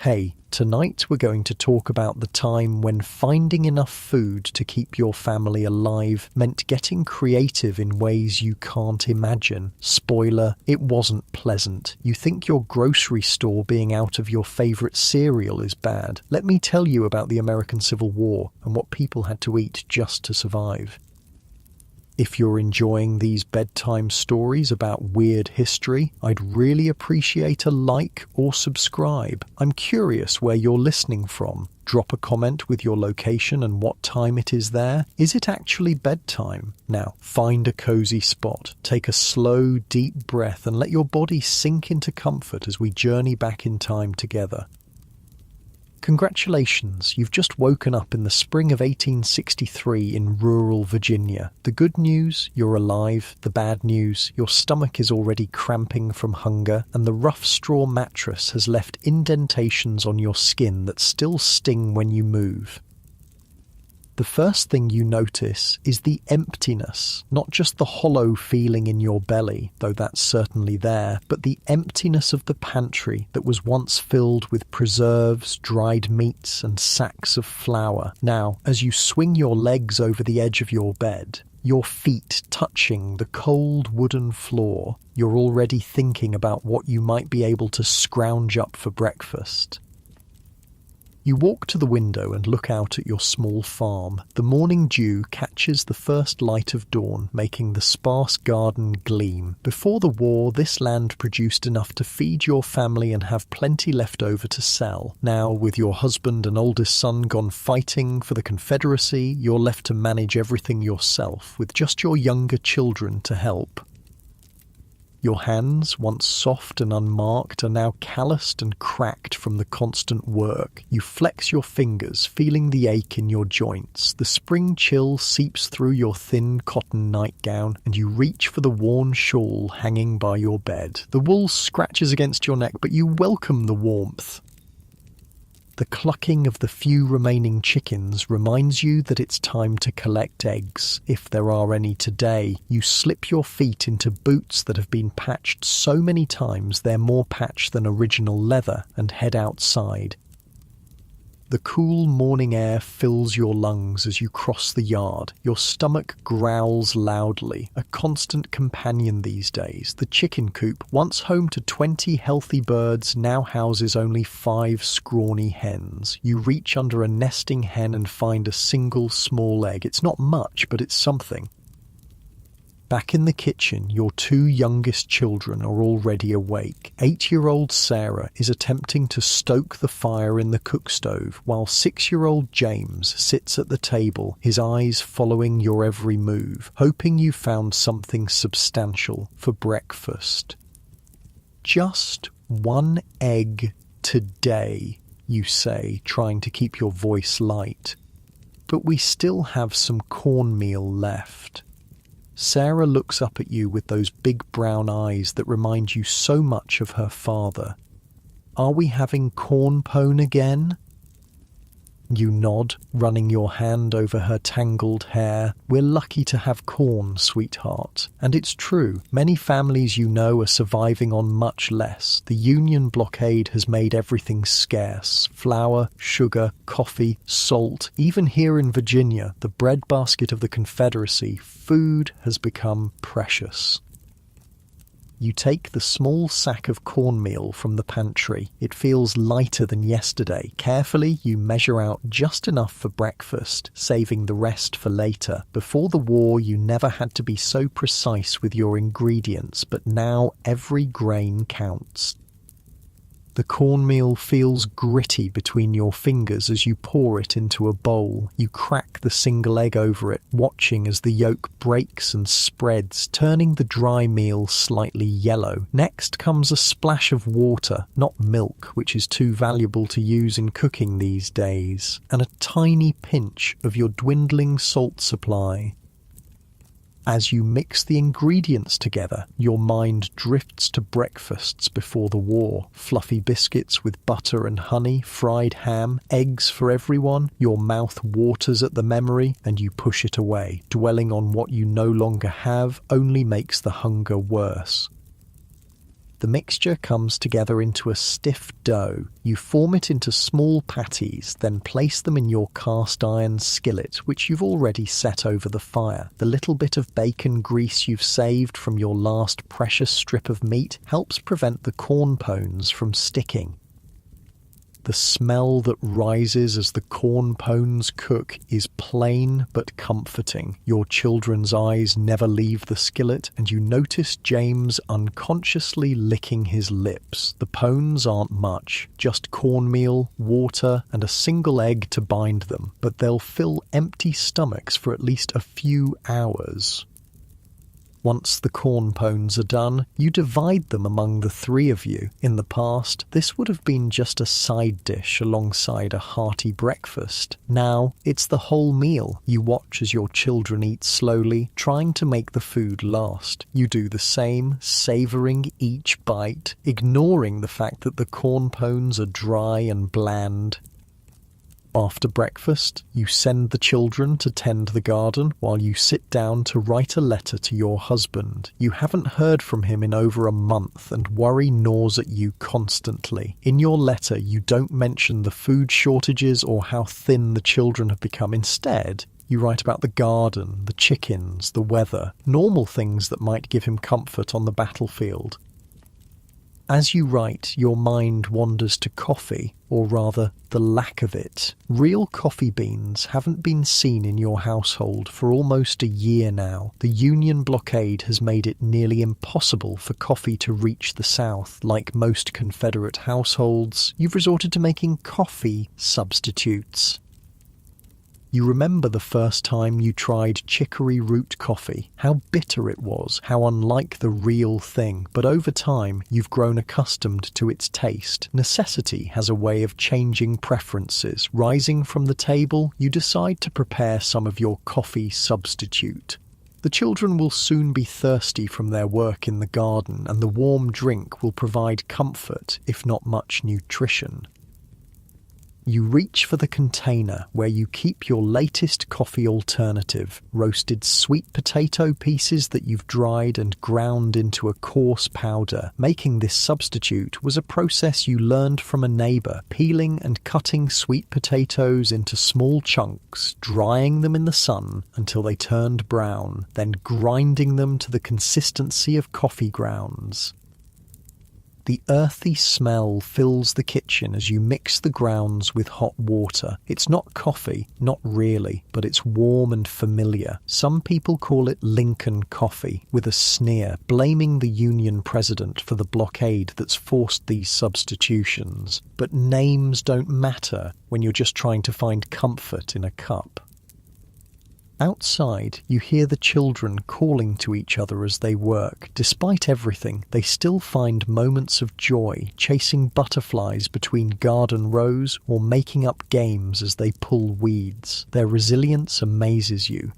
Hey, tonight we're going to talk about the time when finding enough food to keep your family alive meant getting creative in ways you can't imagine. Spoiler, it wasn't pleasant. You think your grocery store being out of your favourite cereal is bad. Let me tell you about the American Civil War and what people had to eat just to survive. If you're enjoying these bedtime stories about weird history, I'd really appreciate a like or subscribe. I'm curious where you're listening from. Drop a comment with your location and what time it is there. Is it actually bedtime? Now, find a cozy spot, take a slow, deep breath and let your body sink into comfort as we journey back in time together. Congratulations, you've just woken up in the spring of 1863 in rural Virginia. The good news, you're alive. The bad news, your stomach is already cramping from hunger, and the rough straw mattress has left indentations on your skin that still sting when you move. The first thing you notice is the emptiness, not just the hollow feeling in your belly, though that's certainly there, but the emptiness of the pantry that was once filled with preserves, dried meats, and sacks of flour. Now, as you swing your legs over the edge of your bed, your feet touching the cold wooden floor, you're already thinking about what you might be able to scrounge up for breakfast. You walk to the window and look out at your small farm. The morning dew catches the first light of dawn, making the sparse garden gleam. Before the war, this land produced enough to feed your family and have plenty left over to sell. Now, with your husband and oldest son gone fighting for the Confederacy, you're left to manage everything yourself, with just your younger children to help. Your hands, once soft and unmarked, are now calloused and cracked from the constant work. You flex your fingers, feeling the ache in your joints. The spring chill seeps through your thin cotton nightgown, and you reach for the worn shawl hanging by your bed. The wool scratches against your neck, but you welcome the warmth. The clucking of the few remaining chickens reminds you that it's time to collect eggs, if there are any today. You slip your feet into boots that have been patched so many times they're more patch than original leather and head outside. The cool morning air fills your lungs as you cross the yard. Your stomach growls loudly, a constant companion these days. The chicken coop, once home to 20 healthy birds, now houses only 5 scrawny hens. You reach under a nesting hen and find a single small egg. It's not much, but it's something. Back in the kitchen, your 2 youngest children are already awake. 8-year-old Sarah is attempting to stoke the fire in the cook stove, while 6-year-old James sits at the table, his eyes following your every move, hoping you found something substantial for breakfast. Just 1 egg today, you say, trying to keep your voice light. But we still have some cornmeal left. Sarah looks up at you with those big brown eyes that remind you so much of her father. Are we having corn pone again? You nod, running your hand over her tangled hair. We're lucky to have corn, sweetheart. And it's true, many families you know are surviving on much less. The Union blockade has made everything scarce. Flour, sugar, coffee, salt. Even here in Virginia, the breadbasket of the Confederacy, food has become precious. You take the small sack of cornmeal from the pantry. It feels lighter than yesterday. Carefully, you measure out just enough for breakfast, saving the rest for later. Before the war, you never had to be so precise with your ingredients, but now every grain counts. The cornmeal feels gritty between your fingers as you pour it into a bowl. You crack the single egg over it, watching as the yolk breaks and spreads, turning the dry meal slightly yellow. Next comes a splash of water, not milk, which is too valuable to use in cooking these days, and a tiny pinch of your dwindling salt supply. As you mix the ingredients together, your mind drifts to breakfasts before the war. Fluffy biscuits with butter and honey, fried ham, eggs for everyone. Your mouth waters at the memory and you push it away. Dwelling on what you no longer have only makes the hunger worse. The mixture comes together into a stiff dough. You form it into small patties, then place them in your cast iron skillet, which you've already set over the fire. The little bit of bacon grease you've saved from your last precious strip of meat helps prevent the corn pones from sticking. The smell that rises as the corn pones cook is plain but comforting. Your children's eyes never leave the skillet, and you notice James unconsciously licking his lips. The pones aren't much, just cornmeal, water, and a single egg to bind them, but they'll fill empty stomachs for at least a few hours. Once the corn pones are done, you divide them among the three of you. In the past, this would have been just a side dish alongside a hearty breakfast. Now, it's the whole meal. You watch as your children eat slowly, trying to make the food last. You do the same, savouring each bite, ignoring the fact that the corn pones are dry and bland. After breakfast, you send the children to tend the garden while you sit down to write a letter to your husband. You haven't heard from him in over a month, and worry gnaws at you constantly. In your letter, you don't mention the food shortages or how thin the children have become. Instead, you write about the garden, the chickens, the weather, normal things that might give him comfort on the battlefield. As you write, your mind wanders to coffee, or rather, the lack of it. Real coffee beans haven't been seen in your household for almost a year now. The Union blockade has made it nearly impossible for coffee to reach the South. Like most Confederate households, you've resorted to making coffee substitutes. You remember the first time you tried chicory root coffee, how bitter it was, how unlike the real thing, but over time you've grown accustomed to its taste. Necessity has a way of changing preferences. Rising from the table, you decide to prepare some of your coffee substitute. The children will soon be thirsty from their work in the garden, and the warm drink will provide comfort, if not much nutrition. You reach for the container where you keep your latest coffee alternative, roasted sweet potato pieces that you've dried and ground into a coarse powder. Making this substitute was a process you learned from a neighbour, peeling and cutting sweet potatoes into small chunks, drying them in the sun until they turned brown, then grinding them to the consistency of coffee grounds. The earthy smell fills the kitchen as you mix the grounds with hot water. It's not coffee, not really, but it's warm and familiar. Some people call it Lincoln coffee, with a sneer, blaming the Union president for the blockade that's forced these substitutions. But names don't matter when you're just trying to find comfort in a cup. Outside, you hear the children calling to each other as they work. Despite everything, they still find moments of joy, chasing butterflies between garden rows or making up games as they pull weeds. Their resilience amazes you.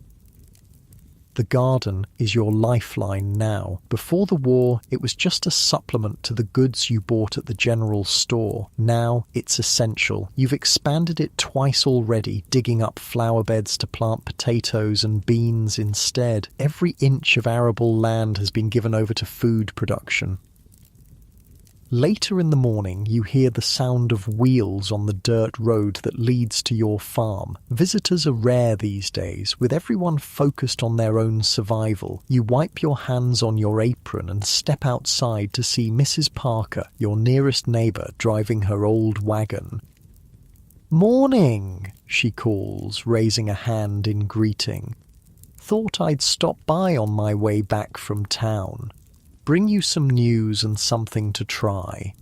The garden is your lifeline now. Before the war, it was just a supplement to the goods you bought at the general store. Now, it's essential. You've expanded it twice already, digging up flower beds to plant potatoes and beans instead. Every inch of arable land has been given over to food production. Later in the morning, you hear the sound of wheels on the dirt road that leads to your farm. Visitors are rare these days, with everyone focused on their own survival. You wipe your hands on your apron and step outside to see Mrs. Parker, your nearest neighbour, driving her old wagon. "Morning," she calls, raising a hand in greeting. "Thought I'd stop by on my way back from town. Bring you some news and something to try."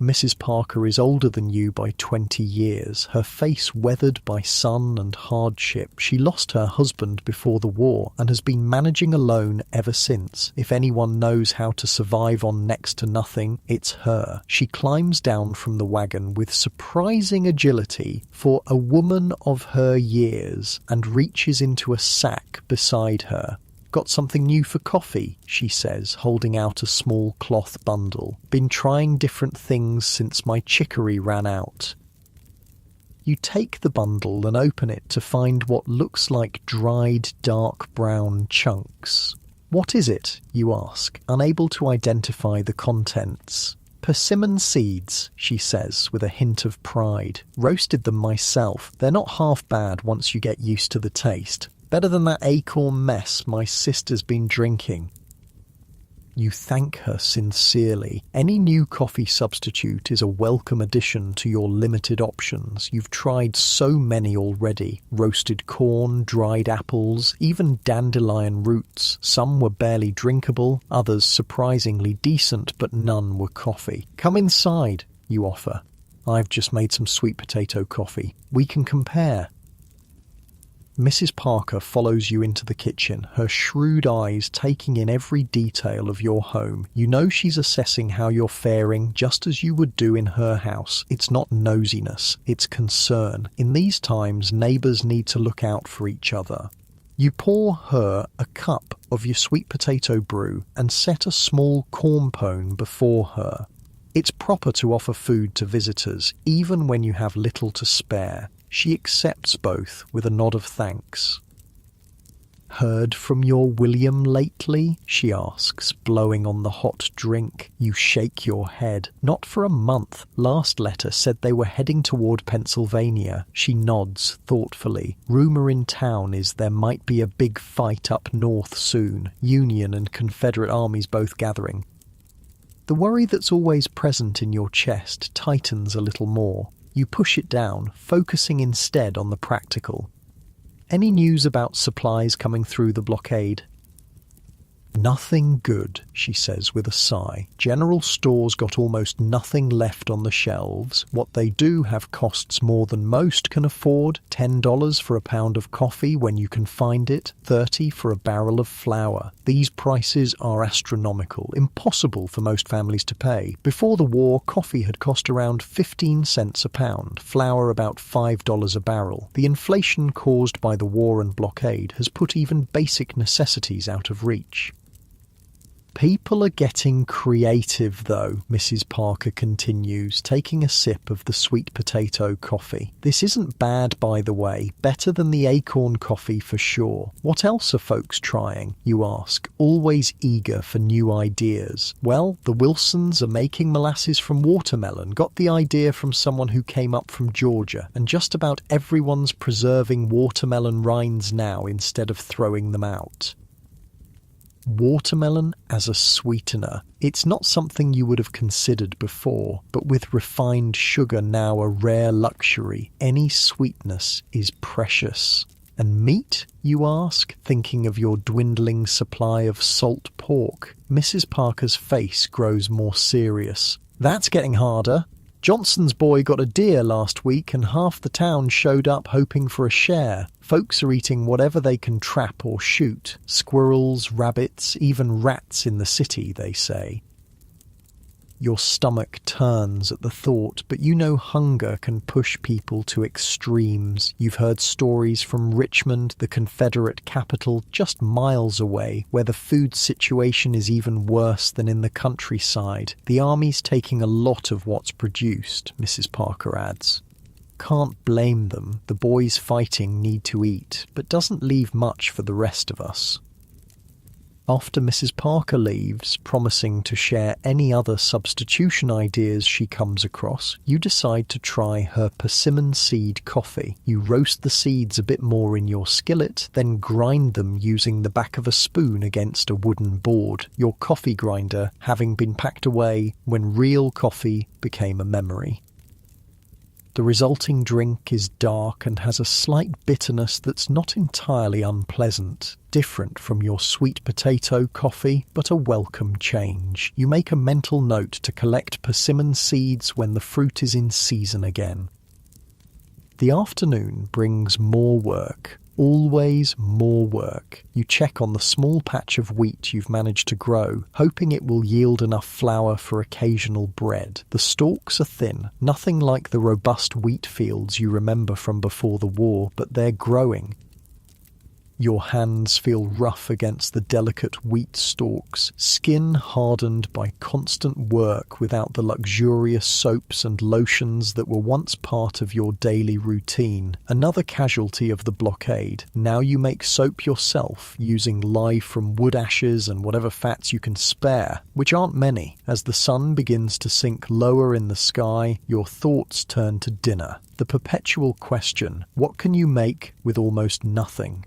Mrs. Parker is older than you by 20 years, her face weathered by sun and hardship. She lost her husband before the war and has been managing alone ever since. If anyone knows how to survive on next to nothing, it's her. She climbs down from the wagon with surprising agility for a woman of her years and reaches into a sack beside her. "Got something new for coffee," she says, holding out a small cloth bundle. "Been trying different things since my chicory ran out." You take the bundle and open it to find what looks like dried dark brown chunks. What is it, you ask, unable to identify the contents. Persimmon seeds, she says with a hint of pride. Roasted them myself. They're not half bad once you get used to the taste. Better than that acorn mess my sister's been drinking. You thank her sincerely. Any new coffee substitute is a welcome addition to your limited options. You've tried so many already. Roasted corn, dried apples, even dandelion roots. Some were barely drinkable, others surprisingly decent, but none were coffee. Come inside, you offer. I've just made some sweet potato coffee. We can compare. Mrs. Parker follows you into the kitchen, her shrewd eyes taking in every detail of your home. You know she's assessing how you're faring, just as you would do in her house. It's not nosiness, it's concern. In these times, neighbours need to look out for each other. You pour her a cup of your sweet potato brew and set a small corn pone before her. It's proper to offer food to visitors, even when you have little to spare. She accepts both with a nod of thanks. Heard from your William lately? She asks, blowing on the hot drink. You shake your head. Not for a month. Last letter said they were heading toward Pennsylvania. She nods thoughtfully. Rumour in town is there might be a big fight up north soon. Union and Confederate armies both gathering. The worry that's always present in your chest tightens a little more. You push it down, focusing instead on the practical. Any news about supplies coming through the blockade? Nothing good, she says with a sigh. General stores got almost nothing left on the shelves. What they do have costs more than most can afford. $10 for a pound of coffee when you can find it, $30 for a barrel of flour. These prices are astronomical, impossible for most families to pay. Before the war, coffee had cost around 15 cents a pound, flour about $5 a barrel. The inflation caused by the war and blockade has put even basic necessities out of reach. People are getting creative, though, Mrs. Parker continues, taking a sip of the sweet potato coffee. This isn't bad, by the way. Better than the acorn coffee for sure. What else are folks trying, you ask, always eager for new ideas? Well, the Wilsons are making molasses from watermelon. Got the idea from someone who came up from Georgia. And just about everyone's preserving watermelon rinds now instead of throwing them out. Watermelon as a sweetener. It's not something you would have considered before, but with refined sugar now a rare luxury, any sweetness is precious. And meat, you ask, thinking of your dwindling supply of salt pork? Mrs. Parker's face grows more serious. That's getting harder. Johnson's boy got a deer last week and half the town showed up hoping for a share. Folks are eating whatever they can trap or shoot. Squirrels, rabbits, even rats in the city, they say. Your stomach turns at the thought, but you know hunger can push people to extremes. You've heard stories from Richmond, the Confederate capital, just miles away, where the food situation is even worse than in the countryside. The army's taking a lot of what's produced, Mrs. Parker adds. Can't blame them. The boys fighting need to eat, but doesn't leave much for the rest of us. After Mrs. Parker leaves, promising to share any other substitution ideas she comes across, you decide to try her persimmon seed coffee. You roast the seeds a bit more in your skillet, then grind them using the back of a spoon against a wooden board, your coffee grinder having been packed away when real coffee became a memory. The resulting drink is dark and has a slight bitterness that's not entirely unpleasant, different from your sweet potato coffee, but a welcome change. You make a mental note to collect persimmon seeds when the fruit is in season again. The afternoon brings more work. Always more work. You check on the small patch of wheat you've managed to grow, hoping it will yield enough flour for occasional bread. The stalks are thin, nothing like the robust wheat fields you remember from before the war, but they're growing. Your hands feel rough against the delicate wheat stalks, skin hardened by constant work without the luxurious soaps and lotions that were once part of your daily routine. Another casualty of the blockade. Now you make soap yourself, using lye from wood ashes and whatever fats you can spare, which aren't many. As the sun begins to sink lower in the sky, your thoughts turn to dinner. The perpetual question, what can you make with almost nothing?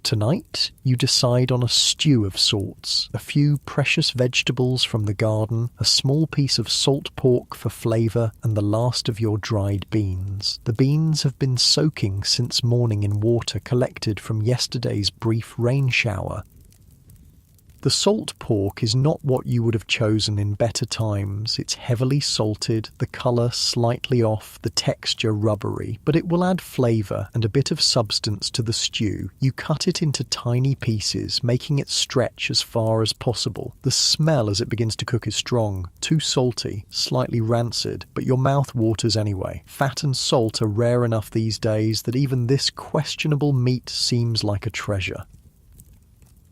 Tonight, you decide on a stew of sorts, a few precious vegetables from the garden, a small piece of salt pork for flavour, and the last of your dried beans. The beans have been soaking since morning in water collected from yesterday's brief rain shower. The salt pork is not what you would have chosen in better times. It's heavily salted, the colour slightly off, the texture rubbery, but it will add flavour and a bit of substance to the stew. You cut it into tiny pieces, making it stretch as far as possible. The smell as it begins to cook is strong, too salty, slightly rancid, but your mouth waters anyway. Fat and salt are rare enough these days that even this questionable meat seems like a treasure.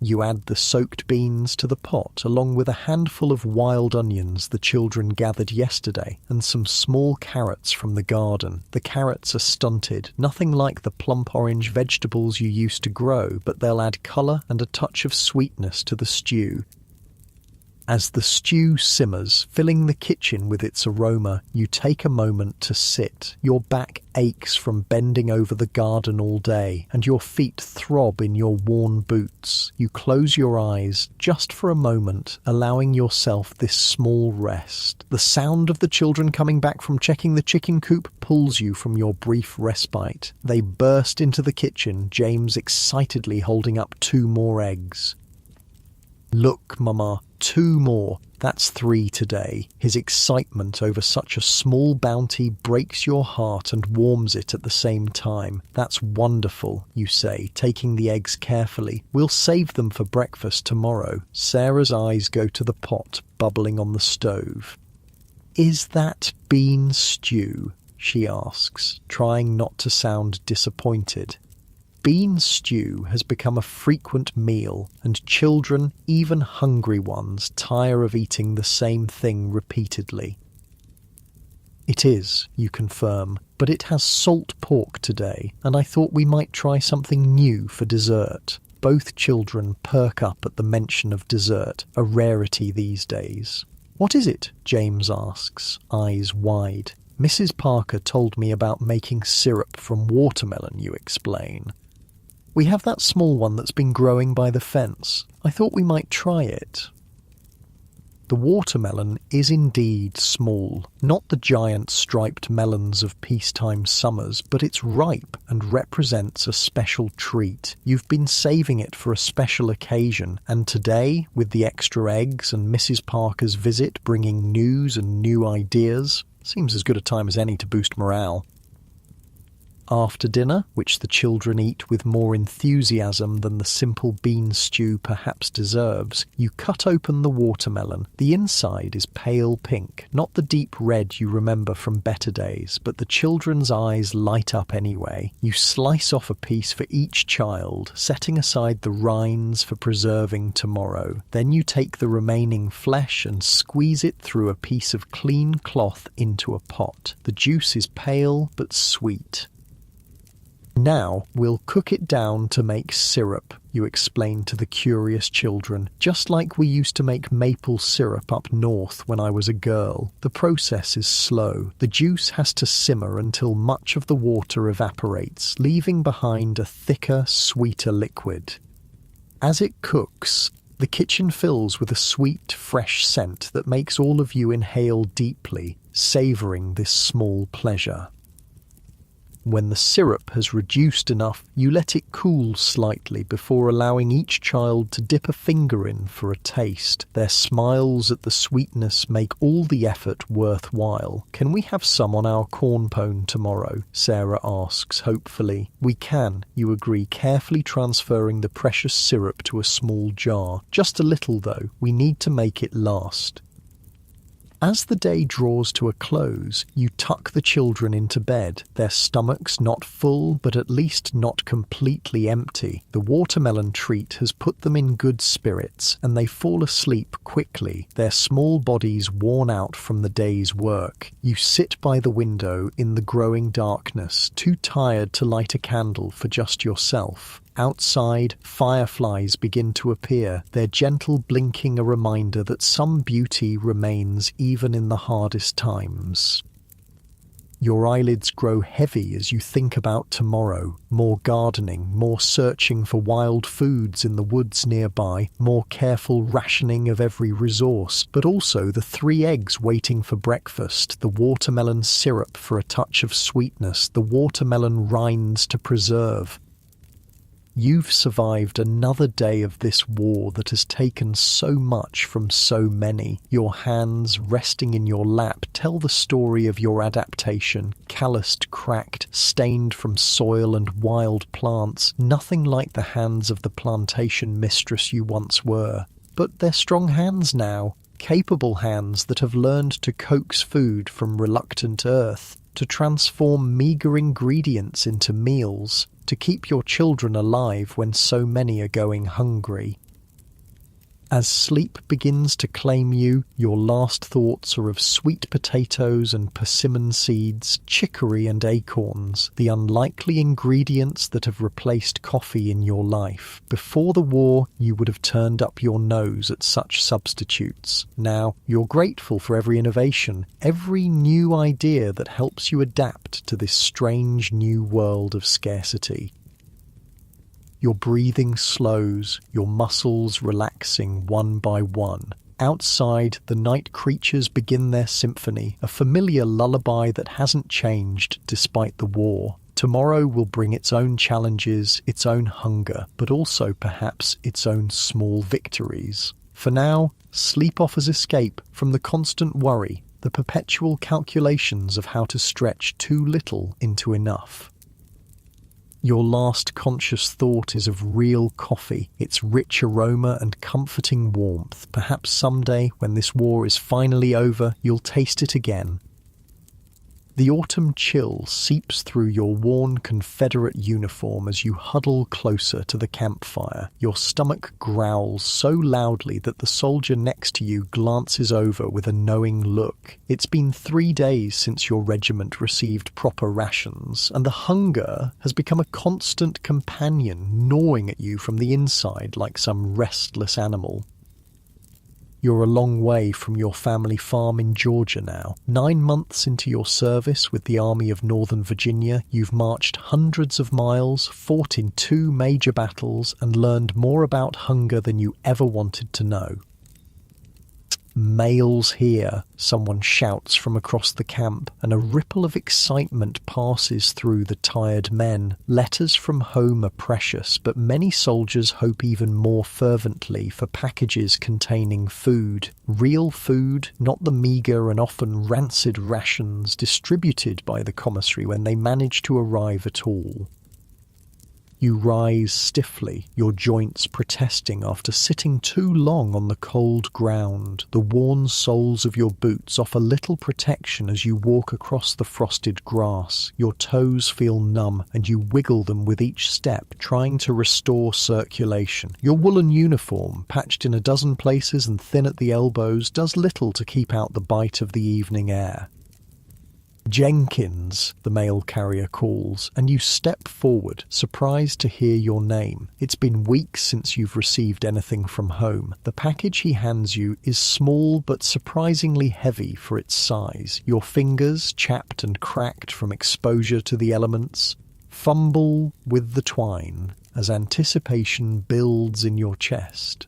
You add the soaked beans to the pot, along with a handful of wild onions the children gathered yesterday, and some small carrots from the garden. The carrots are stunted, nothing like the plump orange vegetables you used to grow, but they'll add colour and a touch of sweetness to the stew. As the stew simmers, filling the kitchen with its aroma, you take a moment to sit. Your back aches from bending over the garden all day, and your feet throb in your worn boots. You close your eyes, just for a moment, allowing yourself this small rest. The sound of the children coming back from checking the chicken coop pulls you from your brief respite. They burst into the kitchen, James excitedly holding up 2 more eggs. "Look, Mama, 2 more. That's 3 today." His excitement over such a small bounty breaks your heart and warms it at the same time. "That's wonderful," you say, taking the eggs carefully. "We'll save them for breakfast tomorrow." Sarah's eyes go to the pot bubbling on the stove. "Is that bean stew?" she asks, trying not to sound disappointed. Bean stew has become a frequent meal, and children, even hungry ones, tire of eating the same thing repeatedly. "It is," you confirm, "but it has salt pork today, and I thought we might try something new for dessert." Both children perk up at the mention of dessert, a rarity these days. "What is it?" James asks, eyes wide. "Mrs. Parker told me about making syrup from watermelon," you explain. "We have that small one that's been growing by the fence. I thought we might try it." The watermelon is indeed small, not the giant striped melons of peacetime summers, but it's ripe and represents a special treat. You've been saving it for a special occasion, and today, with the extra eggs and Mrs. Parker's visit bringing news and new ideas, seems as good a time as any to boost morale. After dinner, which the children eat with more enthusiasm than the simple bean stew perhaps deserves, you cut open the watermelon. The inside is pale pink, not the deep red you remember from better days, but the children's eyes light up anyway. You slice off a piece for each child, setting aside the rinds for preserving tomorrow. Then you take the remaining flesh and squeeze it through a piece of clean cloth into a pot. The juice is pale but sweet. "Now we'll cook it down to make syrup," you explain to the curious children, "just like we used to make maple syrup up north when I was a girl. The process is slow. The juice has to simmer until much of the water evaporates, leaving behind a thicker, sweeter liquid. As it cooks, the kitchen fills with a sweet, fresh scent that makes all of you inhale deeply, savouring this small pleasure. When the syrup has reduced enough, you let it cool slightly before allowing each child to dip a finger in for a taste. Their smiles at the sweetness make all the effort worthwhile. "Can we have some on our corn pone tomorrow?" Sarah asks hopefully. "We can," you agree, carefully transferring the precious syrup to a small jar. "Just a little though, we need to make it last." As the day draws to a close, you tuck the children into bed, their stomachs not full but at least not completely empty. The watermelon treat has put them in good spirits, and they fall asleep quickly, their small bodies worn out from the day's work. You sit by the window in the growing darkness, too tired to light a candle for just yourself. Outside, fireflies begin to appear, their gentle blinking a reminder that some beauty remains even in the hardest times. Your eyelids grow heavy as you think about tomorrow. More gardening, more searching for wild foods in the woods nearby, more careful rationing of every resource, but also the 3 eggs waiting for breakfast, the watermelon syrup for a touch of sweetness, the watermelon rinds to preserve. You've survived another day of this war that has taken so much from so many. Your hands resting in your lap tell the story of your adaptation, calloused, cracked, stained from soil and wild plants, nothing like the hands of the plantation mistress you once were. But they're strong hands now, capable hands that have learned to coax food from reluctant earth, to transform meagre ingredients into meals, to keep your children alive when so many are going hungry. As sleep begins to claim you, your last thoughts are of sweet potatoes and persimmon seeds, chicory and acorns, the unlikely ingredients that have replaced coffee in your life. Before the war, you would have turned up your nose at such substitutes. Now, you're grateful for every innovation, every new idea that helps you adapt to this strange new world of scarcity. Your breathing slows, your muscles relaxing one by one. Outside, the night creatures begin their symphony, a familiar lullaby that hasn't changed despite the war. Tomorrow will bring its own challenges, its own hunger, but also perhaps its own small victories. For now, sleep offers escape from the constant worry, the perpetual calculations of how to stretch too little into enough. Your last conscious thought is of real coffee, its rich aroma and comforting warmth. Perhaps someday, when this war is finally over, you'll taste it again. The autumn chill seeps through your worn Confederate uniform as you huddle closer to the campfire. Your stomach growls so loudly that the soldier next to you glances over with a knowing look. It's been 3 days since your regiment received proper rations, and the hunger has become a constant companion, gnawing at you from the inside like some restless animal. You're a long way from your family farm in Georgia now. 9 months into your service with the Army of Northern Virginia, you've marched hundreds of miles, fought in 2 major battles, and learned more about hunger than you ever wanted to know. "Mails here," someone shouts from across the camp, and a ripple of excitement passes through the tired men. Letters from home are precious, but many soldiers hope even more fervently for packages containing food. Real food, not the meagre and often rancid rations distributed by the commissary when they manage to arrive at all. You rise stiffly, your joints protesting after sitting too long on the cold ground. The worn soles of your boots offer little protection as you walk across the frosted grass. Your toes feel numb, and you wiggle them with each step, trying to restore circulation. Your woolen uniform, patched in a dozen places and thin at the elbows, does little to keep out the bite of the evening air. "Jenkins," the mail carrier calls, and you step forward, surprised to hear your name. It's been weeks since you've received anything from home. The package he hands you is small but surprisingly heavy for its size. Your fingers, chapped and cracked from exposure to the elements, fumble with the twine as anticipation builds in your chest.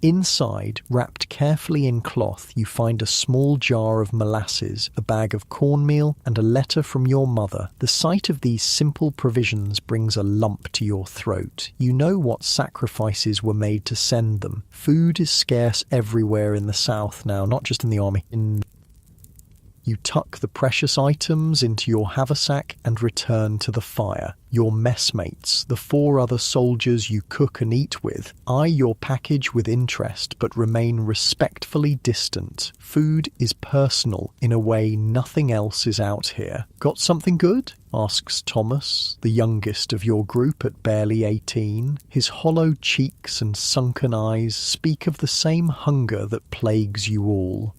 Inside, wrapped carefully in cloth, you find a small jar of molasses, a bag of cornmeal, and a letter from your mother. The sight of these simple provisions brings a lump to your throat. You know what sacrifices were made to send them. Food is scarce everywhere in the South now, not just in the army. You tuck the precious items into your haversack and return to the fire. Your messmates, the 4 other soldiers you cook and eat with, eye your package with interest but remain respectfully distant. Food is personal in a way nothing else is out here. Got something good? Asks Thomas, the youngest of your group at barely 18. His hollow cheeks and sunken eyes speak of the same hunger that plagues you all.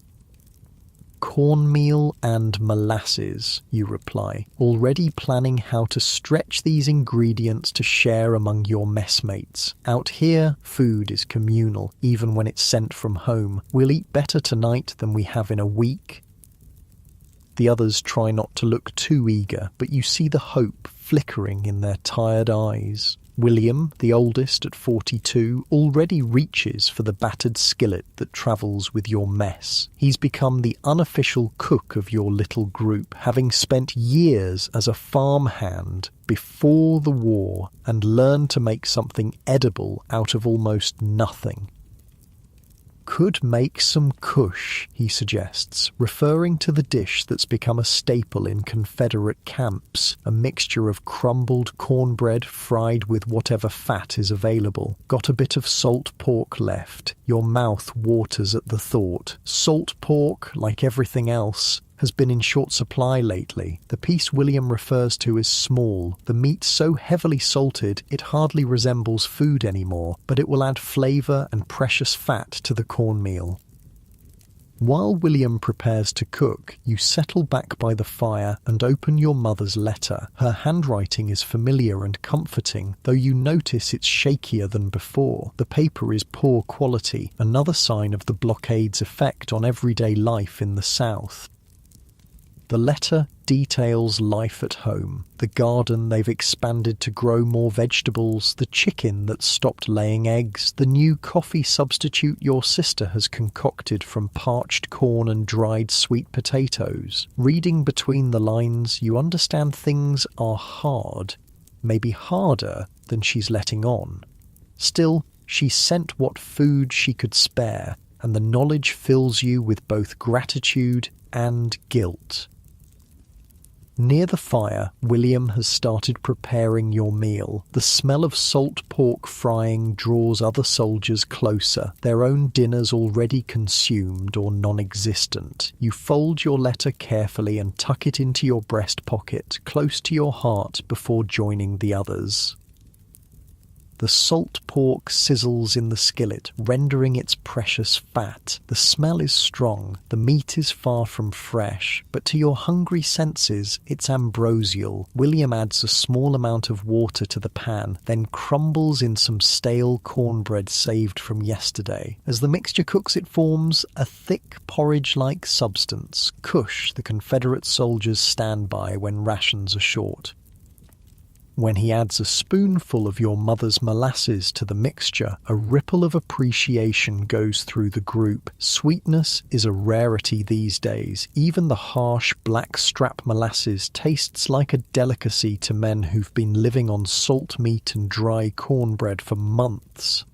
Cornmeal and molasses, you reply, already planning how to stretch these ingredients to share among your messmates. Out here, food is communal, even when it's sent from home. We'll eat better tonight than we have in a week. The others try not to look too eager, but you see the hope flickering in their tired eyes. William, the oldest at 42, already reaches for the battered skillet that travels with your mess. He's become the unofficial cook of your little group, having spent years as a farmhand before the war and learned to make something edible out of almost nothing. Could make some kush, he suggests, referring to the dish that's become a staple in Confederate camps, a mixture of crumbled cornbread fried with whatever fat is available. Got a bit of salt pork left. Your mouth waters at the thought. Salt pork, like everything else, has been in short supply lately. The piece William refers to is small, the meat so heavily salted it hardly resembles food anymore, but it will add flavour and precious fat to the cornmeal. While William prepares to cook, you settle back by the fire and open your mother's letter. Her handwriting is familiar and comforting, though you notice it's shakier than before. The paper is poor quality, another sign of the blockade's effect on everyday life in the South. The letter details life at home, the garden they've expanded to grow more vegetables, the chicken that stopped laying eggs, the new coffee substitute your sister has concocted from parched corn and dried sweet potatoes. Reading between the lines, you understand things are hard, maybe harder than she's letting on. Still, she sent what food she could spare, and the knowledge fills you with both gratitude and guilt. Near the fire, William has started preparing your meal. The smell of salt pork frying draws other soldiers closer, their own dinners already consumed or non-existent. You fold your letter carefully and tuck it into your breast pocket, close to your heart, before joining the others. The salt pork sizzles in the skillet, rendering its precious fat. The smell is strong, the meat is far from fresh, but to your hungry senses it's ambrosial. William adds a small amount of water to the pan, then crumbles in some stale cornbread saved from yesterday. As the mixture cooks, it forms a thick porridge-like substance, kush the Confederate soldiers stand by when rations are short. When he adds a spoonful of your mother's molasses to the mixture, a ripple of appreciation goes through the group. Sweetness is a rarity these days. Even the harsh black-strap molasses tastes like a delicacy to men who've been living on salt meat and dry cornbread for months.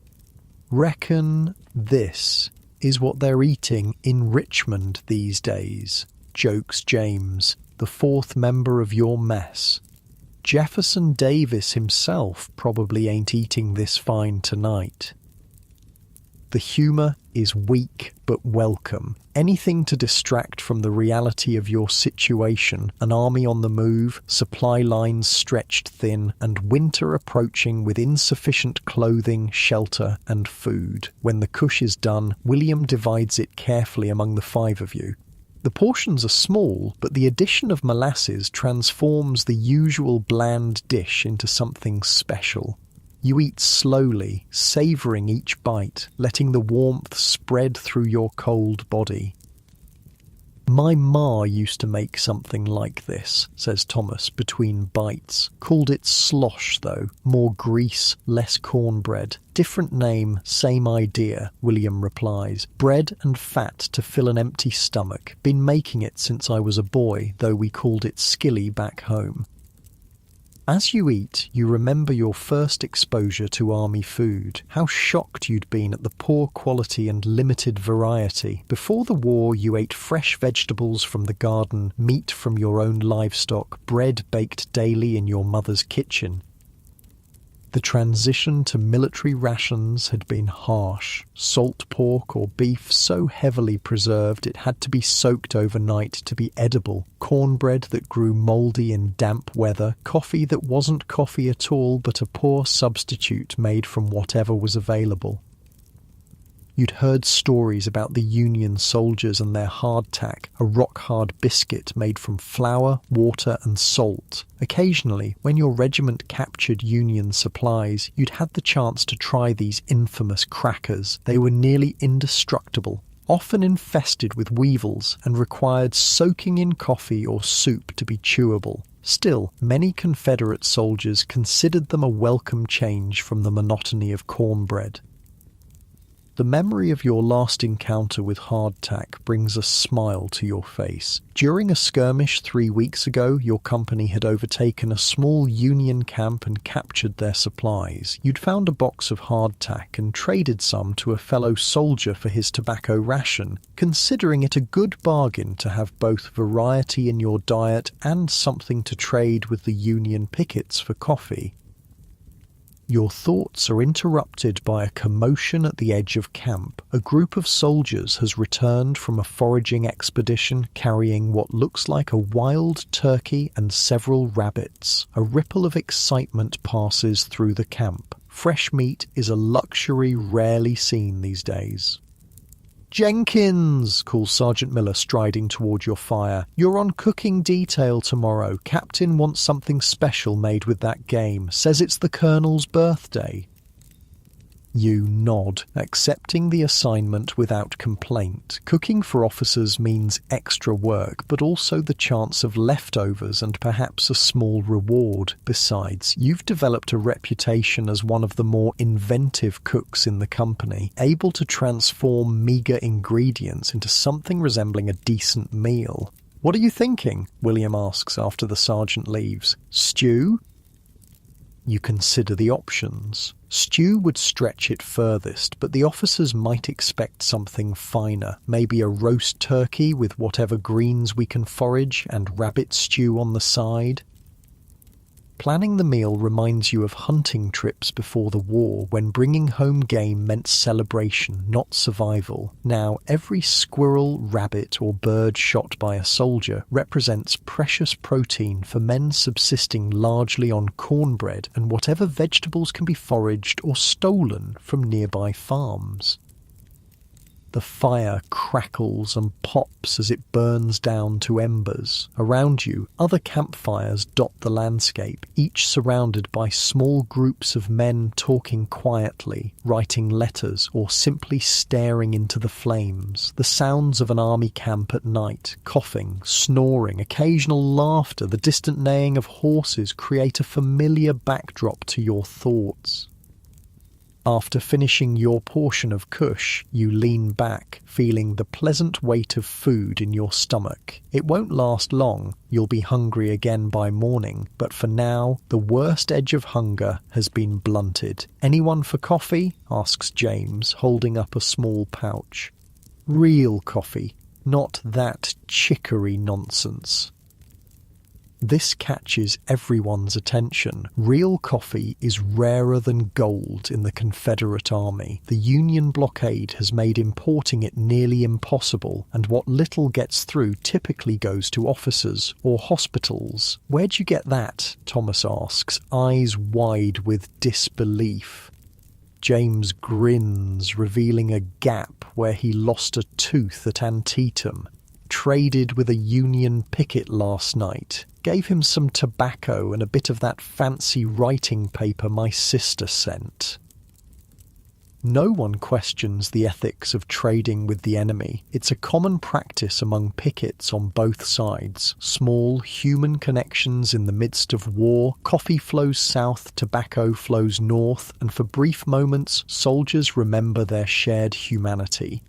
Reckon this is what they're eating in Richmond these days, jokes James, the 4th member of your mess. Jefferson Davis himself probably ain't eating this fine tonight. The humour is weak but welcome. Anything to distract from the reality of your situation, an army on the move, supply lines stretched thin, and winter approaching with insufficient clothing, shelter, and food. When the kush is done, William divides it carefully among the 5 of you. The portions are small, but the addition of molasses transforms the usual bland dish into something special. You eat slowly, savouring each bite, letting the warmth spread through your cold body. My ma used to make something like this, says Thomas between bites. Called it slosh, though. More grease, less cornbread. Different name, same idea, William replies. Bread and fat to fill an empty stomach. Been making it since I was a boy, though we called it skilly back home. As you eat, you remember your first exposure to army food, how shocked you'd been at the poor quality and limited variety. Before the war, you ate fresh vegetables from the garden, meat from your own livestock, bread baked daily in your mother's kitchen. The transition to military rations had been harsh. Salt pork or beef so heavily preserved it had to be soaked overnight to be edible. Cornbread that grew mouldy in damp weather. Coffee that wasn't coffee at all but a poor substitute made from whatever was available. You'd heard stories about the Union soldiers and their hardtack, a rock-hard biscuit made from flour, water and salt. Occasionally, when your regiment captured Union supplies, you'd had the chance to try these infamous crackers. They were nearly indestructible, often infested with weevils, and required soaking in coffee or soup to be chewable. Still, many Confederate soldiers considered them a welcome change from the monotony of cornbread. The memory of your last encounter with hardtack brings a smile to your face. During a skirmish 3 weeks ago, your company had overtaken a small Union camp and captured their supplies. You'd found a box of hardtack and traded some to a fellow soldier for his tobacco ration, considering it a good bargain to have both variety in your diet and something to trade with the Union pickets for coffee. Your thoughts are interrupted by a commotion at the edge of camp. A group of soldiers has returned from a foraging expedition carrying what looks like a wild turkey and several rabbits. A ripple of excitement passes through the camp. Fresh meat is a luxury rarely seen these days. "Jenkins!" calls Sergeant Miller, striding toward your fire. "You're on cooking detail tomorrow. Captain wants something special made with that game. Says it's the Colonel's birthday." You nod, accepting the assignment without complaint. Cooking for officers means extra work, but also the chance of leftovers and perhaps a small reward. Besides, you've developed a reputation as one of the more inventive cooks in the company, able to transform meagre ingredients into something resembling a decent meal. "What are you thinking?" William asks after the sergeant leaves. "Stew?" You consider the options. Stew would stretch it furthest, but the officers might expect something finer, maybe a roast turkey with whatever greens we can forage and rabbit stew on the side. Planning the meal reminds you of hunting trips before the war when bringing home game meant celebration, not survival. Now, every squirrel, rabbit or bird shot by a soldier represents precious protein for men subsisting largely on cornbread and whatever vegetables can be foraged or stolen from nearby farms. The fire crackles and pops as it burns down to embers. Around you, other campfires dot the landscape, each surrounded by small groups of men talking quietly, writing letters, or simply staring into the flames. The sounds of an army camp at night, coughing, snoring, occasional laughter, the distant neighing of horses create a familiar backdrop to your thoughts. After finishing your portion of kush, you lean back, feeling the pleasant weight of food in your stomach. It won't last long, you'll be hungry again by morning, but for now, the worst edge of hunger has been blunted. "Anyone for coffee?" asks James, holding up a small pouch. "Real coffee, not that chicory nonsense." This catches everyone's attention. Real coffee is rarer than gold in the Confederate Army. The Union blockade has made importing it nearly impossible, and what little gets through typically goes to officers or hospitals. "Where'd you get that?" Thomas asks, eyes wide with disbelief. James grins, revealing a gap where he lost a tooth at Antietam. "Traded with a Union picket last night. Gave him some tobacco and a bit of that fancy writing paper my sister sent." No one questions the ethics of trading with the enemy. It's a common practice among pickets on both sides. Small human connections in the midst of war. Coffee flows south, tobacco flows north, and for brief moments, soldiers remember their shared humanity.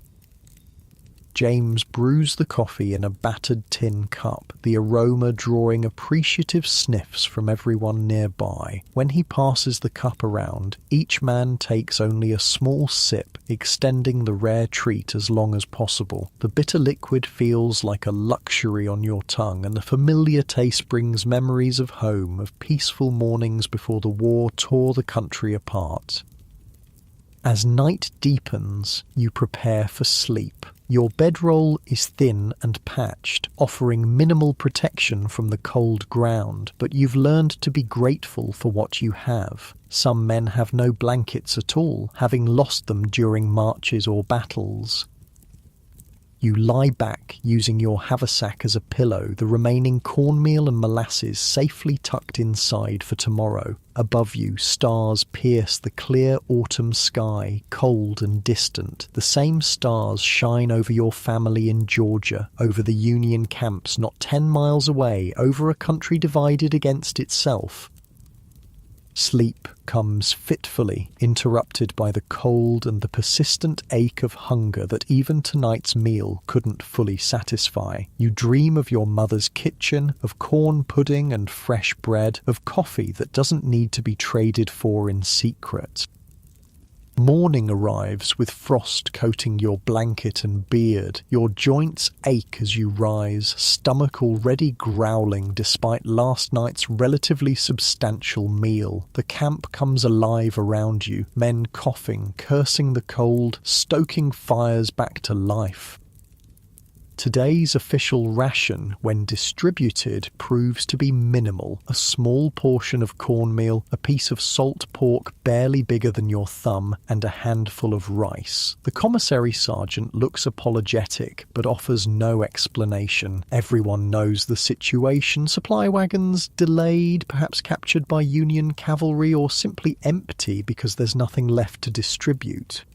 James brews the coffee in a battered tin cup, the aroma drawing appreciative sniffs from everyone nearby. When he passes the cup around, each man takes only a small sip, extending the rare treat as long as possible. The bitter liquid feels like a luxury on your tongue, and the familiar taste brings memories of home, of peaceful mornings before the war tore the country apart. As night deepens, you prepare for sleep. Your bedroll is thin and patched, offering minimal protection from the cold ground, but you've learned to be grateful for what you have. Some men have no blankets at all, having lost them during marches or battles. You lie back, using your haversack as a pillow, the remaining cornmeal and molasses safely tucked inside for tomorrow. Above you, stars pierce the clear autumn sky, cold and distant. The same stars shine over your family in Georgia, over the Union camps not 10 miles away, over a country divided against itself. Sleep comes fitfully, interrupted by the cold and the persistent ache of hunger that even tonight's meal couldn't fully satisfy. You dream of your mother's kitchen, of corn pudding and fresh bread, of coffee that doesn't need to be traded for in secret. Morning arrives with frost coating your blanket and beard. Your joints ache as you rise, stomach already growling despite last night's relatively substantial meal. The camp comes alive around you, men coughing, cursing the cold, stoking fires back to life. Today's official ration, when distributed, proves to be minimal. A small portion of cornmeal, a piece of salt pork barely bigger than your thumb, and a handful of rice. The commissary sergeant looks apologetic, but offers no explanation. Everyone knows the situation. Supply wagons delayed, perhaps captured by Union cavalry, or simply empty because there's nothing left to distribute.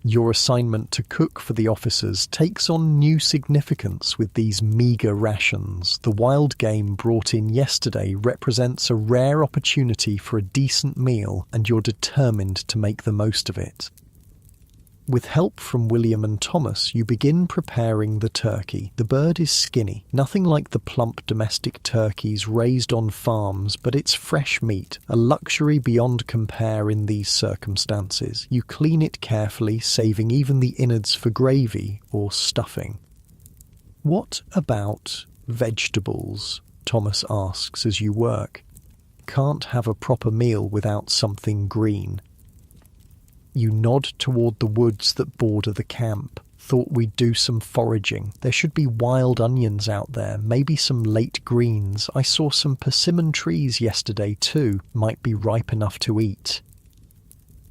Your assignment to cook for the officers takes on new significance with these meagre rations. The wild game brought in yesterday represents a rare opportunity for a decent meal, and you're determined to make the most of it. With help from William and Thomas, you begin preparing the turkey. The bird is skinny, nothing like the plump domestic turkeys raised on farms, but it's fresh meat, a luxury beyond compare in these circumstances. You clean it carefully, saving even the innards for gravy or stuffing. "What about vegetables?" Thomas asks as you work. "Can't have a proper meal without something green." You nod toward the woods that border the camp. "Thought we'd do some foraging. There should be wild onions out there, maybe some late greens. I saw some persimmon trees yesterday too. Might be ripe enough to eat."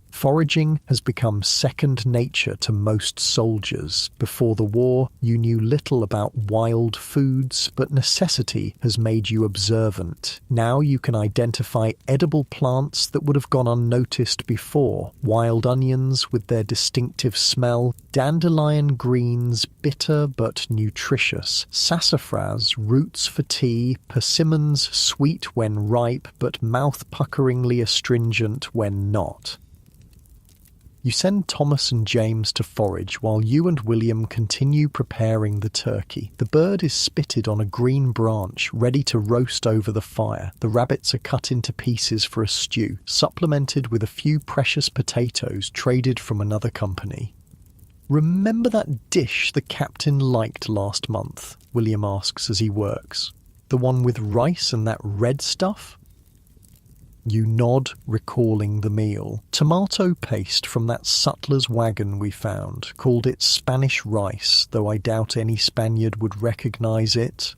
Foraging has become second nature to most soldiers. Before the war, you knew little about wild foods, but necessity has made you observant. Now you can identify edible plants that would have gone unnoticed before. Wild onions with their distinctive smell, dandelion greens, bitter but nutritious, sassafras, roots for tea, persimmons, sweet when ripe but mouth-puckeringly astringent when not. You send Thomas and James to forage while you and William continue preparing the turkey. The bird is spitted on a green branch, ready to roast over the fire. The rabbits are cut into pieces for a stew, supplemented with a few precious potatoes traded from another company. "Remember that dish the captain liked last month?" William asks as he works. "The one with rice and that red stuff?" You nod, recalling the meal. "Tomato paste from that sutler's wagon we found. Called it Spanish rice, though I doubt any Spaniard would recognize it."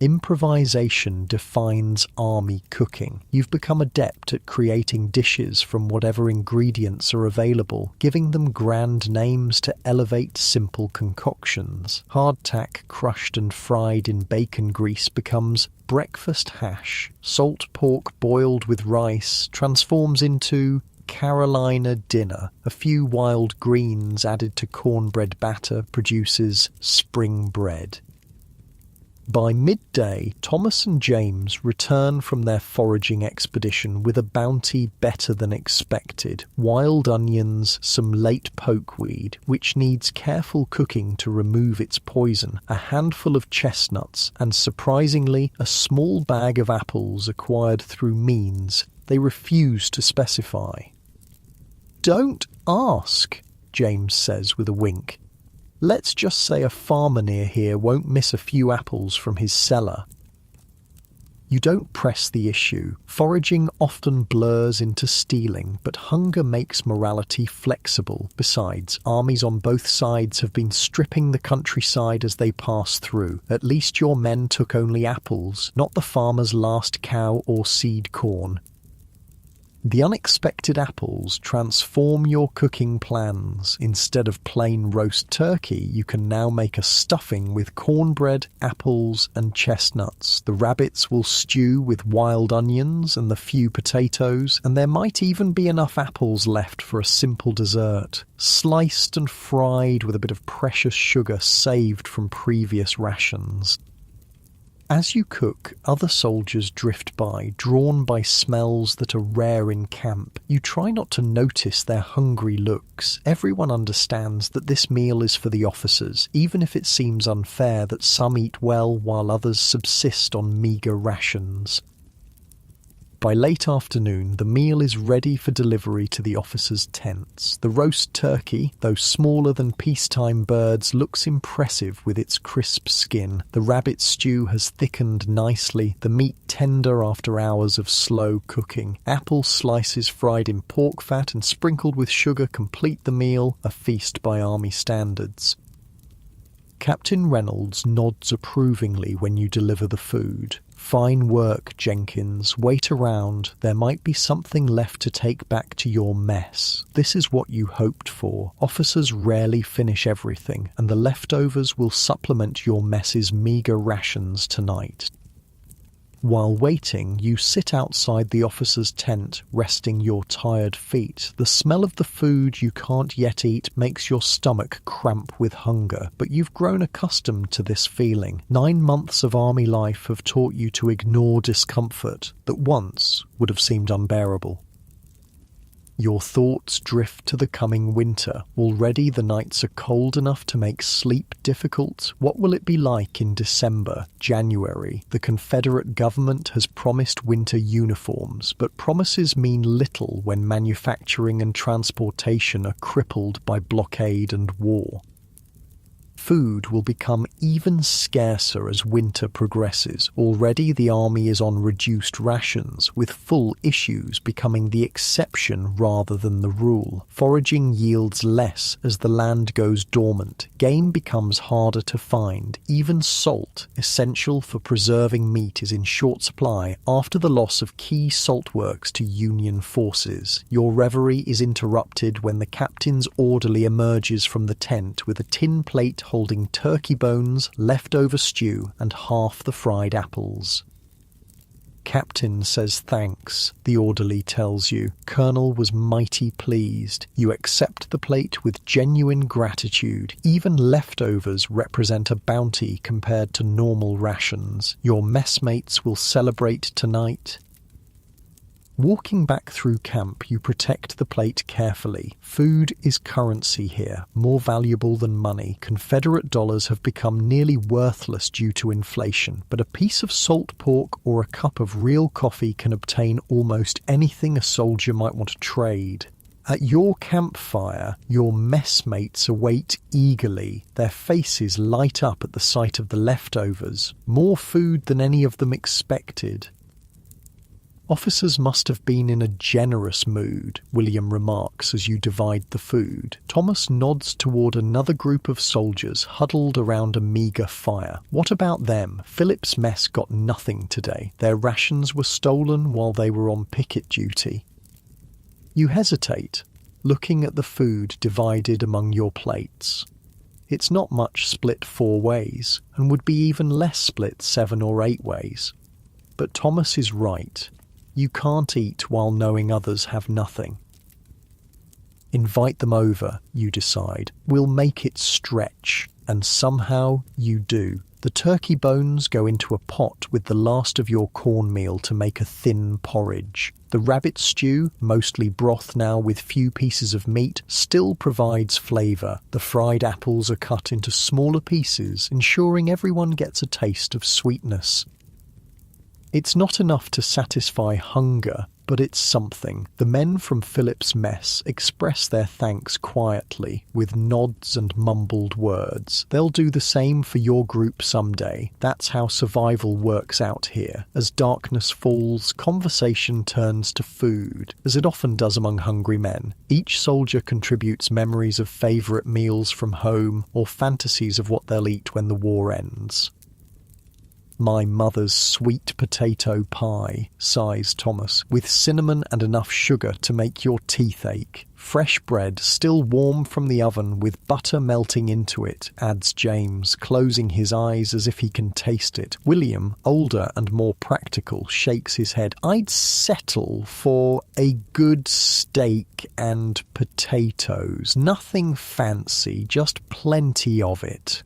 Improvisation defines army cooking. You've become adept at creating dishes from whatever ingredients are available, giving them grand names to elevate simple concoctions. Hardtack crushed and fried in bacon grease becomes breakfast hash. Salt pork boiled with rice transforms into Carolina dinner. A few wild greens added to cornbread batter produces spring bread. By midday, Thomas and James return from their foraging expedition with a bounty better than expected. Wild onions, some late pokeweed, which needs careful cooking to remove its poison, a handful of chestnuts, and surprisingly, a small bag of apples acquired through means they refuse to specify. "Don't ask," James says with a wink. "Let's just say a farmer near here won't miss a few apples from his cellar." You don't press the issue. Foraging often blurs into stealing, but hunger makes morality flexible. Besides, armies on both sides have been stripping the countryside as they pass through. At least your men took only apples, not the farmer's last cow or seed corn. The unexpected apples transform your cooking plans. Instead of plain roast turkey, you can now make a stuffing with cornbread, apples, and chestnuts. The rabbits will stew with wild onions and the few potatoes, and there might even be enough apples left for a simple dessert, sliced and fried with a bit of precious sugar saved from previous rations. As you cook, other soldiers drift by, drawn by smells that are rare in camp. You try not to notice their hungry looks. Everyone understands that this meal is for the officers, even if it seems unfair that some eat well while others subsist on meagre rations. By late afternoon, the meal is ready for delivery to the officers' tents. The roast turkey, though smaller than peacetime birds, looks impressive with its crisp skin. The rabbit stew has thickened nicely, the meat tender after hours of slow cooking. Apple slices fried in pork fat and sprinkled with sugar complete the meal, a feast by army standards. Captain Reynolds nods approvingly when you deliver the food. "Fine work, Jenkins. Wait around. There might be something left to take back to your mess." This is what you hoped for. Officers rarely finish everything, and the leftovers will supplement your mess's meagre rations tonight. While waiting, you sit outside the officer's tent, resting your tired feet. The smell of the food you can't yet eat makes your stomach cramp with hunger, but you've grown accustomed to this feeling. 9 months of army life have taught you to ignore discomfort that once would have seemed unbearable. Your thoughts drift to the coming winter. Already the nights are cold enough to make sleep difficult. What will it be like in December, January? The Confederate government has promised winter uniforms, but promises mean little when manufacturing and transportation are crippled by blockade and war. Food will become even scarcer as winter progresses. Already the army is on reduced rations, with full issues becoming the exception rather than the rule. Foraging yields less as the land goes dormant. Game becomes harder to find. Even salt, essential for preserving meat, is in short supply after the loss of key salt works to Union forces. Your reverie is interrupted when the captain's orderly emerges from the tent with a tin plate holding turkey bones, leftover stew, and half the fried apples. "Captain says thanks," the orderly tells you. "Colonel was mighty pleased." You accept the plate with genuine gratitude. Even leftovers represent a bounty compared to normal rations. Your messmates will celebrate tonight. Walking back through camp, you protect the plate carefully. Food is currency here, more valuable than money. Confederate dollars have become nearly worthless due to inflation, but a piece of salt pork or a cup of real coffee can obtain almost anything a soldier might want to trade. At your campfire, your messmates await eagerly. Their faces light up at the sight of the leftovers. More food than any of them expected. "Officers must have been in a generous mood," William remarks as you divide the food. Thomas nods toward another group of soldiers huddled around a meagre fire. "What about them? Philip's mess got nothing today. Their rations were stolen while they were on picket duty." You hesitate, looking at the food divided among your plates. It's not much split 4 ways, and would be even less split 7 or 8 ways. But Thomas is right. You can't eat while knowing others have nothing. Invite them over, you decide. We'll make it stretch, and somehow you do. The turkey bones go into a pot with the last of your cornmeal to make a thin porridge. The rabbit stew, mostly broth now with few pieces of meat, still provides flavour. The fried apples are cut into smaller pieces, ensuring everyone gets a taste of sweetness. It's not enough to satisfy hunger, but it's something. The men from Philip's mess express their thanks quietly, with nods and mumbled words. They'll do the same for your group someday. That's how survival works out here. As darkness falls, conversation turns to food, as it often does among hungry men. Each soldier contributes memories of favourite meals from home or fantasies of what they'll eat when the war ends. "My mother's sweet potato pie," sighs Thomas, "with cinnamon and enough sugar to make your teeth ache. Fresh bread, still warm from the oven with butter melting into it," adds James, closing his eyes as if he can taste it. William, older and more practical, shakes his head. "I'd settle for a good steak and potatoes. Nothing fancy, just plenty of it."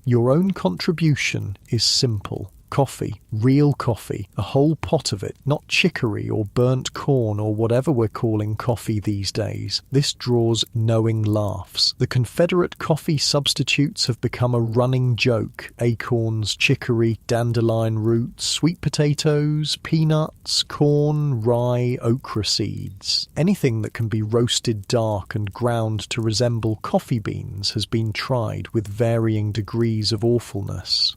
Your own contribution is simple. Coffee, real coffee, a whole pot of it, not chicory or burnt corn or whatever we're calling coffee these days. This draws knowing laughs. The Confederate coffee substitutes have become a running joke. Acorns, chicory, dandelion roots, sweet potatoes, peanuts, corn, rye, okra seeds. Anything that can be roasted dark and ground to resemble coffee beans has been tried with varying degrees of awfulness.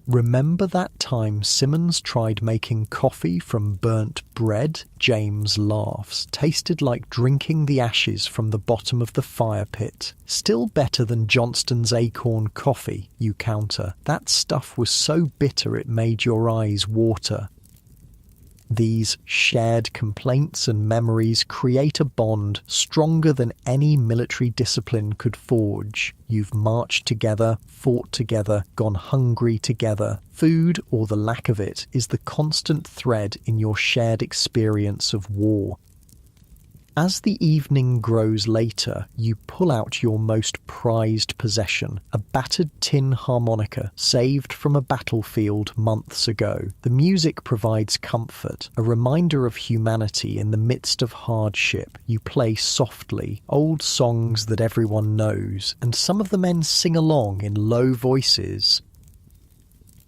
"Remember that time Simmons tried making coffee from burnt bread?" James laughs. "Tasted like drinking the ashes from the bottom of the fire pit." "Still better than Johnston's acorn coffee," you counter. "That stuff was so bitter it made your eyes water." These shared complaints and memories create a bond stronger than any military discipline could forge. You've marched together, fought together, gone hungry together. Food, or the lack of it, is the constant thread in your shared experience of war. As the evening grows later, you pull out your most prized possession, a battered tin harmonica saved from a battlefield months ago. The music provides comfort, a reminder of humanity in the midst of hardship. You play softly, old songs that everyone knows, and some of the men sing along in low voices.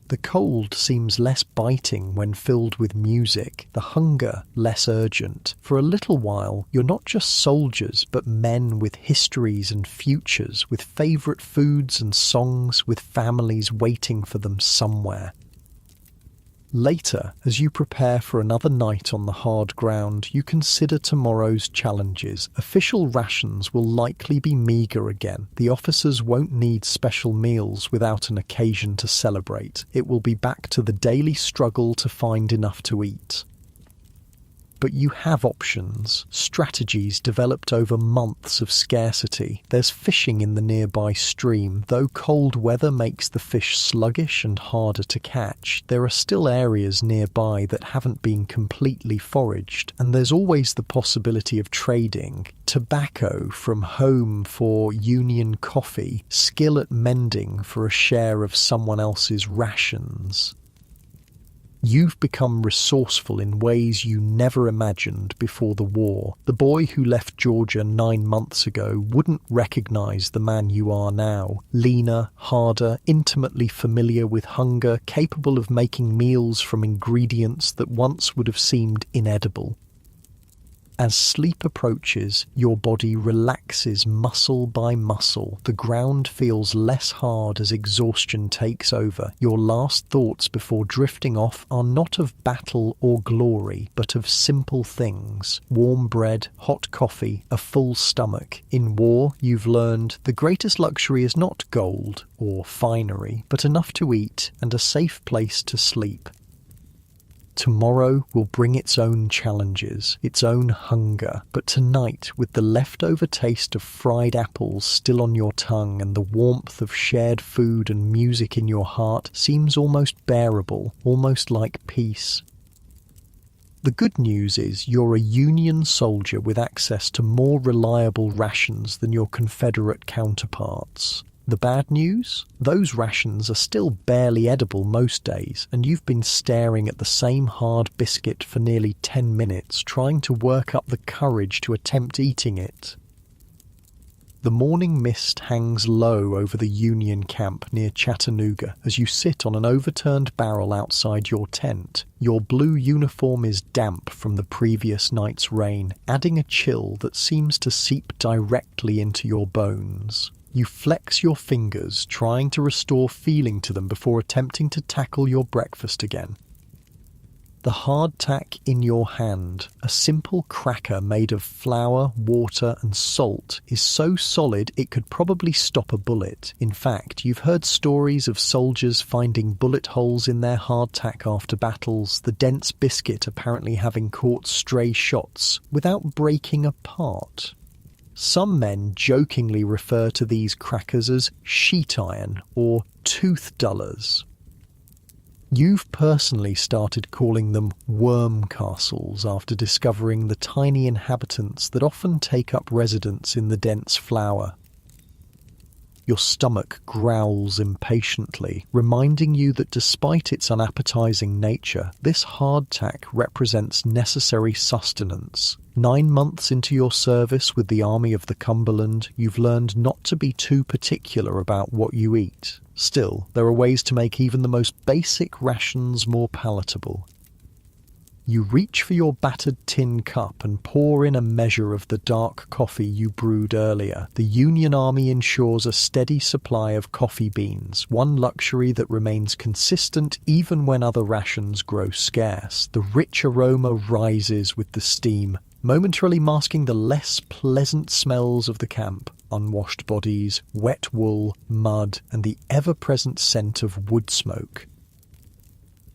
The cold seems less biting when filled with music, the hunger less urgent. For a little while, you're not just soldiers, but men with histories and futures, with favourite foods and songs, with families waiting for them somewhere. Later, as you prepare for another night on the hard ground, you consider tomorrow's challenges. Official rations will likely be meagre again. The officers won't need special meals without an occasion to celebrate. It will be back to the daily struggle to find enough to eat. But you have options, strategies developed over months of scarcity. There's fishing in the nearby stream. Though cold weather makes the fish sluggish and harder to catch, there are still areas nearby that haven't been completely foraged, and there's always the possibility of trading. Tobacco from home for Union coffee, skill at mending for a share of someone else's rations. You've become resourceful in ways you never imagined before the war. The boy who left Georgia 9 months ago wouldn't recognise the man you are now. Leaner, harder, intimately familiar with hunger, capable of making meals from ingredients that once would have seemed inedible. As sleep approaches, your body relaxes muscle by muscle. The ground feels less hard as exhaustion takes over. Your last thoughts before drifting off are not of battle or glory, but of simple things. Warm bread, hot coffee, a full stomach. In war, you've learned the greatest luxury is not gold or finery, but enough to eat and a safe place to sleep. Tomorrow will bring its own challenges, its own hunger, but tonight, with the leftover taste of fried apples still on your tongue and the warmth of shared food and music in your heart, seems almost bearable, almost like peace. The good news is you're a Union soldier with access to more reliable rations than your Confederate counterparts. The bad news? Those rations are still barely edible most days, and you've been staring at the same hard biscuit for nearly 10 minutes, trying to work up the courage to attempt eating it. The morning mist hangs low over the Union camp near Chattanooga as you sit on an overturned barrel outside your tent. Your blue uniform is damp from the previous night's rain, adding a chill that seems to seep directly into your bones. You flex your fingers, trying to restore feeling to them before attempting to tackle your breakfast again. The hardtack in your hand, a simple cracker made of flour, water and salt, is so solid it could probably stop a bullet. In fact, you've heard stories of soldiers finding bullet holes in their hardtack after battles, the dense biscuit apparently having caught stray shots without breaking apart. Some men jokingly refer to these crackers as sheet iron or tooth dullers. You've personally started calling them worm castles after discovering the tiny inhabitants that often take up residence in the dense flour. Your stomach growls impatiently, reminding you that despite its unappetizing nature, this hardtack represents necessary sustenance. 9 months into your service with the Army of the Cumberland, you've learned not to be too particular about what you eat. Still, there are ways to make even the most basic rations more palatable. You reach for your battered tin cup and pour in a measure of the dark coffee you brewed earlier. The Union Army ensures a steady supply of coffee beans, one luxury that remains consistent even when other rations grow scarce. The rich aroma rises with the steam, momentarily masking the less pleasant smells of the camp. Unwashed bodies, wet wool, mud, and the ever-present scent of wood smoke.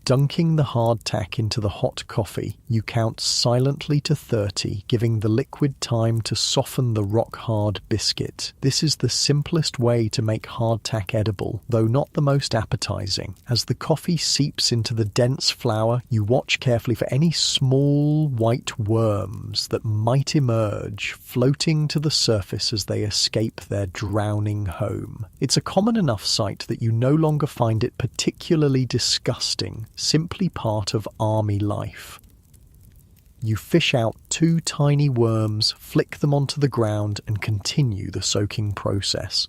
Dunking the hardtack into the hot coffee, you count silently to 30, giving the liquid time to soften the rock-hard biscuit. This is the simplest way to make hardtack edible, though not the most appetizing. As the coffee seeps into the dense flour, you watch carefully for any small white worms that might emerge, floating to the surface as they escape their drowning home. It's a common enough sight that you no longer find it particularly disgusting, simply part of army life. You fish out 2 tiny worms, flick them onto the ground, and continue the soaking process.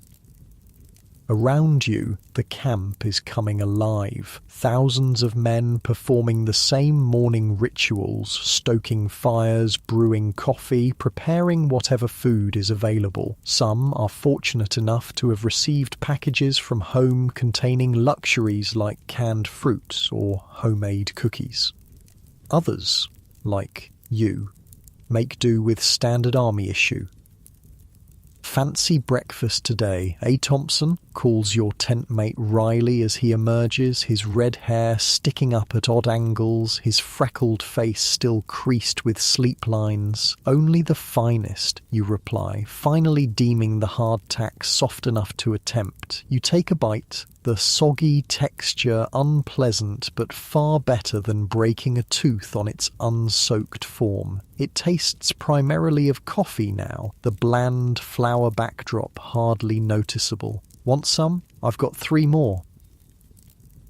Around you, the camp is coming alive. Thousands of men performing the same morning rituals, stoking fires, brewing coffee, preparing whatever food is available. Some are fortunate enough to have received packages from home containing luxuries like canned fruits or homemade cookies. Others, like you, make do with standard army issue. Fancy breakfast today, eh, Thompson? Calls your tent mate Riley as he emerges, his red hair sticking up at odd angles, his freckled face still creased with sleep lines. Only the finest, you reply, finally deeming the hardtack soft enough to attempt. You take a bite, the soggy texture unpleasant but far better than breaking a tooth on its unsoaked form. It tastes primarily of coffee now, the bland flour backdrop hardly noticeable. Want some? I've got 3 more.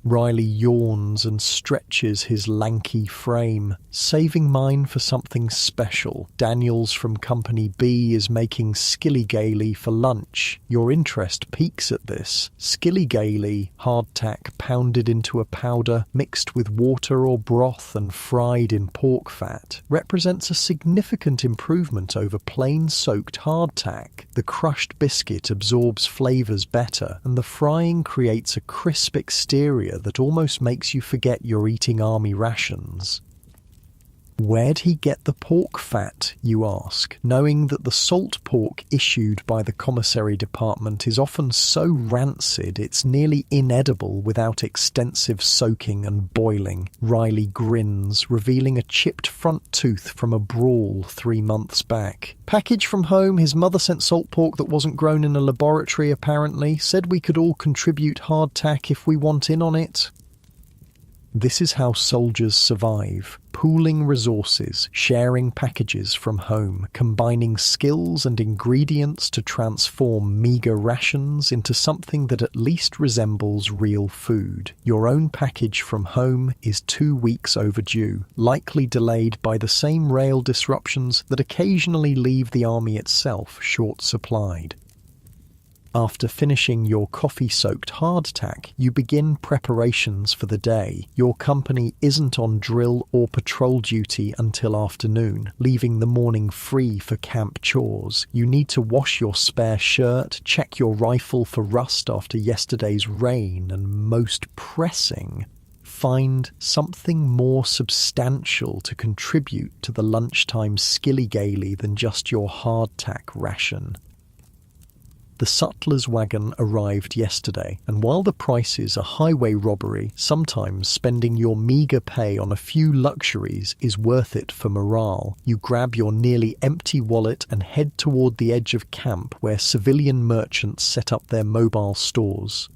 Riley yawns and stretches his lanky frame, saving mine for something special. Daniels from Company B is making skillygalee for lunch. Your interest peaks at this. Skillygalee, hardtack pounded into a powder, mixed with water or broth and fried in pork fat, represents a significant improvement over plain soaked hardtack. The crushed biscuit absorbs flavours better, and the frying creates a crisp exterior that almost makes you forget you're eating army rations. Where'd he get the pork fat, you ask, knowing that the salt pork issued by the commissary department is often so rancid it's nearly inedible without extensive soaking and boiling. Riley grins, revealing a chipped front tooth from a brawl 3 months back. Package from home, his mother sent salt pork that wasn't grown in a laboratory apparently, said we could all contribute hardtack if we want in on it. This is how soldiers survive, pooling resources, sharing packages from home, combining skills and ingredients to transform meager rations into something that at least resembles real food. Your own package from home is 2 weeks overdue, likely delayed by the same rail disruptions that occasionally leave the army itself short-supplied. After finishing your coffee-soaked hardtack, you begin preparations for the day. Your company isn't on drill or patrol duty until afternoon, leaving the morning free for camp chores. You need to wash your spare shirt, check your rifle for rust after yesterday's rain, and most pressing, find something more substantial to contribute to the lunchtime skilly-gaily than just your hardtack ration. The sutler's wagon arrived yesterday, and while the prices are highway robbery, sometimes spending your meagre pay on a few luxuries is worth it for morale. You grab your nearly empty wallet and head toward the edge of camp where civilian merchants set up their mobile stores.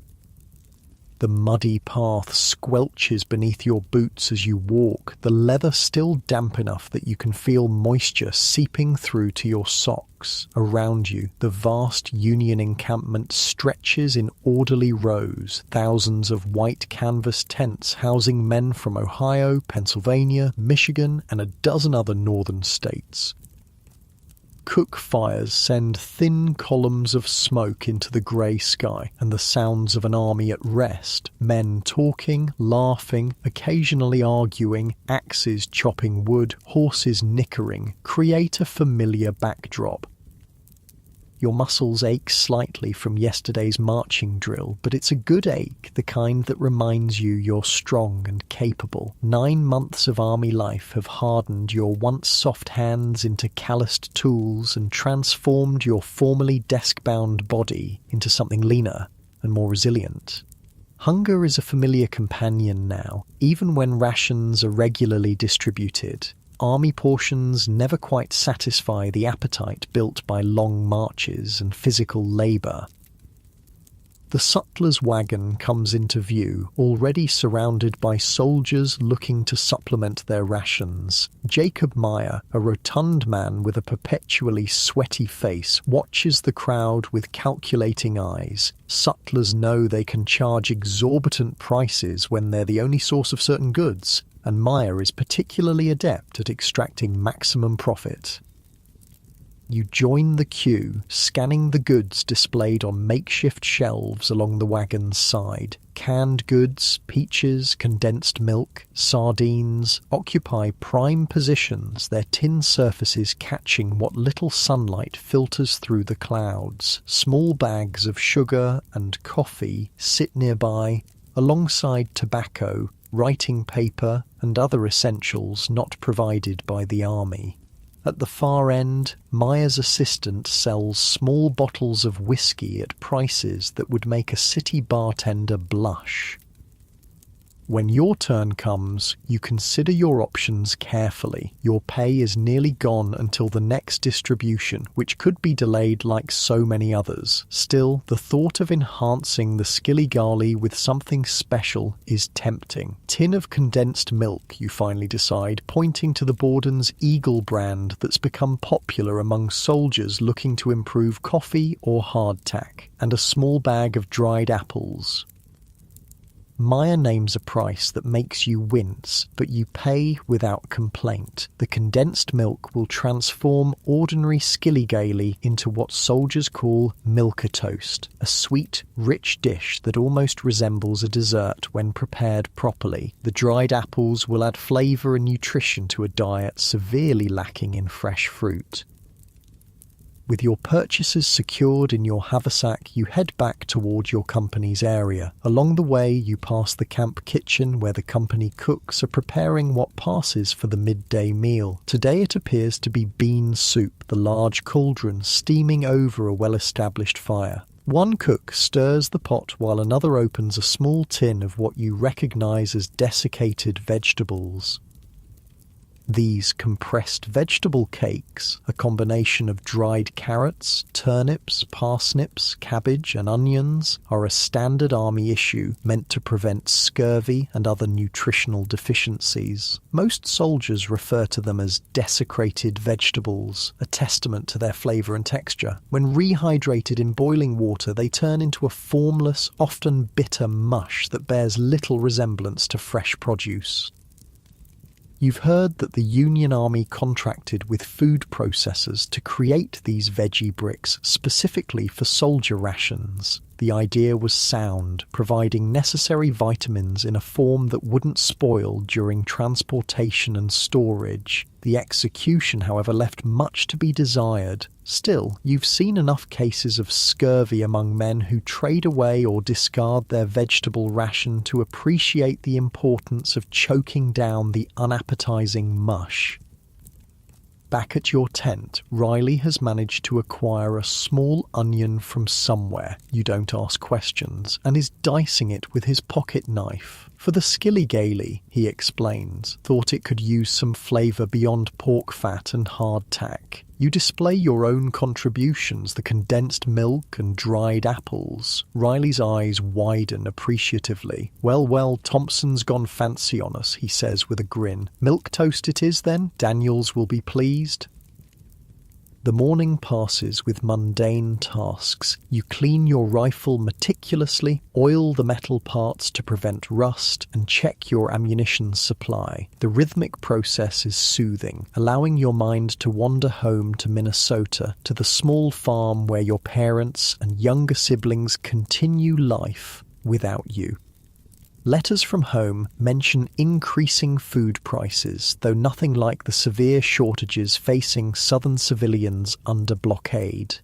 The muddy path squelches beneath your boots as you walk, the leather still damp enough that you can feel moisture seeping through to your socks. Around you, the vast Union encampment stretches in orderly rows, thousands of white canvas tents housing men from Ohio, Pennsylvania, Michigan, and a dozen other northern states. Cook fires send thin columns of smoke into the grey sky, and the sounds of an army at rest, men talking, laughing, occasionally arguing, axes chopping wood, horses nickering, create a familiar backdrop. Your muscles ache slightly from yesterday's marching drill, but it's a good ache, the kind that reminds you you're strong and capable. 9 months of army life have hardened your once soft hands into calloused tools and transformed your formerly desk-bound body into something leaner and more resilient. Hunger is a familiar companion now, even when rations are regularly distributed. Army portions never quite satisfy the appetite built by long marches and physical labour. The sutler's wagon comes into view, already surrounded by soldiers looking to supplement their rations. Jacob Meyer, a rotund man with a perpetually sweaty face, watches the crowd with calculating eyes. Sutlers know they can charge exorbitant prices when they're the only source of certain goods, and Meyer is particularly adept at extracting maximum profit. You join the queue, scanning the goods displayed on makeshift shelves along the wagon's side. Canned goods, peaches, condensed milk, sardines occupy prime positions, their tin surfaces catching what little sunlight filters through the clouds. Small bags of sugar and coffee sit nearby, alongside tobacco, writing paper, and other essentials not provided by the army. At the far end, Meyer's assistant sells small bottles of whiskey at prices that would make a city bartender blush. When your turn comes, you consider your options carefully. Your pay is nearly gone until the next distribution, which could be delayed like so many others. Still, the thought of enhancing the skilly-gally with something special is tempting. Tin of condensed milk, you finally decide, pointing to the Borden's Eagle brand that's become popular among soldiers looking to improve coffee or hardtack, and a small bag of dried apples. Meyer names a price that makes you wince, but you pay without complaint. The condensed milk will transform ordinary skilly-gaily into what soldiers call milquetoast, a sweet, rich dish that almost resembles a dessert when prepared properly. The dried apples will add flavour and nutrition to a diet severely lacking in fresh fruit. With your purchases secured in your haversack, you head back toward your company's area. Along the way, you pass the camp kitchen where the company cooks are preparing what passes for the midday meal. Today it appears to be bean soup, the large cauldron steaming over a well-established fire. One cook stirs the pot while another opens a small tin of what you recognize as desiccated vegetables. These compressed vegetable cakes, a combination of dried carrots, turnips, parsnips, cabbage and onions, are a standard army issue meant to prevent scurvy and other nutritional deficiencies. Most soldiers refer to them as desecrated vegetables, a testament to their flavour and texture. When rehydrated in boiling water, they turn into a formless, often bitter mush that bears little resemblance to fresh produce. You've heard that the Union Army contracted with food processors to create these veggie bricks specifically for soldier rations. The idea was sound, providing necessary vitamins in a form that wouldn't spoil during transportation and storage. The execution, however, left much to be desired. Still, you've seen enough cases of scurvy among men who trade away or discard their vegetable ration to appreciate the importance of choking down the unappetizing mush. Back at your tent, Riley has managed to acquire a small onion from somewhere, you don't ask questions, and is dicing it with his pocket knife. For the skilly-gaily, he explains, thought it could use some flavour beyond pork fat and hardtack. You display your own contributions, the condensed milk and dried apples. Riley's eyes widen appreciatively. Well, Thompson's gone fancy on us, he says with a grin. Milk toast it is then? Daniels will be pleased. The morning passes with mundane tasks. You clean your rifle meticulously, oil the metal parts to prevent rust, and check your ammunition supply. The rhythmic process is soothing, allowing your mind to wander home to Minnesota, to the small farm where your parents and younger siblings continue life without you. Letters from home mention increasing food prices, though nothing like the severe shortages facing southern civilians under blockade.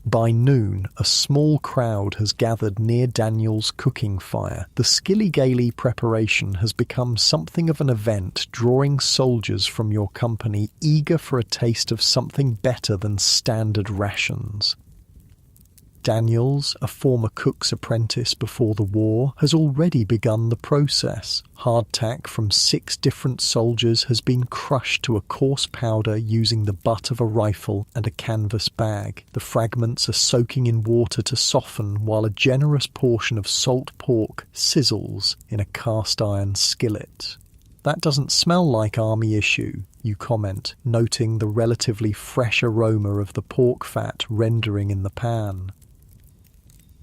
By noon, a small crowd has gathered near Daniel's cooking fire. The skilly-gaily preparation has become something of an event, drawing soldiers from your company eager for a taste of something better than standard rations. Daniels, a former cook's apprentice before the war, has already begun the process. Hardtack from 6 different soldiers has been crushed to a coarse powder using the butt of a rifle and a canvas bag. The fragments are soaking in water to soften, while a generous portion of salt pork sizzles in a cast-iron skillet. That doesn't smell like army issue, you comment, noting the relatively fresh aroma of the pork fat rendering in the pan.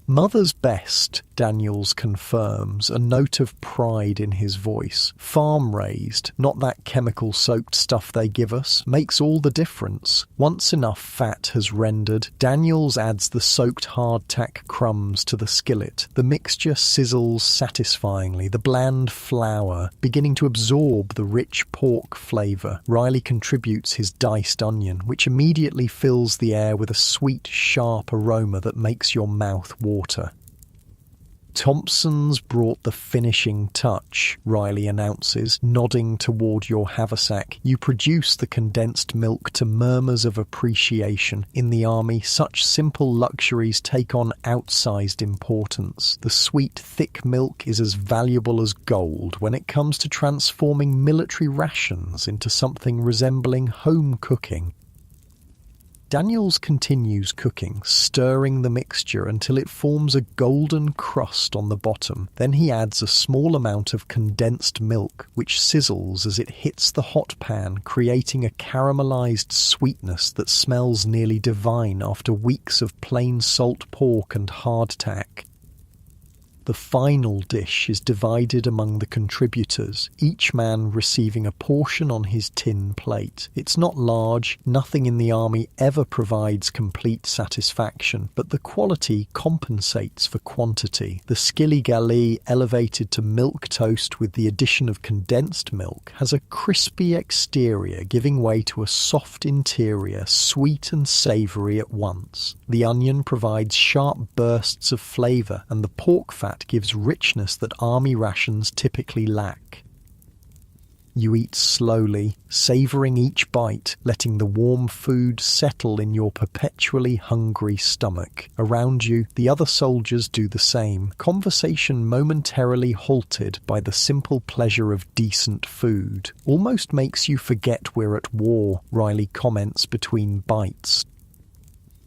Mother's best, Daniels confirms, a note of pride in his voice. Farm-raised, not that chemical-soaked stuff they give us, makes all the difference. Once enough fat has rendered, Daniels adds the soaked hardtack crumbs to the skillet. The mixture sizzles satisfyingly, the bland flour beginning to absorb the rich pork flavour. Riley contributes his diced onion, which immediately fills the air with a sweet, sharp aroma that makes your mouth water. Thompson's brought the finishing touch, Riley announces, nodding toward your haversack. You produce the condensed milk to murmurs of appreciation. In the army, such simple luxuries take on outsized importance. The sweet, thick milk is as valuable as gold when it comes to transforming military rations into something resembling home cooking. Daniels continues cooking, stirring the mixture until it forms a golden crust on the bottom. Then he adds a small amount of condensed milk, which sizzles as it hits the hot pan, creating a caramelized sweetness that smells nearly divine after weeks of plain salt pork and hardtack. The final dish is divided among the contributors, each man receiving a portion on his tin plate. It's not large, nothing in the army ever provides complete satisfaction, but the quality compensates for quantity. The skilly-gaily, elevated to milk toast with the addition of condensed milk, has a crispy exterior giving way to a soft interior, sweet and savoury at once. The onion provides sharp bursts of flavour, and the pork fat gives richness that army rations typically lack. You eat slowly, savoring each bite, letting the warm food settle in your perpetually hungry stomach. Around you, the other soldiers do the same, conversation momentarily halted by the simple pleasure of decent food. Almost makes you forget we're at war, Riley comments between bites.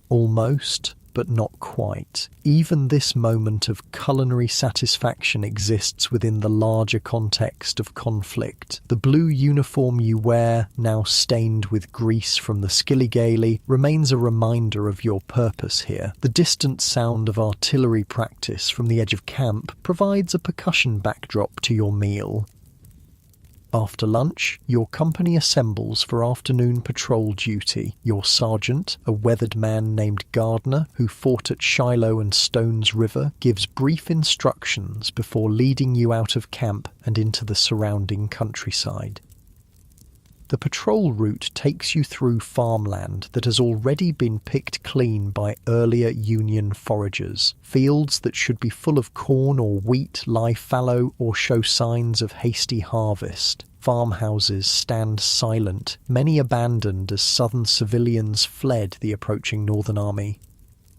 Almost, but not quite. Even this moment of culinary satisfaction exists within the larger context of conflict. The blue uniform you wear, now stained with grease from the skilligalee, remains a reminder of your purpose here. The distant sound of artillery practice from the edge of camp provides a percussion backdrop to your meal. After lunch, your company assembles for afternoon patrol duty. Your sergeant, a weathered man named Gardner, who fought at Shiloh and Stones River, gives brief instructions before leading you out of camp and into the surrounding countryside. The patrol route takes you through farmland that has already been picked clean by earlier Union foragers. Fields that should be full of corn or wheat lie fallow or show signs of hasty harvest. Farmhouses stand silent, many abandoned as Southern civilians fled the approaching Northern Army.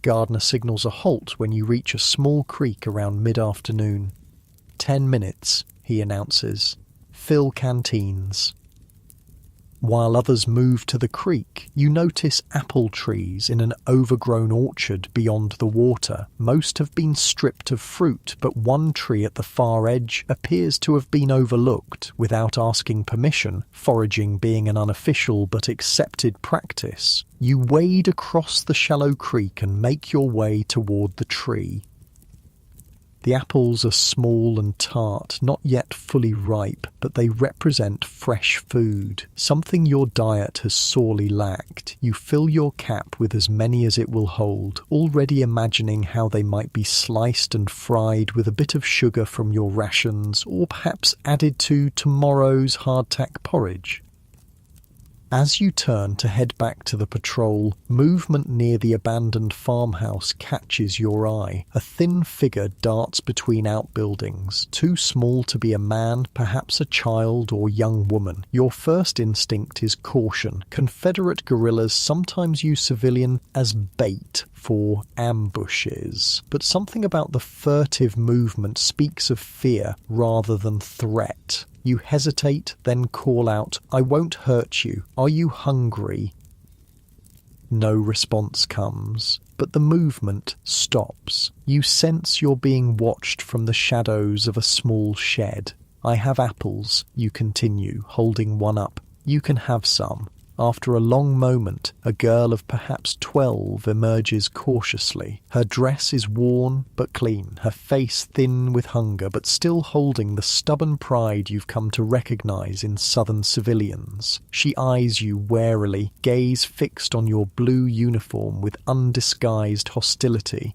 Gardner signals a halt when you reach a small creek around mid-afternoon. 10 minutes, he announces. Fill canteens. While others move to the creek, you notice apple trees in an overgrown orchard beyond the water. Most have been stripped of fruit, but one tree at the far edge appears to have been overlooked without asking permission, foraging being an unofficial but accepted practice. You wade across the shallow creek and make your way toward the tree. The apples are small and tart, not yet fully ripe, but they represent fresh food, something your diet has sorely lacked. You fill your cap with as many as it will hold, already imagining how they might be sliced and fried with a bit of sugar from your rations, or perhaps added to tomorrow's hardtack porridge. As you turn to head back to the patrol, movement near the abandoned farmhouse catches your eye. A thin figure darts between outbuildings, too small to be a man, perhaps a child or young woman. Your first instinct is caution. Confederate guerrillas sometimes use civilian as bait for ambushes, but something about the furtive movement speaks of fear rather than threat. You hesitate, then call out, "I won't hurt you. Are you hungry?" No response comes, but the movement stops. You sense you're being watched from the shadows of a small shed. "I have apples," you continue, holding one up. "You can have some." After a long moment, a girl of perhaps 12 emerges cautiously. Her dress is worn but clean, her face thin with hunger, but still holding the stubborn pride you've come to recognize in Southern civilians. She eyes you warily, gaze fixed on your blue uniform with undisguised hostility.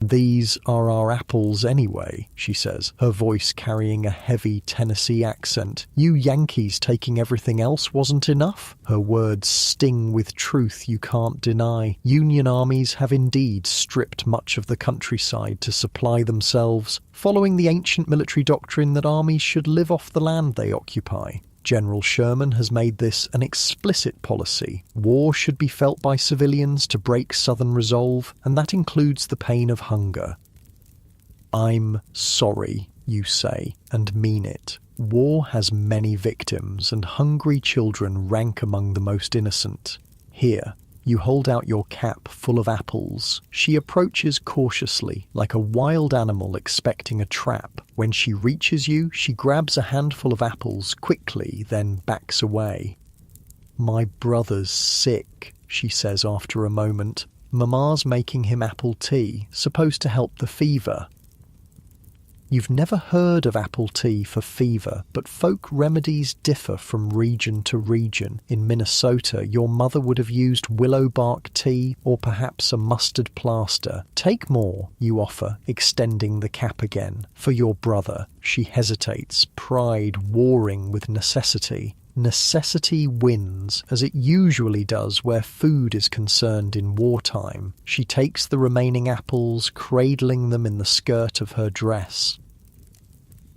"These are our apples anyway," she says, her voice carrying a heavy Tennessee accent. "You Yankees taking everything else wasn't enough?" Her words sting with truth you can't deny. Union armies have indeed stripped much of the countryside to supply themselves, following the ancient military doctrine that armies should live off the land they occupy. General Sherman has made this an explicit policy. War should be felt by civilians to break Southern resolve, and that includes the pain of hunger. "I'm sorry," you say, and mean it. War has many victims, and hungry children rank among the most innocent. Here, you hold out your cap full of apples. She approaches cautiously, like a wild animal expecting a trap. When she reaches you, she grabs a handful of apples quickly, then backs away. "My brother's sick," she says after a moment. "Mama's making him apple tea, supposed to help the fever." You've never heard of apple tea for fever, but folk remedies differ from region to region. In Minnesota, your mother would have used willow bark tea or perhaps a mustard plaster. "Take more," you offer, extending the cap again. "For your brother." She hesitates, pride warring with necessity. Necessity wins, as it usually does where food is concerned in wartime. She takes the remaining apples, cradling them in the skirt of her dress.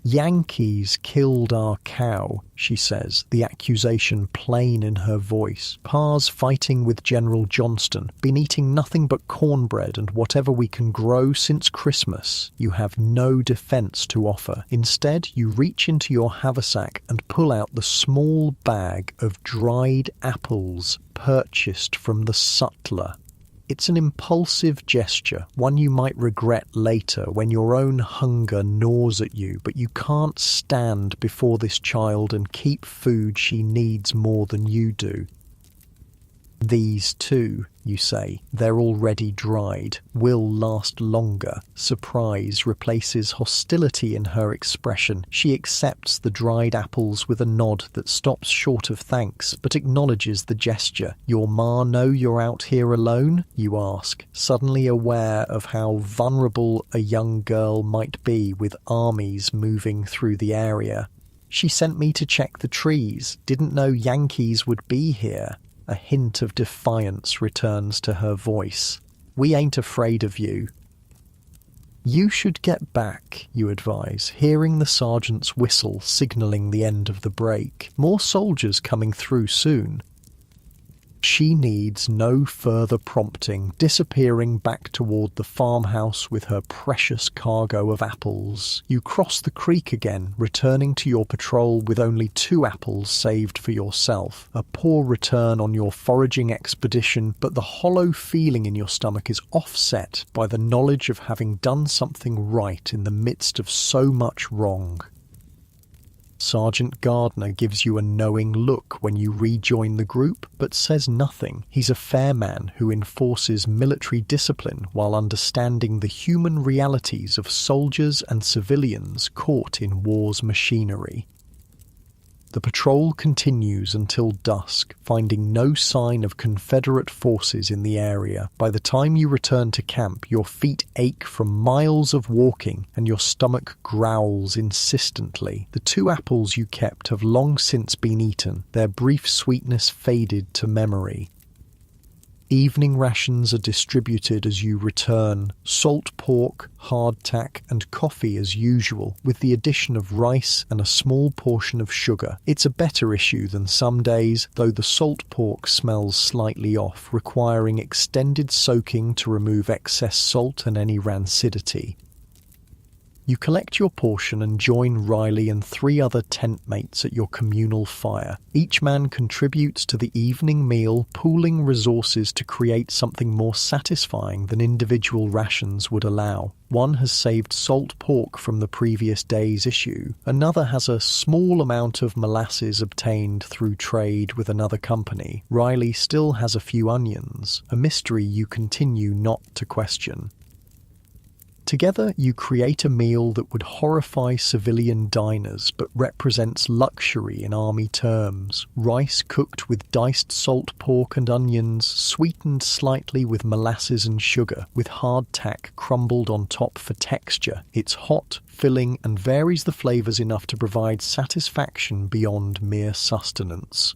"Yankees killed our cow," she says, the accusation plain in her voice. "Pa's fighting with General Johnston. Been eating nothing but cornbread and whatever we can grow since Christmas. You have no defense to offer. Instead, you reach into your haversack and pull out the small bag of dried apples purchased from the sutler. It's an impulsive gesture, one you might regret later when your own hunger gnaws at you, but you can't stand before this child and keep food she needs more than you do. "These too," you say, "they're already dried, will last longer." Surprise replaces hostility in her expression. She accepts the dried apples with a nod that stops short of thanks, but acknowledges the gesture. "Your ma know you're out here alone?" you ask, suddenly aware of how vulnerable a young girl might be with armies moving through the area. "She sent me to check the trees. Didn't know Yankees would be here." A hint of defiance returns to her voice. "We ain't afraid of you." "You should get back," you advise, hearing the sergeant's whistle signalling the end of the break. "More soldiers coming through soon." She needs no further prompting, disappearing back toward the farmhouse with her precious cargo of apples. You cross the creek again, returning to your patrol with only 2 apples saved for yourself. A poor return on your foraging expedition, but the hollow feeling in your stomach is offset by the knowledge of having done something right in the midst of so much wrong. Sergeant Gardner gives you a knowing look when you rejoin the group, but says nothing. He's a fair man who enforces military discipline while understanding the human realities of soldiers and civilians caught in war's machinery. The patrol continues until dusk, finding no sign of Confederate forces in the area. By the time you return to camp, your feet ache from miles of walking and your stomach growls insistently. The 2 apples you kept have long since been eaten, their brief sweetness faded to memory. Evening rations are distributed as you return. Salt pork, hardtack, and coffee as usual, with the addition of rice and a small portion of sugar. It's a better issue than some days, though the salt pork smells slightly off, requiring extended soaking to remove excess salt and any rancidity. You collect your portion and join Riley and 3 other tent mates at your communal fire. Each man contributes to the evening meal, pooling resources to create something more satisfying than individual rations would allow. One has saved salt pork from the previous day's issue. Another has a small amount of molasses obtained through trade with another company. Riley still has a few onions, a mystery you continue not to question. Together, you create a meal that would horrify civilian diners but represents luxury in army terms. Rice cooked with diced salt pork and onions, sweetened slightly with molasses and sugar, with hardtack crumbled on top for texture. It's hot, filling, and varies the flavors enough to provide satisfaction beyond mere sustenance.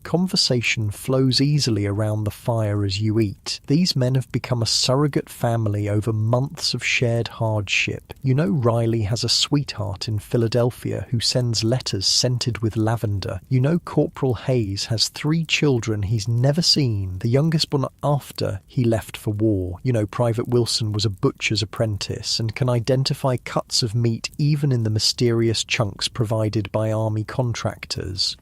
Conversation flows easily around the fire as you eat. These men have become a surrogate family over months of shared hardship. You know Riley has a sweetheart in Philadelphia who sends letters scented with lavender. You know Corporal Hayes has 3 children he's never seen, the youngest born after he left for war. You know Private Wilson was a butcher's apprentice and can identify cuts of meat even in the mysterious chunks provided by army contractors.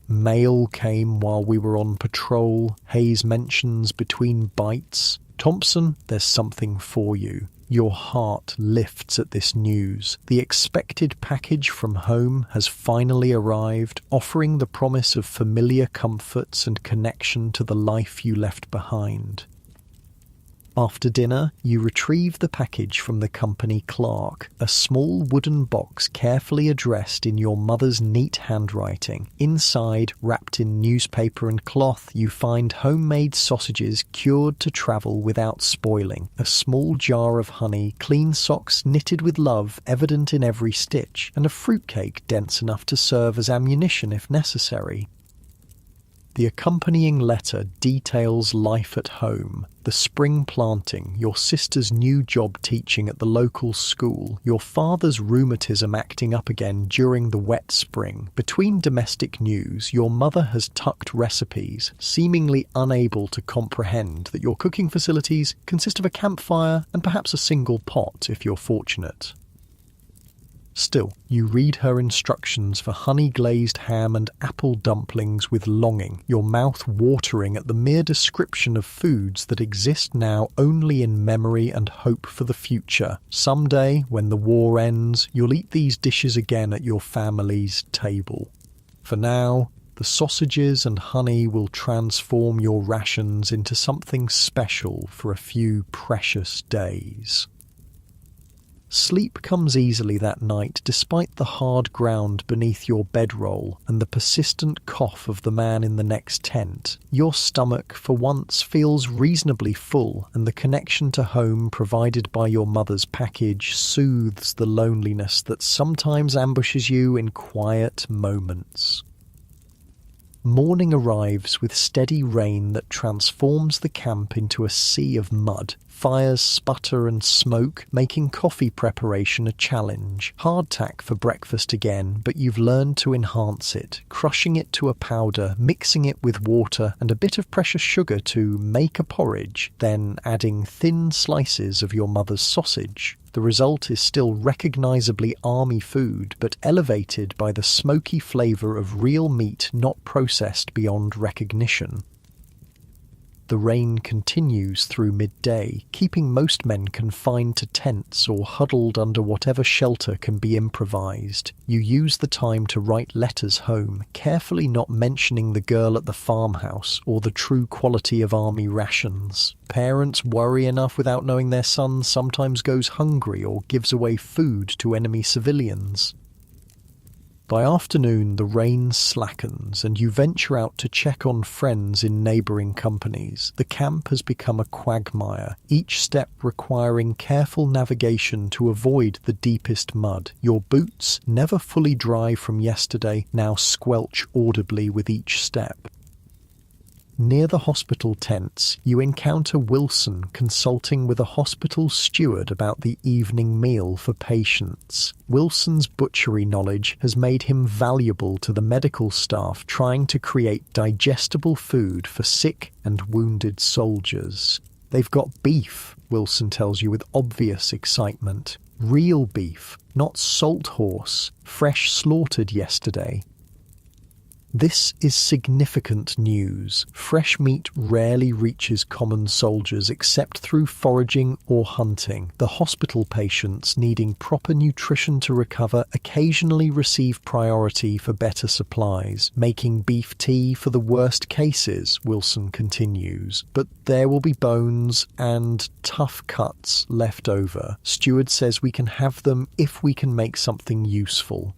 Mail came while we were on patrol, Hayes mentions between bites. Thompson, there's something for you. Your heart lifts at this news. The expected package from home has finally arrived, offering the promise of familiar comforts and connection to the life you left behind. After dinner, you retrieve the package from the company clerk, a small wooden box carefully addressed in your mother's neat handwriting. Inside, wrapped in newspaper and cloth, you find homemade sausages cured to travel without spoiling, a small jar of honey, clean socks knitted with love evident in every stitch, and a fruitcake dense enough to serve as ammunition if necessary. The accompanying letter details life at home, the spring planting, your sister's new job teaching at the local school, your father's rheumatism acting up again during the wet spring. Between domestic news, your mother has tucked recipes, seemingly unable to comprehend that your cooking facilities consist of a campfire and perhaps a single pot if you're fortunate. Still, you read her instructions for honey-glazed ham and apple dumplings with longing, your mouth watering at the mere description of foods that exist now only in memory and hope for the future. Someday, when the war ends, you'll eat these dishes again at your family's table. For now, the sausages and honey will transform your rations into something special for a few precious days. Sleep comes easily that night despite the hard ground beneath your bedroll and the persistent cough of the man in the next tent. Your stomach, for once, feels reasonably full, and the connection to home provided by your mother's package soothes the loneliness that sometimes ambushes you in quiet moments. Morning arrives with steady rain that transforms the camp into a sea of mud. Fires sputter and smoke, making coffee preparation a challenge. Hardtack for breakfast again, but you've learned to enhance it, crushing it to a powder, mixing it with water and a bit of precious sugar to make a porridge, then adding thin slices of your mother's sausage. The result is still recognisably army food, but elevated by the smoky flavour of real meat not processed beyond recognition. The rain continues through midday, keeping most men confined to tents or huddled under whatever shelter can be improvised. You use the time to write letters home, carefully not mentioning the girl at the farmhouse or the true quality of army rations. Parents worry enough without knowing their son sometimes goes hungry or gives away food to enemy civilians. By afternoon, the rain slackens and you venture out to check on friends in neighbouring companies. The camp has become a quagmire, each step requiring careful navigation to avoid the deepest mud. Your boots, never fully dry from yesterday, now squelch audibly with each step. Near the hospital tents, you encounter Wilson consulting with a hospital steward about the evening meal for patients. Wilson's butchery knowledge has made him valuable to the medical staff trying to create digestible food for sick and wounded soldiers. They've got beef, Wilson tells you with obvious excitement. Real beef, not salt horse, fresh slaughtered yesterday. This is significant news. Fresh meat rarely reaches common soldiers except through foraging or hunting. The hospital patients needing proper nutrition to recover occasionally receive priority for better supplies, making beef tea for the worst cases, Wilson continues. But there will be bones and tough cuts left over. Steward says we can have them if we can make something useful.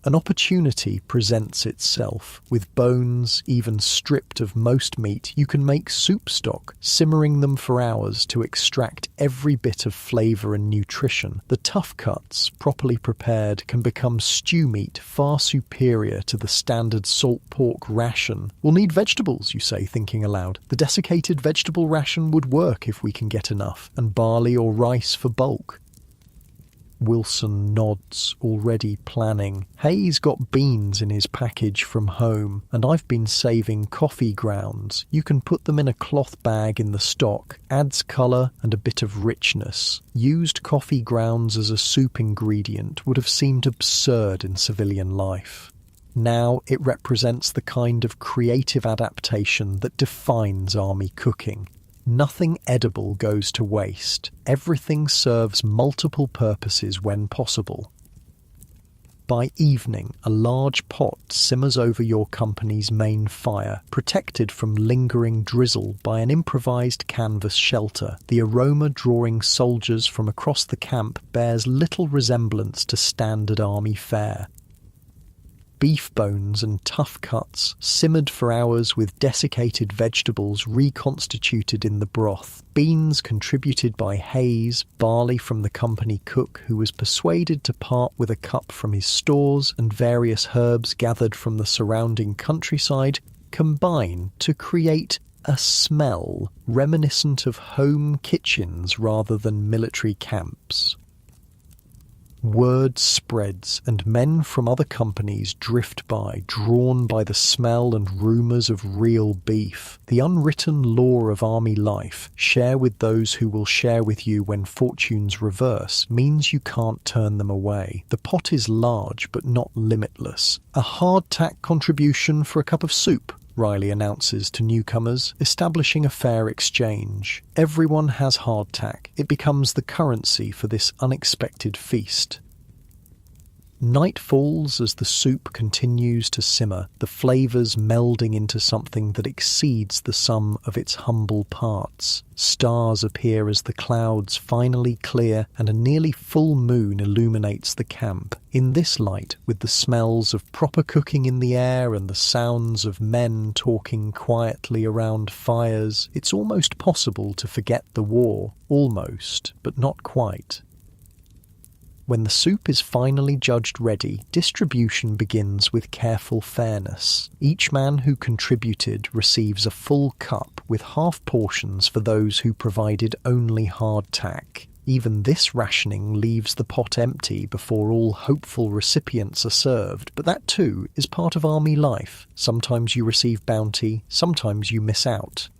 An opportunity presents itself. With bones, even stripped of most meat, you can make soup stock, simmering them for hours to extract every bit of flavour and nutrition. The tough cuts, properly prepared, can become stew meat far superior to the standard salt pork ration. We'll need vegetables, you say, thinking aloud. The desiccated vegetable ration would work if we can get enough, and barley or rice for bulk. Wilson nods, already planning. Hay's got beans in his package from home, and I've been saving coffee grounds. You can put them in a cloth bag in the stock. Adds colour and a bit of richness. Used coffee grounds as a soup ingredient would have seemed absurd in civilian life. Now it represents the kind of creative adaptation that defines army cooking. Nothing edible goes to waste. Everything serves multiple purposes when possible. By evening, a large pot simmers over your company's main fire, protected from lingering drizzle by an improvised canvas shelter. The aroma drawing soldiers from across the camp bears little resemblance to standard army fare. Beef bones and tough cuts, simmered for hours with desiccated vegetables reconstituted in the broth. Beans contributed by Hayes, barley from the company cook who was persuaded to part with a cup from his stores, and various herbs gathered from the surrounding countryside, combine to create a smell reminiscent of home kitchens rather than military camps. Word spreads, and men from other companies drift by, drawn by the smell and rumours of real beef. The unwritten law of army life, share with those who will share with you when fortunes reverse, means you can't turn them away. The pot is large, but not limitless. A hardtack contribution for a cup of soup, Riley announces to newcomers, establishing a fair exchange. Everyone has hardtack. It becomes the currency for this unexpected feast. Night falls as the soup continues to simmer, the flavours melding into something that exceeds the sum of its humble parts. Stars appear as the clouds finally clear and a nearly full moon illuminates the camp. In this light, with the smells of proper cooking in the air and the sounds of men talking quietly around fires, it's almost possible to forget the war. Almost, but not quite. When the soup is finally judged ready, distribution begins with careful fairness. Each man who contributed receives a full cup, with half portions for those who provided only hardtack. Even this rationing leaves the pot empty before all hopeful recipients are served, but that too is part of army life. Sometimes you receive bounty, sometimes you miss out.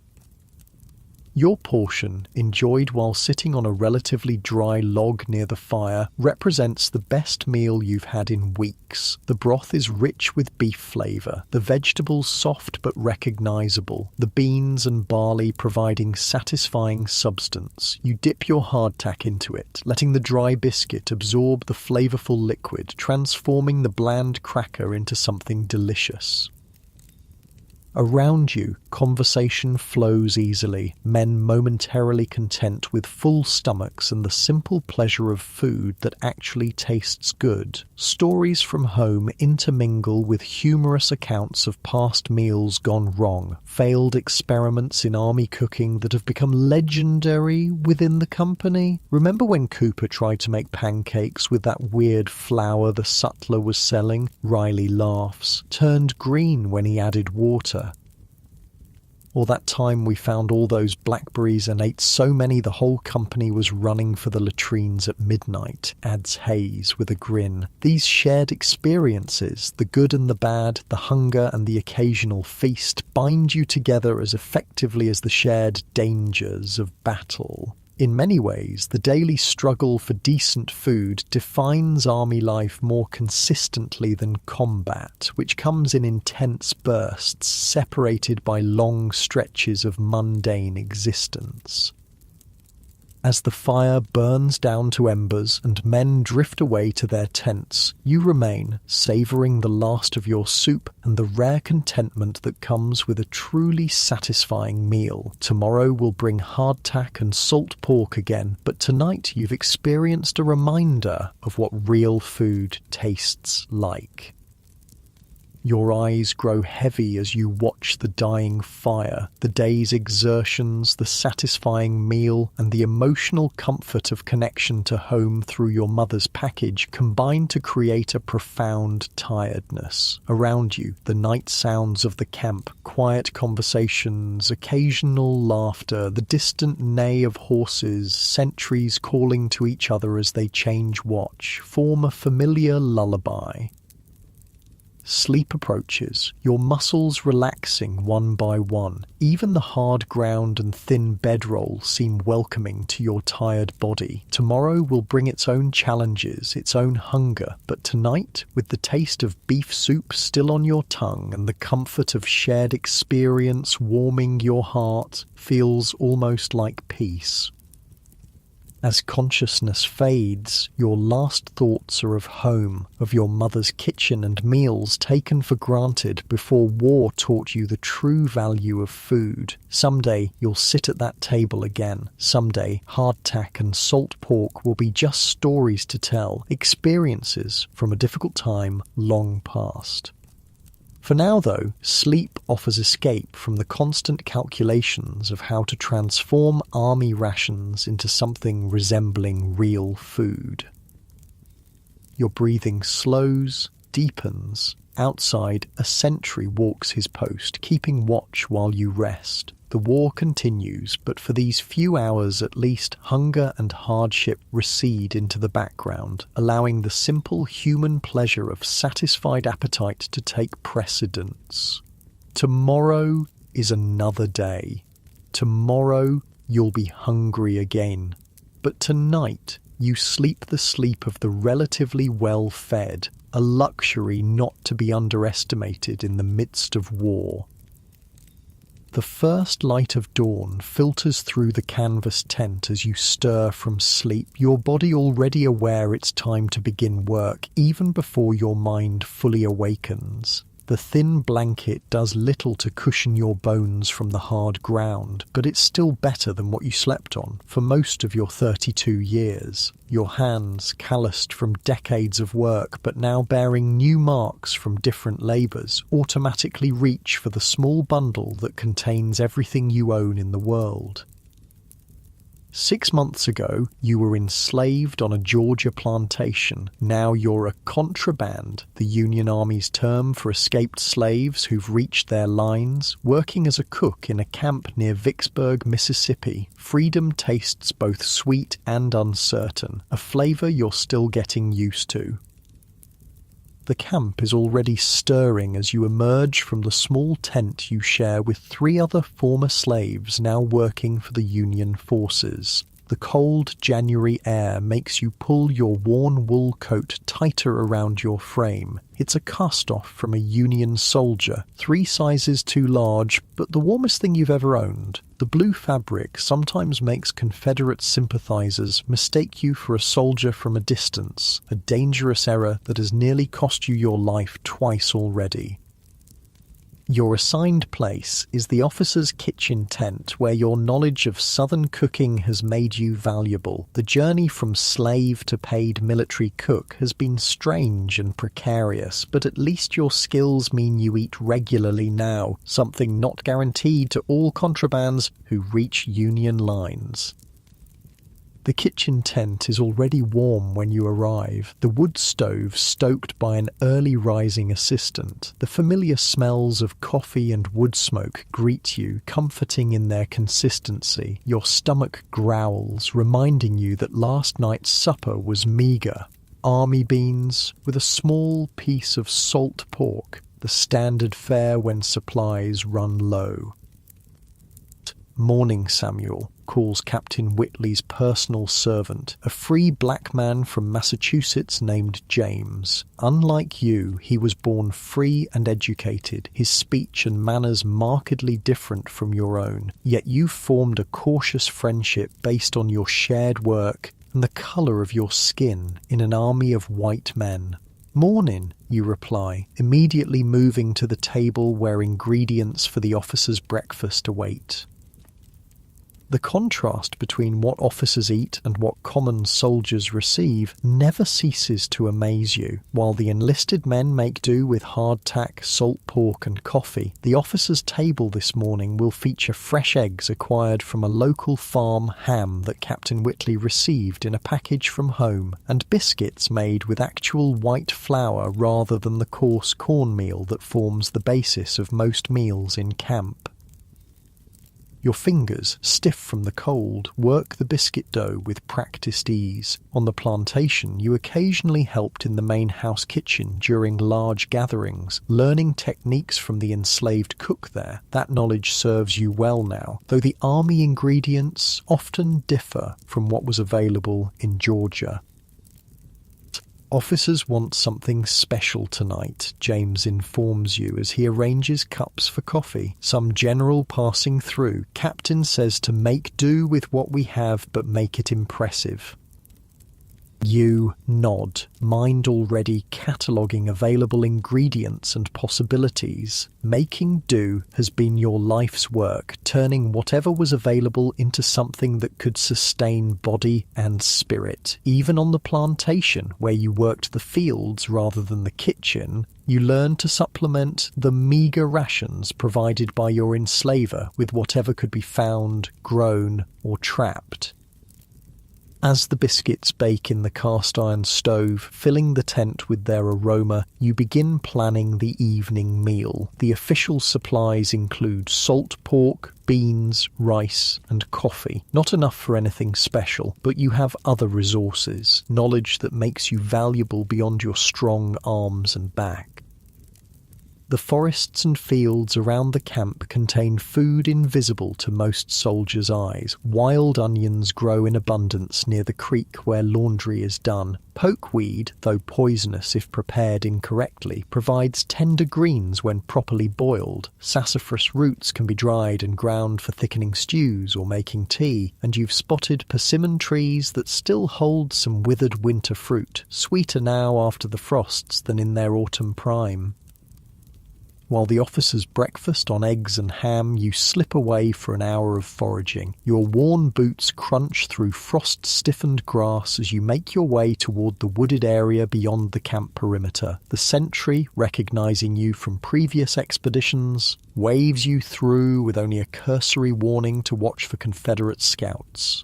Your portion, enjoyed while sitting on a relatively dry log near the fire, represents the best meal you've had in weeks. The broth is rich with beef flavour, the vegetables soft but recognisable, the beans and barley providing satisfying substance. You dip your hardtack into it, letting the dry biscuit absorb the flavourful liquid, transforming the bland cracker into something delicious. Around you, conversation flows easily, men momentarily content with full stomachs and the simple pleasure of food that actually tastes good. Stories from home intermingle with humorous accounts of past meals gone wrong, failed experiments in army cooking that have become legendary within the company. Remember when Cooper tried to make pancakes with that weird flour the sutler was selling? Riley laughs. Turned green when he added water. Or that time we found all those blackberries and ate so many the whole company was running for the latrines at midnight, adds Hayes with a grin. These shared experiences, the good and the bad, the hunger and the occasional feast, bind you together as effectively as the shared dangers of battle. In many ways, the daily struggle for decent food defines army life more consistently than combat, which comes in intense bursts, separated by long stretches of mundane existence. As the fire burns down to embers and men drift away to their tents, you remain, savouring the last of your soup and the rare contentment that comes with a truly satisfying meal. Tomorrow will bring hardtack and salt pork again, but tonight you've experienced a reminder of what real food tastes like. Your eyes grow heavy as you watch the dying fire, the day's exertions, the satisfying meal, and the emotional comfort of connection to home through your mother's package combine to create a profound tiredness. Around you, the night sounds of the camp, quiet conversations, occasional laughter, the distant neigh of horses, sentries calling to each other as they change watch, form a familiar lullaby. Sleep approaches, your muscles relaxing one by one. Even the hard ground and thin bedroll seem welcoming to your tired body. Tomorrow will bring its own challenges, its own hunger, but tonight, with the taste of beef soup still on your tongue and the comfort of shared experience warming your heart, feels almost like peace. As consciousness fades, your last thoughts are of home, of your mother's kitchen and meals taken for granted before war taught you the true value of food. Someday you'll sit at that table again. Someday hardtack and salt pork will be just stories to tell, experiences from a difficult time long past. For now, though, sleep offers escape from the constant calculations of how to transform army rations into something resembling real food. Your breathing slows, deepens, Outside, a sentry walks his post, keeping watch while you rest. The war continues, but for these few hours at least, hunger and hardship recede into the background, allowing the simple human pleasure of satisfied appetite to take precedence. Tomorrow is another day. Tomorrow you'll be hungry again. But tonight you sleep the sleep of the relatively well-fed, a luxury not to be underestimated in the midst of war. The first light of dawn filters through the canvas tent as you stir from sleep, your body already aware it's time to begin work, even before your mind fully awakens. The thin blanket does little to cushion your bones from the hard ground, but it's still better than what you slept on for most of your 32 years. Your hands, calloused from decades of work but now bearing new marks from different labours, automatically reach for the small bundle that contains everything you own in the world. 6 months ago, you were enslaved on a Georgia plantation. Now you're a contraband, the Union Army's term for escaped slaves who've reached their lines. Working as a cook in a camp near Vicksburg, Mississippi, freedom tastes both sweet and uncertain, a flavour you're still getting used to. The camp is already stirring as you emerge from the small tent you share with 3 other former slaves now working for the Union forces. The cold January air makes you pull your worn wool coat tighter around your frame. It's a cast-off from a Union soldier, 3 sizes too large, but the warmest thing you've ever owned. The blue fabric sometimes makes Confederate sympathizers mistake you for a soldier from a distance, a dangerous error that has nearly cost you your life twice already. Your assigned place is the officer's kitchen tent, where your knowledge of Southern cooking has made you valuable. The journey from slave to paid military cook has been strange and precarious, but at least your skills mean you eat regularly now, something not guaranteed to all contrabands who reach Union lines. The kitchen tent is already warm when you arrive, the wood stove stoked by an early rising assistant. The familiar smells of coffee and wood smoke greet you, comforting in their consistency. Your stomach growls, reminding you that last night's supper was meagre. Army beans with a small piece of salt pork, the standard fare when supplies run low. "Morning, Samuel," calls Captain Whitley's personal servant, a free black man from Massachusetts named James. Unlike you, he was born free and educated, his speech and manners markedly different from your own, yet you formed a cautious friendship based on your shared work and the colour of your skin in an army of white men. "Morning," you reply, immediately moving to the table where ingredients for the officer's breakfast await. The contrast between what officers eat and what common soldiers receive never ceases to amaze you. While the enlisted men make do with hardtack, salt pork and coffee, the officers' table this morning will feature fresh eggs acquired from a local farm ham that Captain Whitley received in a package from home, and biscuits made with actual white flour rather than the coarse cornmeal that forms the basis of most meals in camp. Your fingers, stiff from the cold, work the biscuit dough with practiced ease. On the plantation, you occasionally helped in the main house kitchen during large gatherings, learning techniques from the enslaved cook there. That knowledge serves you well now, though the army ingredients often differ from what was available in Georgia. "Officers want something special tonight," James informs you as he arranges cups for coffee. Some general passing through, Captain says to make do with what we have but make it impressive. You nod, mind already cataloguing available ingredients and possibilities. Making do has been your life's work, turning whatever was available into something that could sustain body and spirit. Even on the plantation, where you worked the fields rather than the kitchen, you learned to supplement the meagre rations provided by your enslaver with whatever could be found, grown, or trapped. As the biscuits bake in the cast-iron stove, filling the tent with their aroma, you begin planning the evening meal. The official supplies include salt pork, beans, rice, and coffee. Not enough for anything special, but you have other resources, knowledge that makes you valuable beyond your strong arms and back. The forests and fields around the camp contain food invisible to most soldiers' eyes. Wild onions grow in abundance near the creek where laundry is done. Pokeweed, though poisonous if prepared incorrectly, provides tender greens when properly boiled. Sassafras roots can be dried and ground for thickening stews or making tea, and you've spotted persimmon trees that still hold some withered winter fruit, sweeter now after the frosts than in their autumn prime. While the officers breakfast on eggs and ham, you slip away for an hour of foraging. Your worn boots crunch through frost-stiffened grass as you make your way toward the wooded area beyond the camp perimeter. The sentry, recognizing you from previous expeditions, waves you through with only a cursory warning to watch for Confederate scouts.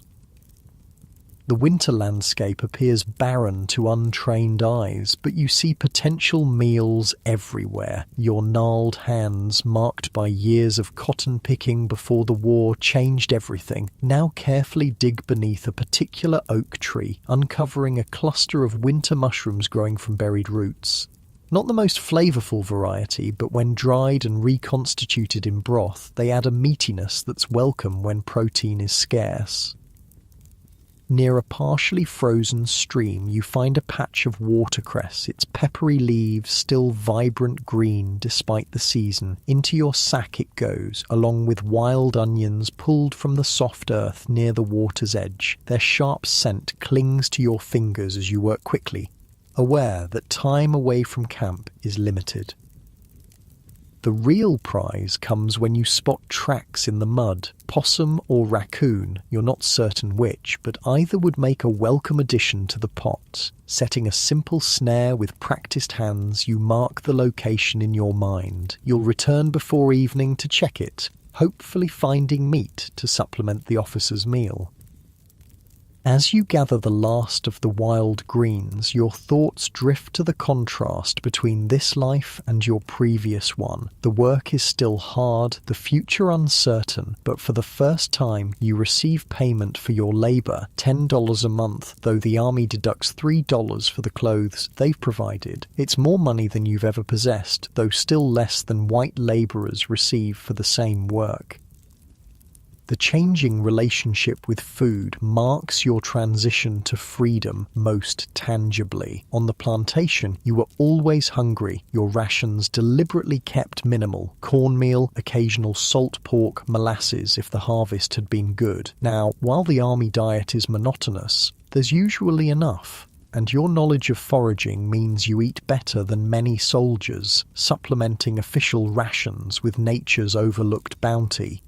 The winter landscape appears barren to untrained eyes, but you see potential meals everywhere. Your gnarled hands, marked by years of cotton picking before the war changed everything, now carefully dig beneath a particular oak tree, uncovering a cluster of winter mushrooms growing from buried roots. Not the most flavourful variety, but when dried and reconstituted in broth, they add a meatiness that's welcome when protein is scarce. Near a partially frozen stream, you find a patch of watercress, its peppery leaves still vibrant green despite the season. Into your sack it goes, along with wild onions pulled from the soft earth near the water's edge. Their sharp scent clings to your fingers as you work quickly, aware that time away from camp is limited. The real prize comes when you spot tracks in the mud, possum or raccoon, you're not certain which, but either would make a welcome addition to the pot. Setting a simple snare with practiced hands, you mark the location in your mind. You'll return before evening to check it, hopefully finding meat to supplement the officer's meal. As you gather the last of the wild greens, your thoughts drift to the contrast between this life and your previous one. The work is still hard, the future uncertain, but for the first time you receive payment for your labour, $10 a month, though the army deducts $3 for the clothes they've provided. It's more money than you've ever possessed, though still less than white labourers receive for the same work. The changing relationship with food marks your transition to freedom most tangibly. On the plantation, you were always hungry, your rations deliberately kept minimal. Cornmeal, occasional salt pork, molasses if the harvest had been good. Now, while the army diet is monotonous, there's usually enough. And your knowledge of foraging means you eat better than many soldiers, supplementing official rations with nature's overlooked bounty.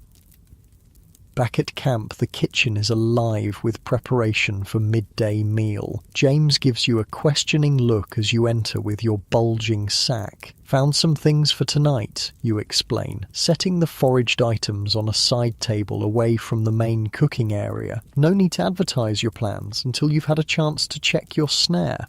Back at camp, the kitchen is alive with preparation for midday meal. James gives you a questioning look as you enter with your bulging sack. Found some things for tonight, you explain, setting the foraged items on a side table away from the main cooking area. No need to advertise your plans until you've had a chance to check your snare.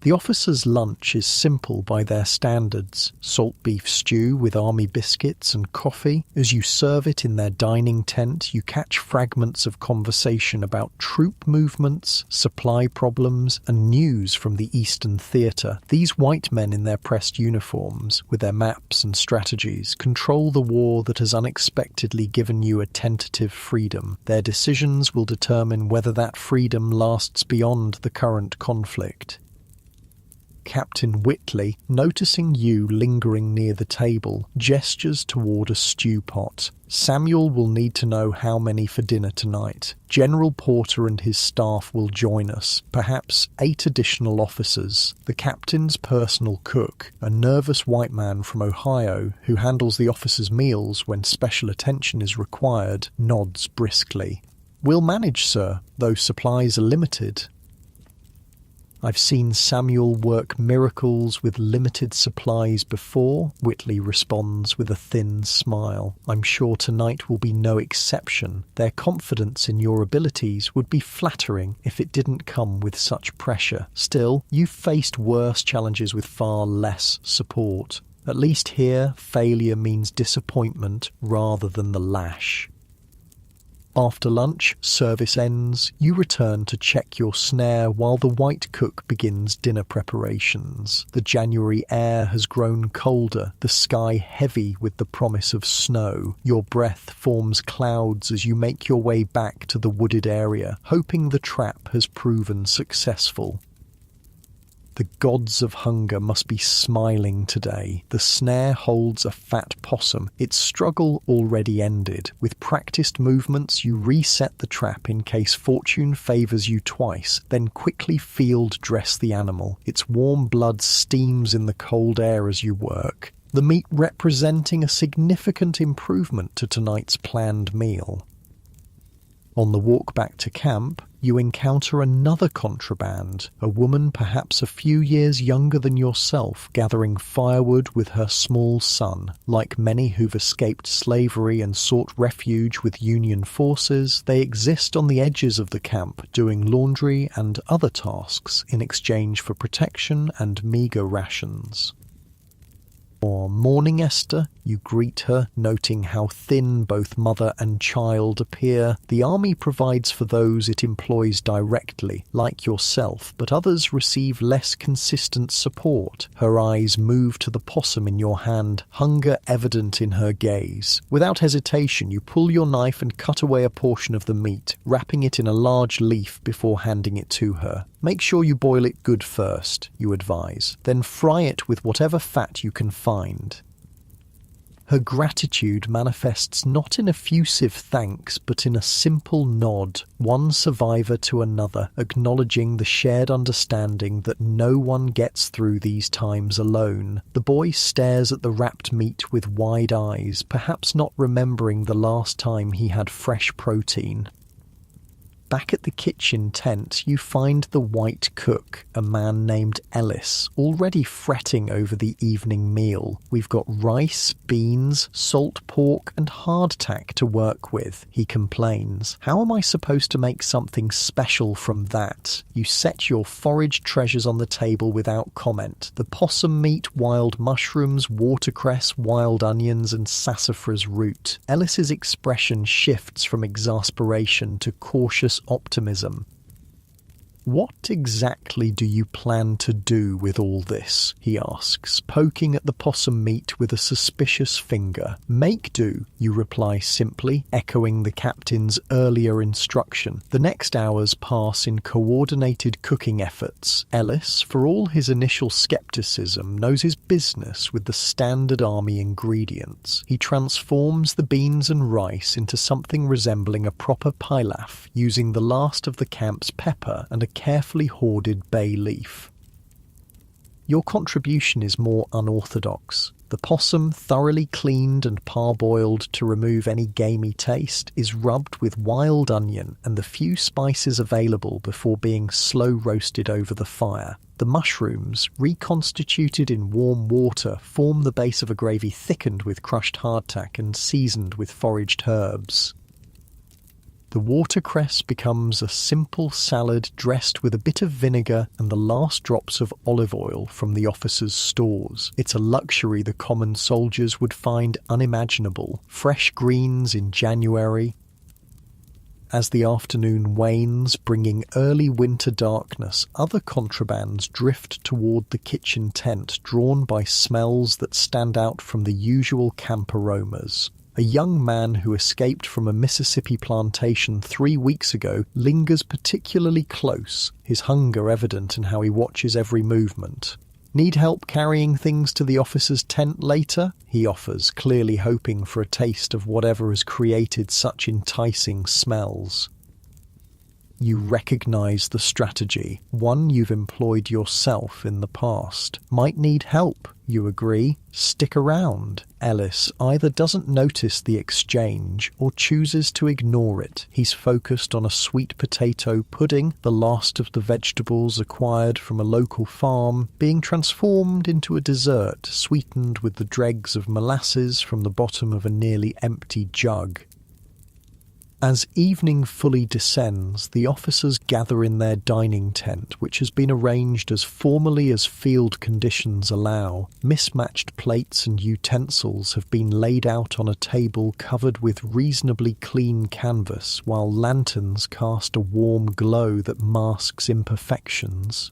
The officers' lunch is simple by their standards, salt beef stew with army biscuits and coffee. As you serve it in their dining tent, you catch fragments of conversation about troop movements, supply problems, and news from the Eastern Theatre. These white men in their pressed uniforms, with their maps and strategies, control the war that has unexpectedly given you a tentative freedom. Their decisions will determine whether that freedom lasts beyond the current conflict. Captain Whitley, noticing you lingering near the table, gestures toward a stew pot. Samuel will need to know how many for dinner tonight. General Porter and his staff will join us, perhaps 8 additional officers. The captain's personal cook, a nervous white man from Ohio who handles the officers' meals when special attention is required, nods briskly. "We'll manage, sir, though supplies are limited." "I've seen Samuel work miracles with limited supplies before," Whitley responds with a thin smile. "I'm sure tonight will be no exception. Their confidence in your abilities would be flattering if it didn't come with such pressure. Still, you've faced worse challenges with far less support. At least here, failure means disappointment rather than the lash." After lunch, service ends, you return to check your snare while the white cook begins dinner preparations. The January air has grown colder, the sky heavy with the promise of snow. Your breath forms clouds as you make your way back to the wooded area, hoping the trap has proven successful. The gods of hunger must be smiling today. The snare holds a fat possum, its struggle already ended. With practiced movements, you reset the trap in case fortune favours you twice, then quickly field dress the animal. Its warm blood steams in the cold air as you work, the meat representing a significant improvement to tonight's planned meal. On the walk back to camp, you encounter another contraband, a woman perhaps a few years younger than yourself, gathering firewood with her small son. Like many who've escaped slavery and sought refuge with Union forces, they exist on the edges of the camp, doing laundry and other tasks in exchange for protection and meagre rations. "Morning, Esther," you greet her, noting how thin both mother and child appear. The army provides for those it employs directly, like yourself, but others receive less consistent support. Her eyes move to the possum in your hand, hunger evident in her gaze. Without hesitation, you pull your knife and cut away a portion of the meat, wrapping it in a large leaf before handing it to her. "Make sure you boil it good first," you advise, "then fry it with whatever fat you can find." Her gratitude manifests not in effusive thanks, but in a simple nod, one survivor to another, acknowledging the shared understanding that no one gets through these times alone. The boy stares at the wrapped meat with wide eyes, perhaps not remembering the last time he had fresh protein. Back at the kitchen tent, you find the white cook, a man named Ellis, already fretting over the evening meal. "We've got rice, beans, salt pork, and hardtack to work with," he complains. "How am I supposed to make something special from that?" You set your forage treasures on the table without comment. The possum meat, wild mushrooms, watercress, wild onions, and sassafras root. Ellis's expression shifts from exasperation to cautious optimism. "What exactly do you plan to do with all this?" he asks, poking at the possum meat with a suspicious finger. "Make do," you reply simply, echoing the captain's earlier instruction. The next hours pass in coordinated cooking efforts. Ellis, for all his initial skepticism, knows his business with the standard army ingredients. He transforms the beans and rice into something resembling a proper pilaf, using the last of the camp's pepper and a carefully hoarded bay leaf. Your contribution is more unorthodox. The possum, thoroughly cleaned and parboiled to remove any gamey taste, is rubbed with wild onion and the few spices available before being slow roasted over the fire. The mushrooms, reconstituted in warm water, form the base of a gravy thickened with crushed hardtack and seasoned with foraged herbs. The watercress becomes a simple salad dressed with a bit of vinegar and the last drops of olive oil from the officers' stores. It's a luxury the common soldiers would find unimaginable. Fresh greens in January. As the afternoon wanes, bringing early winter darkness, other contrabands drift toward the kitchen tent, drawn by smells that stand out from the usual camp aromas. A young man who escaped from a Mississippi plantation 3 weeks ago lingers particularly close, his hunger evident in how he watches every movement. "Need help carrying things to the officer's tent later?" he offers, clearly hoping for a taste of whatever has created such enticing smells. You recognize the strategy, one you've employed yourself in the past. Might need help, you agree. Stick around. Ellis either doesn't notice the exchange or chooses to ignore it. He's focused on a sweet potato pudding, the last of the vegetables acquired from a local farm, being transformed into a dessert sweetened with the dregs of molasses from the bottom of a nearly empty jug. As evening fully descends, the officers gather in their dining tent, which has been arranged as formally as field conditions allow. Mismatched plates and utensils have been laid out on a table covered with reasonably clean canvas, while lanterns cast a warm glow that masks imperfections.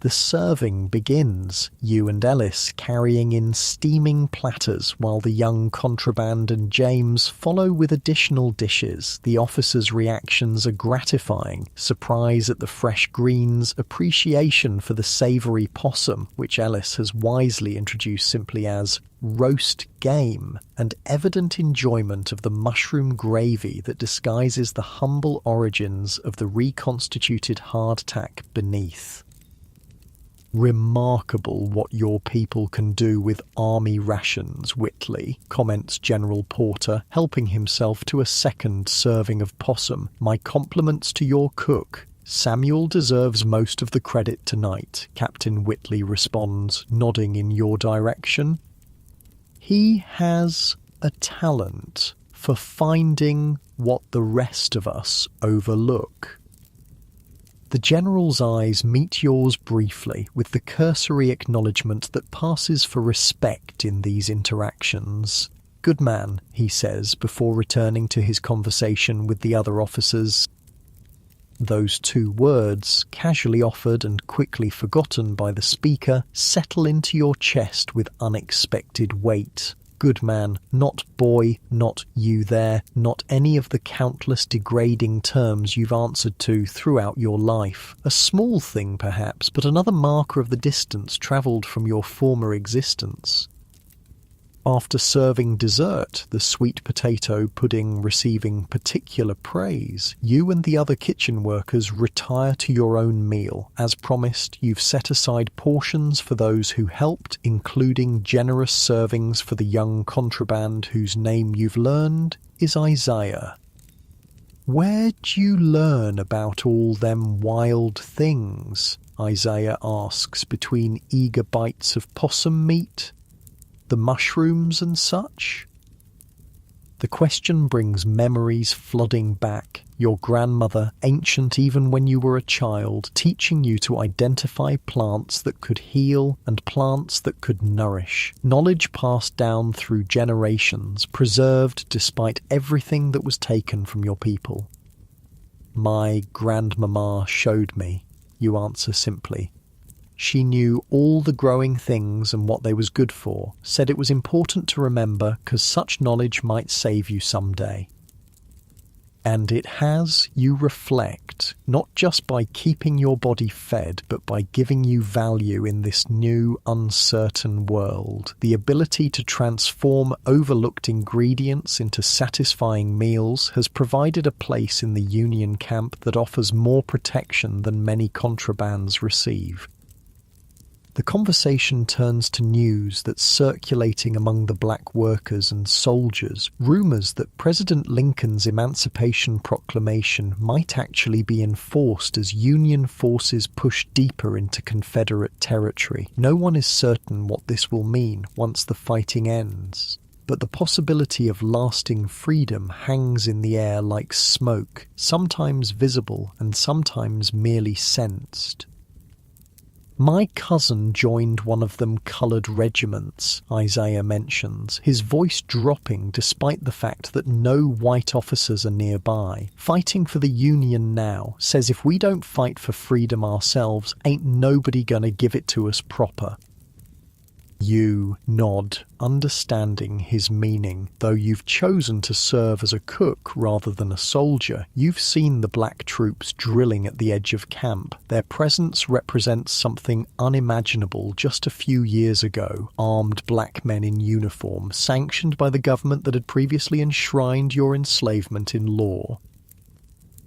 The serving begins, you and Ellis carrying in steaming platters while the young contraband and James follow with additional dishes. The officers' reactions are gratifying: surprise at the fresh greens, appreciation for the savoury possum, which Ellis has wisely introduced simply as roast game, and evident enjoyment of the mushroom gravy that disguises the humble origins of the reconstituted hardtack beneath. "Remarkable what your people can do with army rations, Whitley," comments General Porter, helping himself to a second serving of possum. "My compliments to your cook." "Samuel deserves most of the credit tonight," Captain Whitley responds, nodding in your direction. "He has a talent for finding what the rest of us overlook." The General's eyes meet yours briefly, with the cursory acknowledgement that passes for respect in these interactions. "Good man," he says, before returning to his conversation with the other officers. Those two words, casually offered and quickly forgotten by the speaker, settle into your chest with unexpected weight. Good man, not boy, not you there, not any of the countless degrading terms you've answered to throughout your life. A small thing perhaps, but another marker of the distance travelled from your former existence. After serving dessert, the sweet potato pudding receiving particular praise, you and the other kitchen workers retire to your own meal. As promised, you've set aside portions for those who helped, including generous servings for the young contraband whose name you've learned is Isaiah. "Where'd you learn about all them wild things?" Isaiah asks between eager bites of possum meat. "The mushrooms and such?" The question brings memories flooding back. Your grandmother, ancient even when you were a child, teaching you to identify plants that could heal and plants that could nourish. Knowledge passed down through generations, preserved despite everything that was taken from your people. "My grandmama showed me," you answer simply. "She knew all the growing things and what they was good for, said it was important to remember 'cause such knowledge might save you someday." And it has, you reflect, not just by keeping your body fed, but by giving you value in this new, uncertain world. The ability to transform overlooked ingredients into satisfying meals has provided a place in the Union camp that offers more protection than many contrabands receive. The conversation turns to news that's circulating among the black workers and soldiers, rumors that President Lincoln's Emancipation Proclamation might actually be enforced as Union forces push deeper into Confederate territory. No one is certain what this will mean once the fighting ends, but the possibility of lasting freedom hangs in the air like smoke, sometimes visible and sometimes merely sensed. "My cousin joined one of them coloured regiments," Isaiah mentions, his voice dropping despite the fact that no white officers are nearby. "Fighting for the Union now, says if we don't fight for freedom ourselves, ain't nobody gonna give it to us proper." You nod, understanding his meaning. Though you've chosen to serve as a cook rather than a soldier, you've seen the black troops drilling at the edge of camp. Their presence represents something unimaginable just a few years ago. Armed black men in uniform, sanctioned by the government that had previously enshrined your enslavement in law.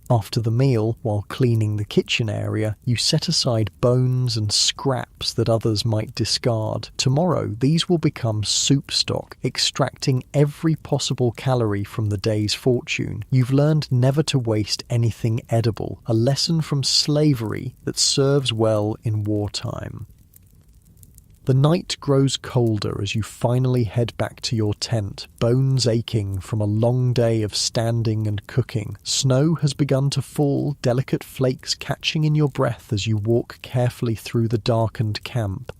After the meal, while cleaning the kitchen area, you set aside bones and scraps that others might discard. Tomorrow, these will become soup stock, extracting every possible calorie from the day's fortune. You've learned never to waste anything edible, a lesson from slavery that serves well in wartime. The night grows colder as you finally head back to your tent, bones aching from a long day of standing and cooking. Snow has begun to fall, delicate flakes catching in your breath as you walk carefully through the darkened camp.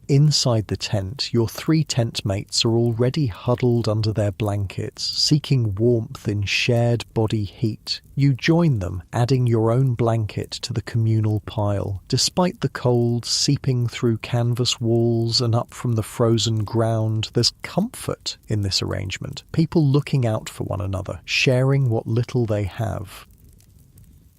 Inside the tent, your 3 tent mates are already huddled under their blankets, seeking warmth in shared body heat. You join them, adding your own blanket to the communal pile. Despite the cold seeping through canvas walls and up from the frozen ground, there's comfort in this arrangement. People looking out for one another, sharing what little they have.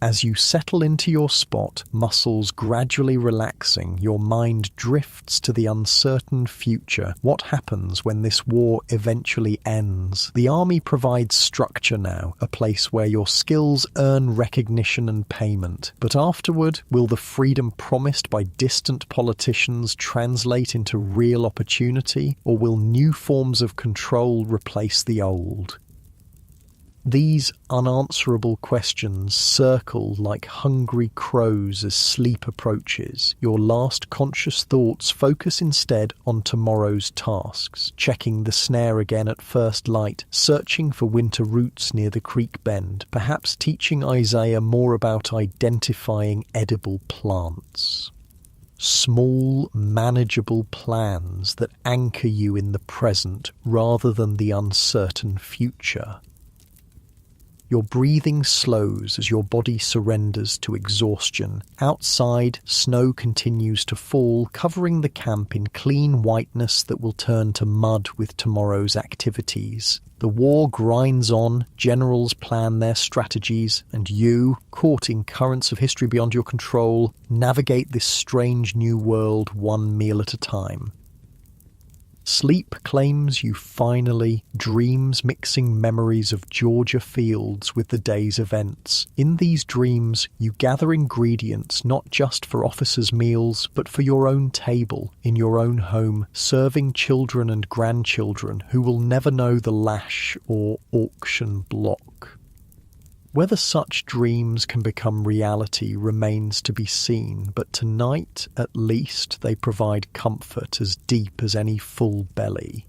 As you settle into your spot, muscles gradually relaxing, your mind drifts to the uncertain future. What happens when this war eventually ends? The army provides structure now, a place where your skills earn recognition and payment. But afterward, will the freedom promised by distant politicians translate into real opportunity, or will new forms of control replace the old? These unanswerable questions circle like hungry crows as sleep approaches. Your last conscious thoughts focus instead on tomorrow's tasks, checking the snare again at first light, searching for winter roots near the creek bend, perhaps teaching Isaiah more about identifying edible plants. Small, manageable plans that anchor you in the present rather than the uncertain future. Your breathing slows as your body surrenders to exhaustion. Outside, snow continues to fall, covering the camp in clean whiteness that will turn to mud with tomorrow's activities. The war grinds on, generals plan their strategies, and you, caught in currents of history beyond your control, navigate this strange new world one meal at a time. Sleep claims you finally, dreams mixing memories of Georgia fields with the day's events. In these dreams, you gather ingredients not just for officers' meals, but for your own table, in your own home, serving children and grandchildren who will never know the lash or auction block. Whether such dreams can become reality remains to be seen, but tonight, at least, they provide comfort as deep as any full belly.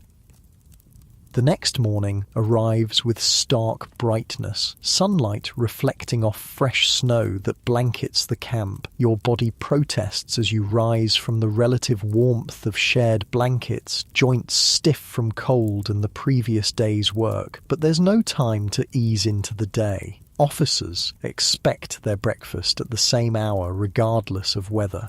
The next morning arrives with stark brightness, sunlight reflecting off fresh snow that blankets the camp. Your body protests as you rise from the relative warmth of shared blankets, joints stiff from cold and the previous day's work. But there's no time to ease into the day. Officers expect their breakfast at the same hour regardless of weather.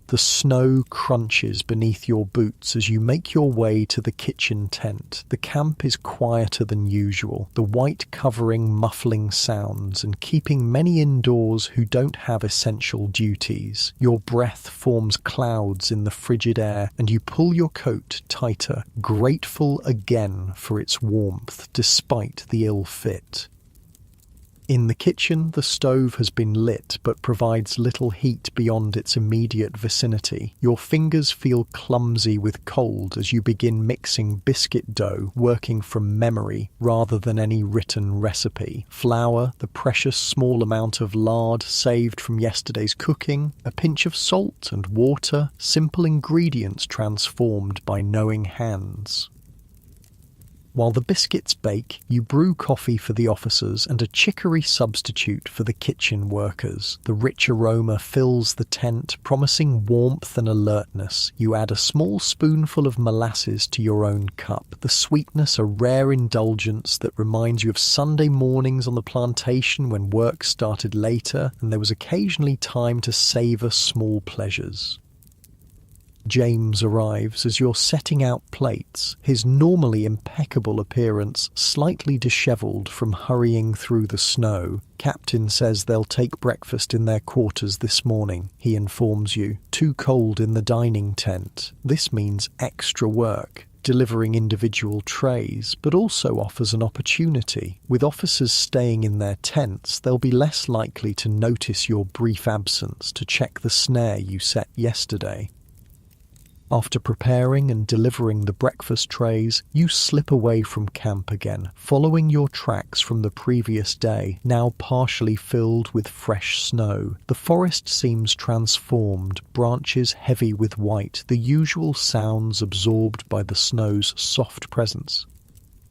The snow crunches beneath your boots as you make your way to the kitchen tent. The camp is quieter than usual, the white covering muffling sounds and keeping many indoors who don't have essential duties. Your breath forms clouds in the frigid air and you pull your coat tighter, grateful again for its warmth despite the ill fit. In the kitchen, the stove has been lit but provides little heat beyond its immediate vicinity. Your fingers feel clumsy with cold as you begin mixing biscuit dough, working from memory rather than any written recipe. Flour, the precious small amount of lard saved from yesterday's cooking, a pinch of salt and water, simple ingredients transformed by knowing hands. While the biscuits bake, you brew coffee for the officers and a chicory substitute for the kitchen workers. The rich aroma fills the tent, promising warmth and alertness. You add a small spoonful of molasses to your own cup, the sweetness a rare indulgence that reminds you of Sunday mornings on the plantation when work started later and there was occasionally time to savour small pleasures. James arrives as you're setting out plates, his normally impeccable appearance slightly dishevelled from hurrying through the snow. Captain says they'll take breakfast in their quarters this morning, he informs you. Too cold in the dining tent. This means extra work. delivering individual trays, but also offers an opportunity. With officers staying in their tents, they'll be less likely to notice your brief absence to check the snare you set yesterday. After preparing and delivering the breakfast trays, you slip away from camp again, following your tracks from the previous day, now partially filled with fresh snow. The forest seems transformed, branches heavy with white, the usual sounds absorbed by the snow's soft presence.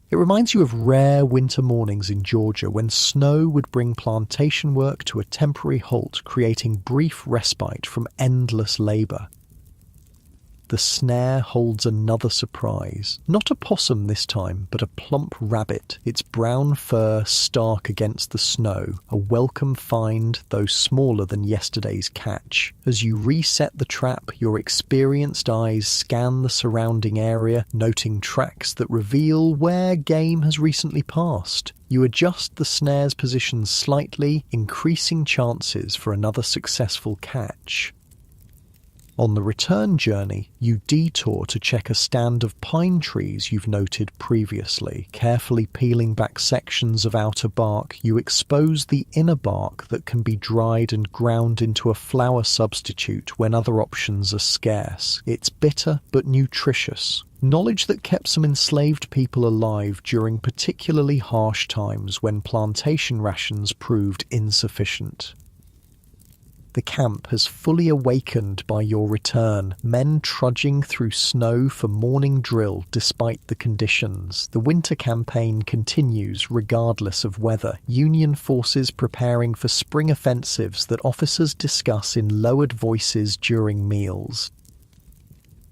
It reminds you of rare winter mornings in Georgia when snow would bring plantation work to a temporary halt, creating brief respite from endless labor. The snare holds another surprise. Not a possum this time, but a plump rabbit, its brown fur stark against the snow, a welcome find, though smaller than yesterday's catch. As you reset the trap, your experienced eyes scan the surrounding area, noting tracks that reveal where game has recently passed. You adjust the snare's position slightly, increasing chances for another successful catch. On the return journey, you detour to check a stand of pine trees you've noted previously. Carefully peeling back sections of outer bark, you expose the inner bark that can be dried and ground into a flour substitute when other options are scarce. It's bitter but nutritious. Knowledge that kept some enslaved people alive during particularly harsh times when plantation rations proved insufficient. The camp has fully awakened by your return, men trudging through snow for morning drill despite the conditions. The winter campaign continues regardless of weather, Union forces preparing for spring offensives that officers discuss in lowered voices during meals.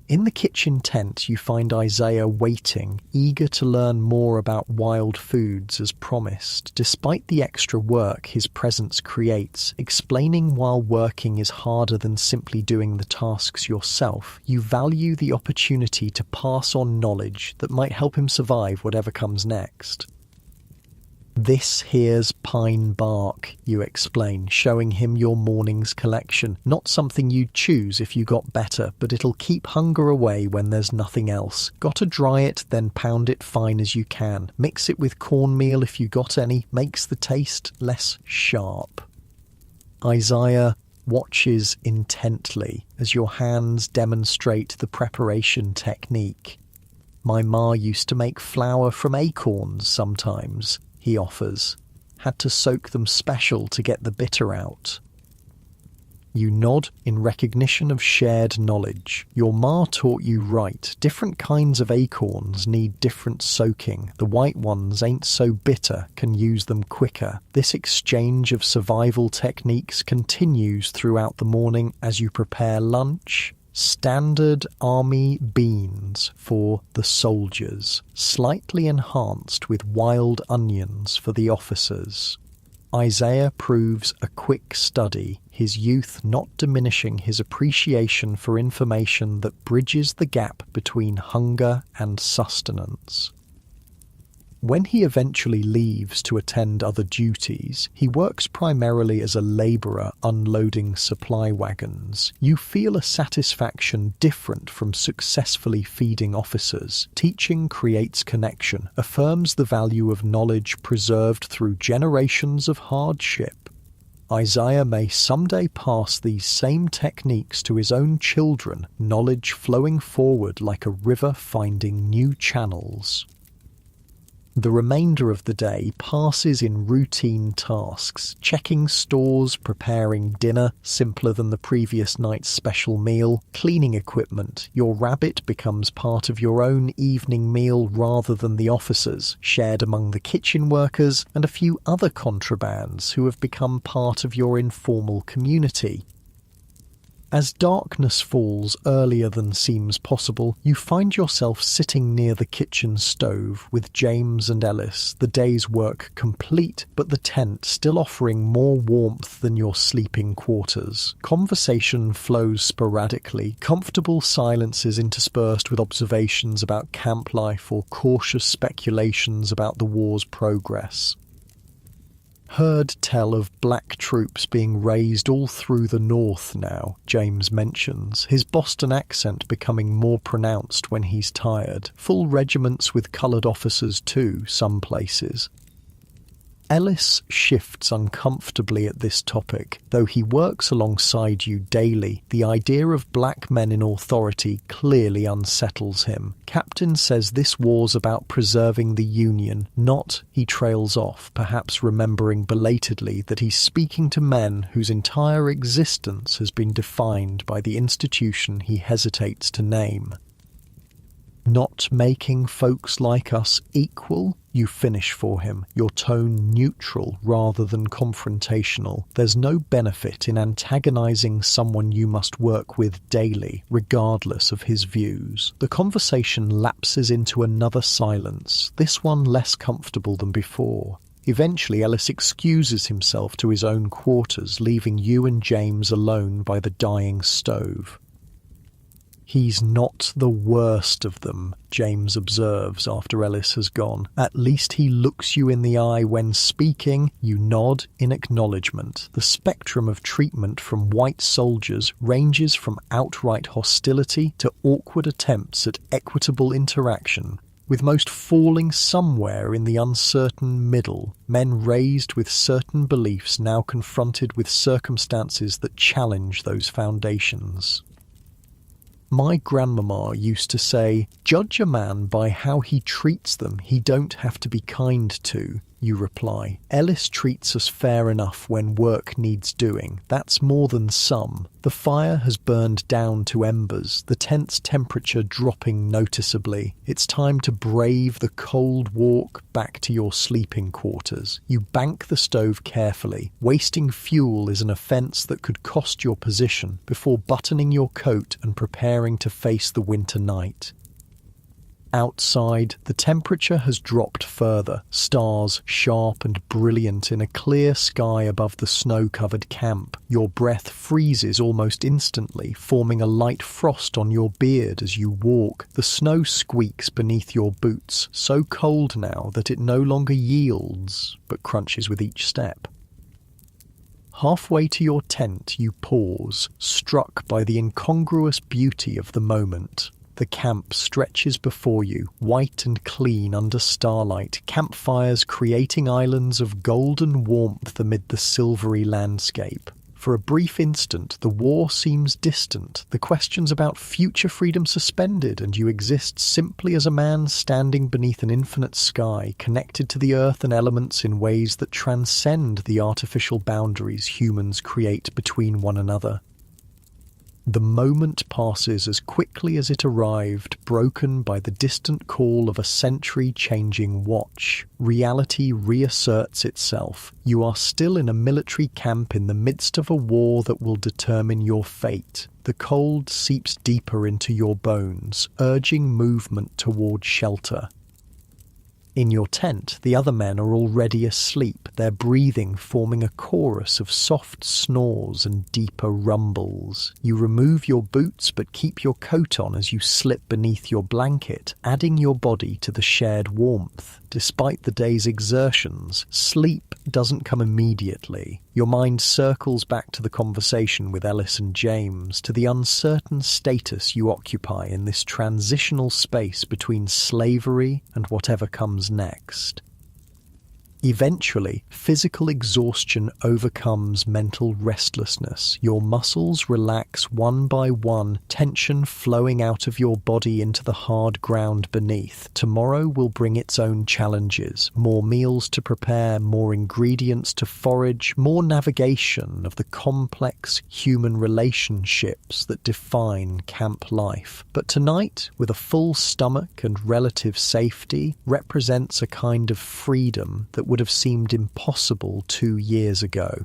In the kitchen tent, you find Isaiah waiting, eager to learn more about wild foods as promised. Despite the extra work his presence creates, explaining while working is harder than simply doing the tasks yourself. You value the opportunity to pass on knowledge that might help him survive whatever comes next. This here's pine bark, you explain, showing him your morning's collection. Not something you'd choose if you got better, but it'll keep hunger away when there's nothing else. Gotta dry it, then pound it fine as you can. Mix it with cornmeal if you got any, makes the taste less sharp. Isaiah watches intently as your hands demonstrate the preparation technique. My ma used to make flour from acorns sometimes, he offers. Had to soak them special to get the bitter out. You nod in recognition of shared knowledge. Your ma taught you right. Different kinds of acorns need different soaking. The white ones ain't so bitter, can use them quicker. This exchange of survival techniques continues throughout the morning as you prepare lunch. Standard army beans for the soldiers, slightly enhanced with wild onions for the officers. Isaiah proves a quick study, his youth not diminishing his appreciation for information that bridges the gap between hunger and sustenance. When he eventually leaves to attend other duties, he works primarily as a labourer unloading supply wagons. You feel a satisfaction different from successfully feeding officers. Teaching creates connection, affirms the value of knowledge preserved through generations of hardship. Isaiah may someday pass these same techniques to his own children, knowledge flowing forward like a river finding new channels. The remainder of the day passes in routine tasks, checking stores, preparing dinner, simpler than the previous night's special meal, cleaning equipment. Your rabbit becomes part of your own evening meal rather than the officers, shared among the kitchen workers and a few other contrabands who have become part of your informal community. As darkness falls earlier than seems possible, you find yourself sitting near the kitchen stove with James and Ellis, the day's work complete, but the tent still offering more warmth than your sleeping quarters. Conversation flows sporadically, comfortable silences interspersed with observations about camp life or cautious speculations about the war's progress. Heard tell of black troops being raised all through the north now, James mentions, his Boston accent becoming more pronounced when he's tired. Full regiments with coloured officers too, some places. Ellis shifts uncomfortably at this topic. Though he works alongside you daily, the idea of black men in authority clearly unsettles him. Captain says this war's about preserving the Union, not, he trails off, perhaps remembering belatedly that he's speaking to men whose entire existence has been defined by the institution he hesitates to name. Not making folks like us equal? You finish for him, your tone neutral rather than confrontational. There's no benefit in antagonizing someone you must work with daily, regardless of his views. The conversation lapses into another silence, this one less comfortable than before. Eventually, Ellis excuses himself to his own quarters, leaving you and James alone by the dying stove. He's not the worst of them, James observes after Ellis has gone. At least he looks you in the eye when speaking. You nod in acknowledgement. The spectrum of treatment from white soldiers ranges from outright hostility to awkward attempts at equitable interaction, with most falling somewhere in the uncertain middle, men raised with certain beliefs now confronted with circumstances that challenge those foundations. My grandmama used to say, "Judge a man by how he treats them, he don't have to be kind to." You reply, "Ellis treats us fair enough when work needs doing. That's more than some." The fire has burned down to embers, the tent's temperature dropping noticeably. It's time to brave the cold walk back to your sleeping quarters. You bank the stove carefully. Wasting fuel is an offence that could cost your position before buttoning your coat and preparing to face the winter night. Outside, the temperature has dropped further, stars sharp and brilliant in a clear sky above the snow-covered camp. Your breath freezes almost instantly, forming a light frost on your beard as you walk. The snow squeaks beneath your boots, so cold now that it no longer yields, but crunches with each step. Halfway to your tent, you pause, struck by the incongruous beauty of the moment. The camp stretches before you, white and clean under starlight, campfires creating islands of golden warmth amid the silvery landscape. For a brief instant, the war seems distant, the questions about future freedom suspended, and you exist simply as a man standing beneath an infinite sky, connected to the earth and elements in ways that transcend the artificial boundaries humans create between one another. The moment passes as quickly as it arrived, broken by the distant call of a century-changing watch. Reality reasserts itself. You are still in a military camp in the midst of a war that will determine your fate. The cold seeps deeper into your bones, urging movement toward shelter. In your tent, the other men are already asleep, their breathing forming a chorus of soft snores and deeper rumbles. You remove your boots but keep your coat on as you slip beneath your blanket, adding your body to the shared warmth. Despite the day's exertions, sleep doesn't come immediately. Your mind circles back to the conversation with Ellis and James, to the uncertain status you occupy in this transitional space between slavery and whatever comes next. Eventually, physical exhaustion overcomes mental restlessness. Your muscles relax one by one, tension flowing out of your body into the hard ground beneath. Tomorrow will bring its own challenges. More meals to prepare, more ingredients to forage, more navigation of the complex human relationships that define camp life. But tonight, with a full stomach and relative safety, represents a kind of freedom that would have seemed impossible 2 years ago.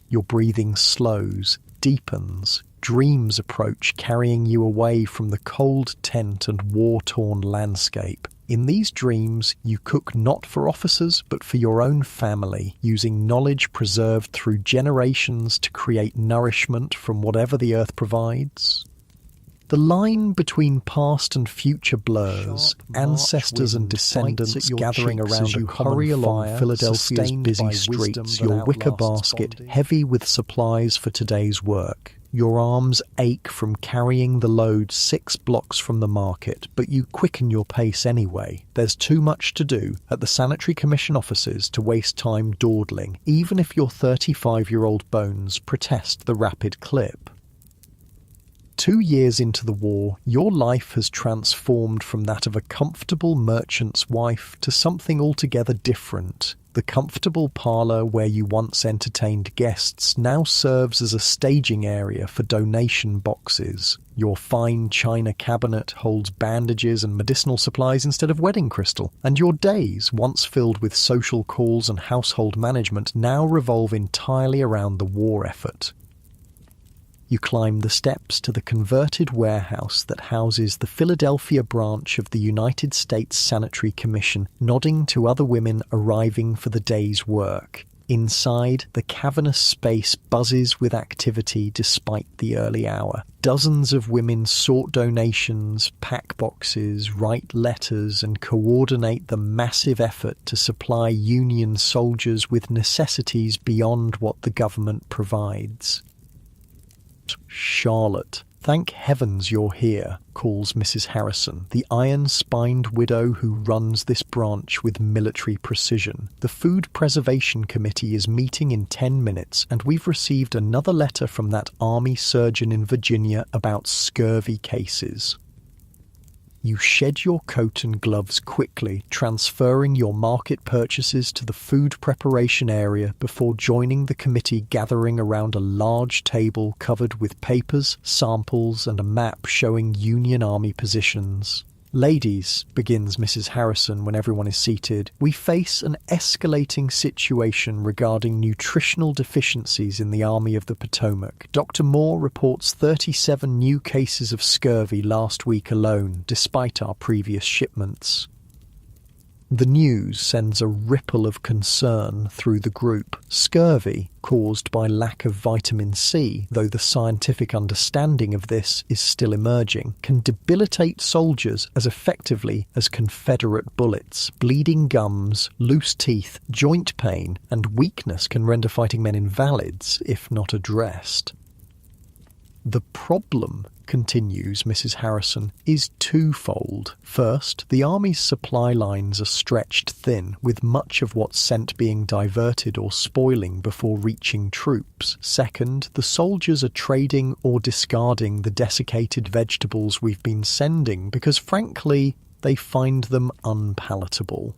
Your breathing slows, deepens, dreams approach, carrying you away from the cold tent and war-torn landscape. In these dreams, you cook not for officers, but for your own family, using knowledge preserved through generations to create nourishment from whatever the earth provides. The line between past and future blurs, ancestors and descendants gathering around a common along Philadelphia's busy streets, your wicker basket heavy with supplies for today's work. Your arms ache from carrying the load 6 blocks from the market, but you quicken your pace anyway. There's too much to do at the Sanitary Commission offices to waste time dawdling, even if your 35-year-old bones protest the rapid clip. 2 years into the war, your life has transformed from that of a comfortable merchant's wife to something altogether different. The comfortable parlour where you once entertained guests now serves as a staging area for donation boxes. Your fine china cabinet holds bandages and medicinal supplies instead of wedding crystal, and your days, once filled with social calls and household management, now revolve entirely around the war effort. You climb the steps to the converted warehouse that houses the Philadelphia branch of the United States Sanitary Commission, nodding to other women arriving for the day's work. Inside, the cavernous space buzzes with activity despite the early hour. Dozens of women sort donations, pack boxes, write letters, and coordinate the massive effort to supply Union soldiers with necessities beyond what the government provides. "Charlotte, thank heavens you're here," calls Mrs. Harrison, the iron-spined widow who runs this branch with military precision. "The Food Preservation Committee is meeting in 10 minutes, and we've received another letter from that Army surgeon in Virginia about scurvy cases." You shed your coat and gloves quickly, transferring your market purchases to the food preparation area before joining the committee gathering around a large table covered with papers, samples, and a map showing Union Army positions. "Ladies," begins Mrs. Harrison when everyone is seated, "we face an escalating situation regarding nutritional deficiencies in the Army of the Potomac. Dr. Moore reports 37 new cases of scurvy last week alone, despite our previous shipments." The news sends a ripple of concern through the group. Scurvy, caused by lack of vitamin C, though the scientific understanding of this is still emerging, can debilitate soldiers as effectively as Confederate bullets. Bleeding gums, loose teeth, joint pain, and weakness can render fighting men invalids if not addressed. "The problem," continues Mrs. Harrison, "is twofold. First, the Army's supply lines are stretched thin, with much of what's sent being diverted or spoiling before reaching troops. Second, the soldiers are trading or discarding the desiccated vegetables we've been sending because, frankly, they find them unpalatable."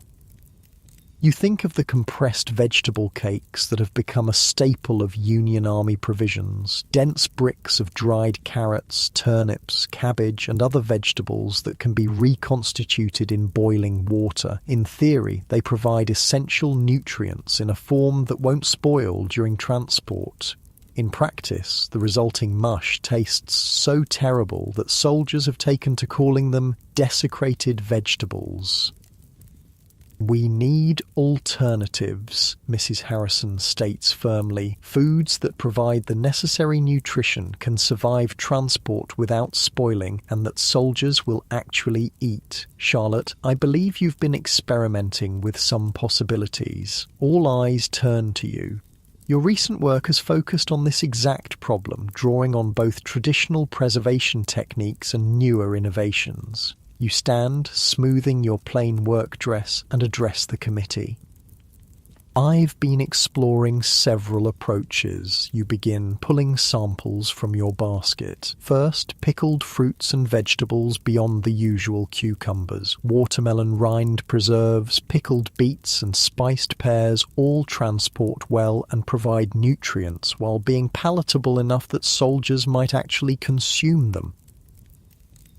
You think of the compressed vegetable cakes that have become a staple of Union Army provisions, dense bricks of dried carrots, turnips, cabbage, and other vegetables that can be reconstituted in boiling water. In theory, they provide essential nutrients in a form that won't spoil during transport. In practice, the resulting mush tastes so terrible that soldiers have taken to calling them desecrated vegetables. "We need alternatives," Mrs. Harrison states firmly. "Foods that provide the necessary nutrition, can survive transport without spoiling, and that soldiers will actually eat. Charlotte, I believe you've been experimenting with some possibilities. All eyes turn to you. Your recent work has focused on this exact problem, drawing on both traditional preservation techniques and newer innovations." You stand, smoothing your plain work dress, and address the committee. "I've been exploring several approaches," you begin, pulling samples from your basket. "First, pickled fruits and vegetables beyond the usual cucumbers, watermelon rind preserves, pickled beets and spiced pears all transport well and provide nutrients while being palatable enough that soldiers might actually consume them.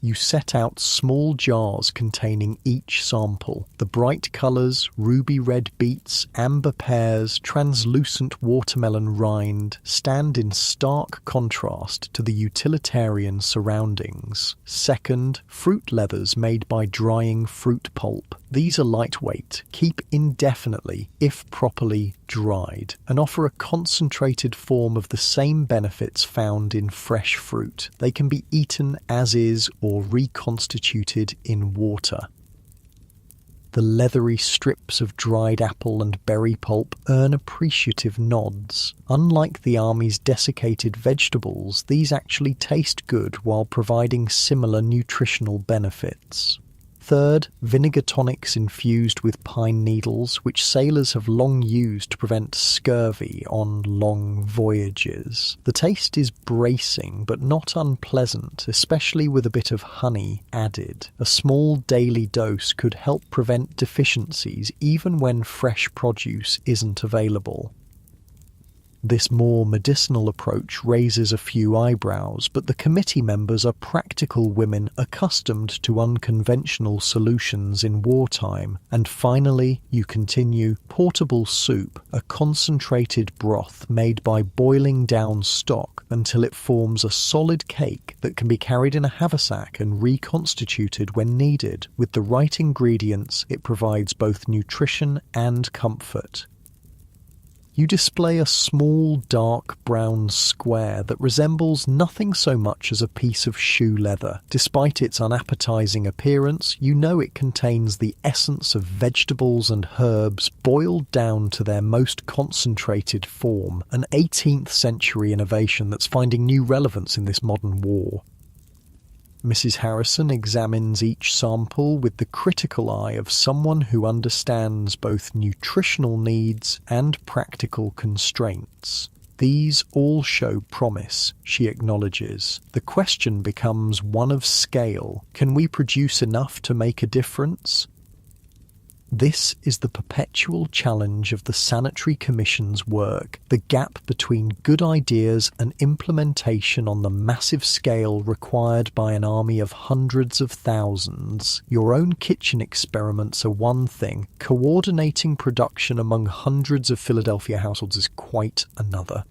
You set out small jars containing each sample. The bright colours, ruby red beets, amber pears, translucent watermelon rind, stand in stark contrast to the utilitarian surroundings. Second, fruit leathers made by drying fruit pulp. These are lightweight, keep indefinitely if properly dried, and offer a concentrated form of the same benefits found in fresh fruit. They can be eaten as is or reconstituted in water. The leathery strips of dried apple and berry pulp earn appreciative nods. Unlike the army's desiccated vegetables, these actually taste good while providing similar nutritional benefits. Third, vinegar tonics infused with pine needles, which sailors have long used to prevent scurvy on long voyages. The taste is bracing but not unpleasant, especially with a bit of honey added. A small daily dose could help prevent deficiencies even when fresh produce isn't available. This more medicinal approach raises a few eyebrows, but the committee members are practical women accustomed to unconventional solutions in wartime. And finally, you continue, portable soup, a concentrated broth made by boiling down stock until it forms a solid cake that can be carried in a haversack and reconstituted when needed. With the right ingredients, it provides both nutrition and comfort. You display a small dark brown square that resembles nothing so much as a piece of shoe leather. Despite its unappetizing appearance, you know it contains the essence of vegetables and herbs boiled down to their most concentrated form, an 18th century innovation that's finding new relevance in this modern war. Mrs. Harrison examines each sample with the critical eye of someone who understands both nutritional needs and practical constraints. These all show promise, she acknowledges. The question becomes one of scale. Can we produce enough to make a difference? This is the perpetual challenge of the Sanitary Commission's work, the gap between good ideas and implementation on the massive scale required by an army of hundreds of thousands. Your own kitchen experiments are one thing, coordinating production among hundreds of Philadelphia households is quite another.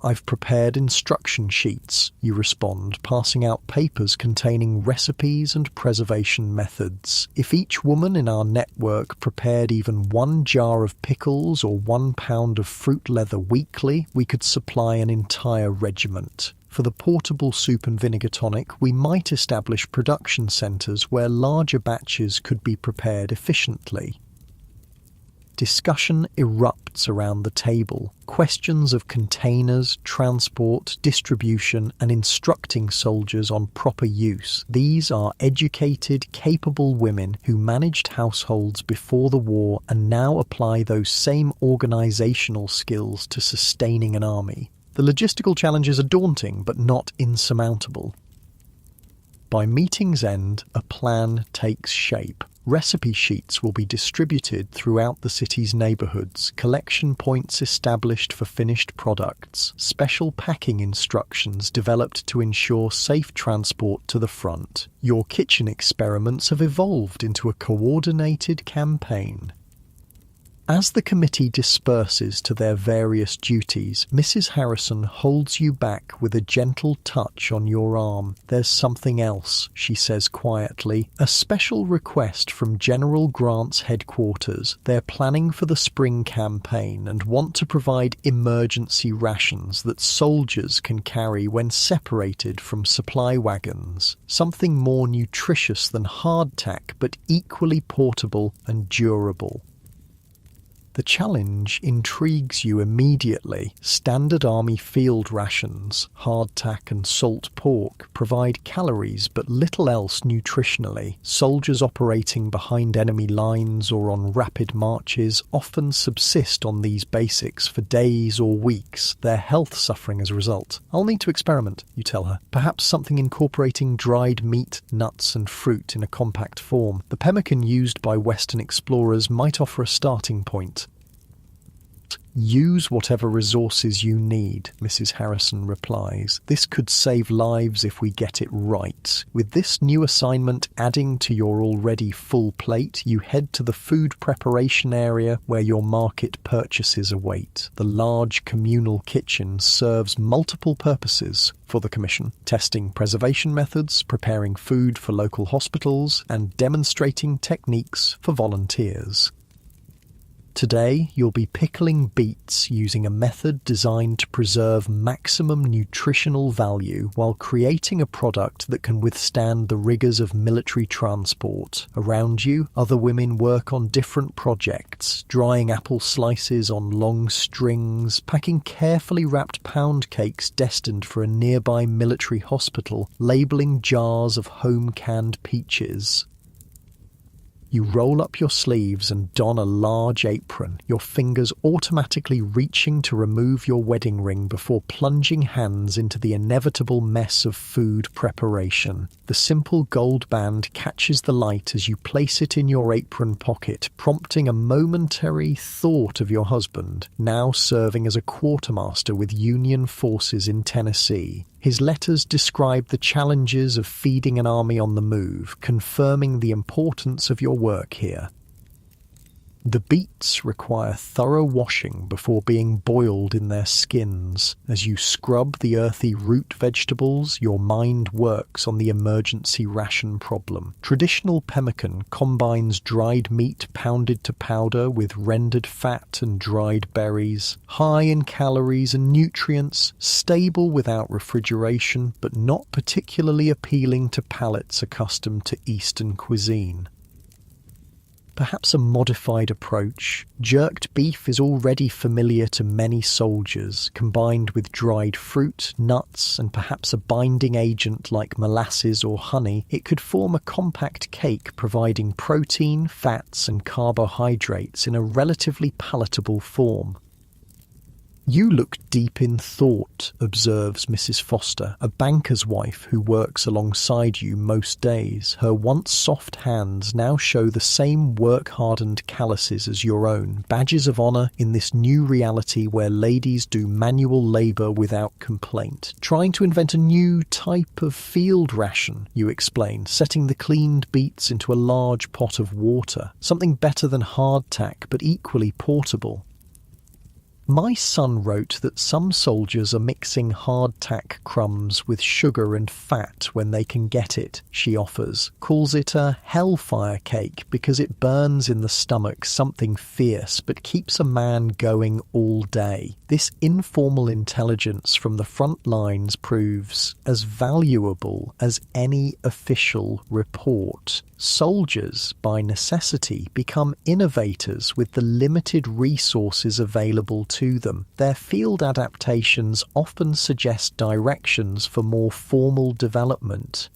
I've prepared instruction sheets, you respond, passing out papers containing recipes and preservation methods. If each woman in our network prepared even 1 jar of pickles or 1 pound of fruit leather weekly, we could supply an entire regiment. For the portable soup and vinegar tonic, we might establish production centres where larger batches could be prepared efficiently. Discussion erupts around the table. Questions of containers, transport, distribution, and instructing soldiers on proper use. These are educated, capable women who managed households before the war and now apply those same organisational skills to sustaining an army. The logistical challenges are daunting, but not insurmountable. By meeting's end, a plan takes shape. Recipe sheets will be distributed throughout the city's neighbourhoods, collection points established for finished products, special packing instructions developed to ensure safe transport to the front. Your kitchen experiments have evolved into a coordinated campaign. As the committee disperses to their various duties, Mrs. Harrison holds you back with a gentle touch on your arm. "There's something else," she says quietly. "A special request from General Grant's headquarters. They're planning for the spring campaign and want to provide emergency rations that soldiers can carry when separated from supply wagons. Something more nutritious than hardtack, but equally portable and durable." The challenge intrigues you immediately. Standard Army field rations, hardtack and salt pork, provide calories but little else nutritionally. Soldiers operating behind enemy lines or on rapid marches often subsist on these basics for days or weeks, their health suffering as a result. "I'll need to experiment," you tell her. "Perhaps something incorporating dried meat, nuts and fruit in a compact form. The pemmican used by Western explorers might offer a starting point." Use whatever resources you need, Mrs. Harrison replies. This could save lives if we get it right. With this new assignment adding to your already full plate, you head to the food preparation area where your market purchases await. The large communal kitchen serves multiple purposes for the Commission: testing preservation methods, preparing food for local hospitals, and demonstrating techniques for volunteers. Today, you'll be pickling beets using a method designed to preserve maximum nutritional value while creating a product that can withstand the rigors of military transport. Around you, other women work on different projects, drying apple slices on long strings, packing carefully wrapped pound cakes destined for a nearby military hospital, labeling jars of home-canned peaches. You roll up your sleeves and don a large apron, your fingers automatically reaching to remove your wedding ring before plunging hands into the inevitable mess of food preparation. The simple gold band catches the light as you place it in your apron pocket, prompting a momentary thought of your husband, now serving as a quartermaster with Union forces in Tennessee. His letters describe the challenges of feeding an army on the move, confirming the importance of your work here. The beets require thorough washing before being boiled in their skins. As you scrub the earthy root vegetables, your mind works on the emergency ration problem. Traditional pemmican combines dried meat pounded to powder with rendered fat and dried berries. High in calories and nutrients, stable without refrigeration, but not particularly appealing to palates accustomed to Eastern cuisine. Perhaps a modified approach. Jerked beef is already familiar to many soldiers. Combined with dried fruit, nuts, and perhaps a binding agent like molasses or honey, it could form a compact cake providing protein, fats, and carbohydrates in a relatively palatable form. You look deep in thought, observes Mrs. Foster, a banker's wife who works alongside you most days. Her once soft hands now show the same work-hardened calluses as your own, badges of honour in this new reality where ladies do manual labour without complaint. Trying to invent a new type of field ration, you explain, setting the cleaned beets into a large pot of water. Something better than hardtack, but equally portable. My son wrote that some soldiers are mixing hardtack crumbs with sugar and fat when they can get it, she offers. Calls it a hellfire cake because it burns in the stomach something fierce but keeps a man going all day. This informal intelligence from the front lines proves as valuable as any official report. Soldiers, by necessity, become innovators with the limited resources available to them. Their field adaptations often suggest directions for more formal development.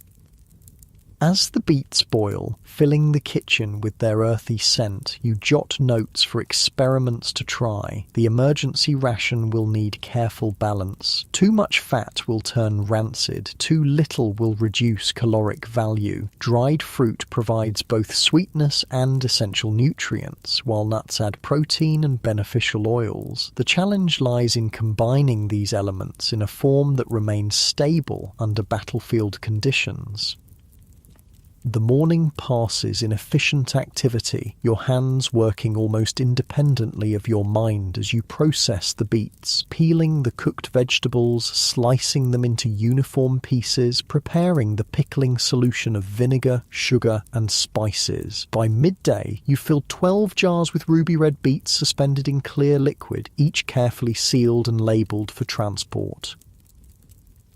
As the beets boil, filling the kitchen with their earthy scent, you jot notes for experiments to try. The emergency ration will need careful balance. Too much fat will turn rancid, too little will reduce caloric value. Dried fruit provides both sweetness and essential nutrients, while nuts add protein and beneficial oils. The challenge lies in combining these elements in a form that remains stable under battlefield conditions. The morning passes in efficient activity, your hands working almost independently of your mind as you process the beets, peeling the cooked vegetables, slicing them into uniform pieces, preparing the pickling solution of vinegar, sugar, and spices. By midday, you filled 12 jars with ruby red beets suspended in clear liquid, each carefully sealed and labelled for transport.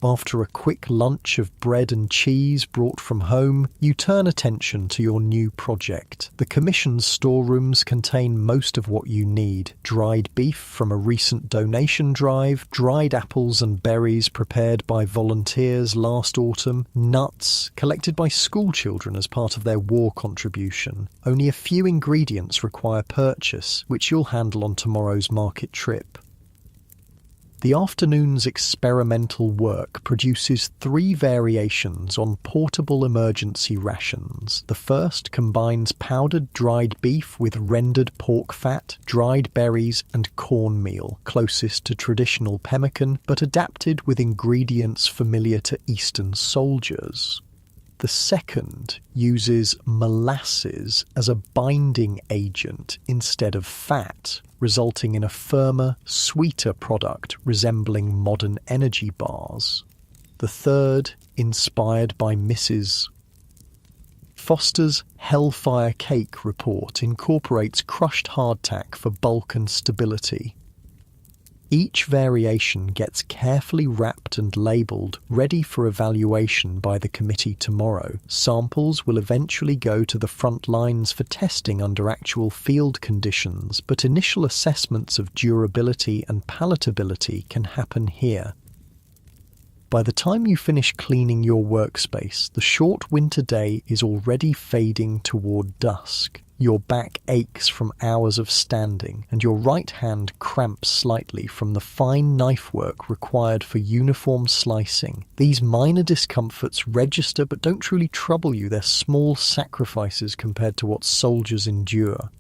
After a quick lunch of bread and cheese brought from home, you turn attention to your new project. The Commission's storerooms contain most of what you need. Dried beef from a recent donation drive, dried apples and berries prepared by volunteers last autumn, nuts collected by schoolchildren as part of their war contribution. Only a few ingredients require purchase, which you'll handle on tomorrow's market trip. The afternoon's experimental work produces 3 variations on portable emergency rations. The first combines powdered dried beef with rendered pork fat, dried berries and cornmeal, closest to traditional pemmican but adapted with ingredients familiar to Eastern soldiers. The second uses molasses as a binding agent instead of fat, resulting in a firmer, sweeter product resembling modern energy bars. The third, inspired by Mrs. Foster's Hellfire Cake report, incorporates crushed hardtack for bulk and stability. Each variation gets carefully wrapped and labelled, ready for evaluation by the committee tomorrow. Samples will eventually go to the front lines for testing under actual field conditions, but initial assessments of durability and palatability can happen here. By the time you finish cleaning your workspace, the short winter day is already fading toward dusk. Your back aches from hours of standing, and your right hand cramps slightly from the fine knife work required for uniform slicing. These minor discomforts register but don't truly trouble you. They're small sacrifices compared to what soldiers endure.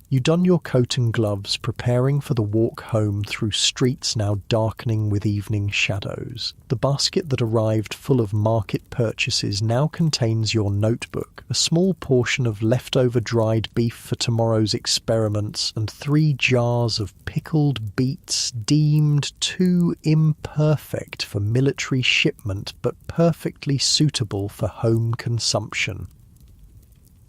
You don your coat and gloves, preparing for the walk home through streets now darkening with evening shadows. The basket that arrived full of market purchases now contains your notebook, a small portion of leftover dried beef for tomorrow's experiments, and 3 jars of pickled beets deemed too imperfect for military shipment but perfectly suitable for home consumption.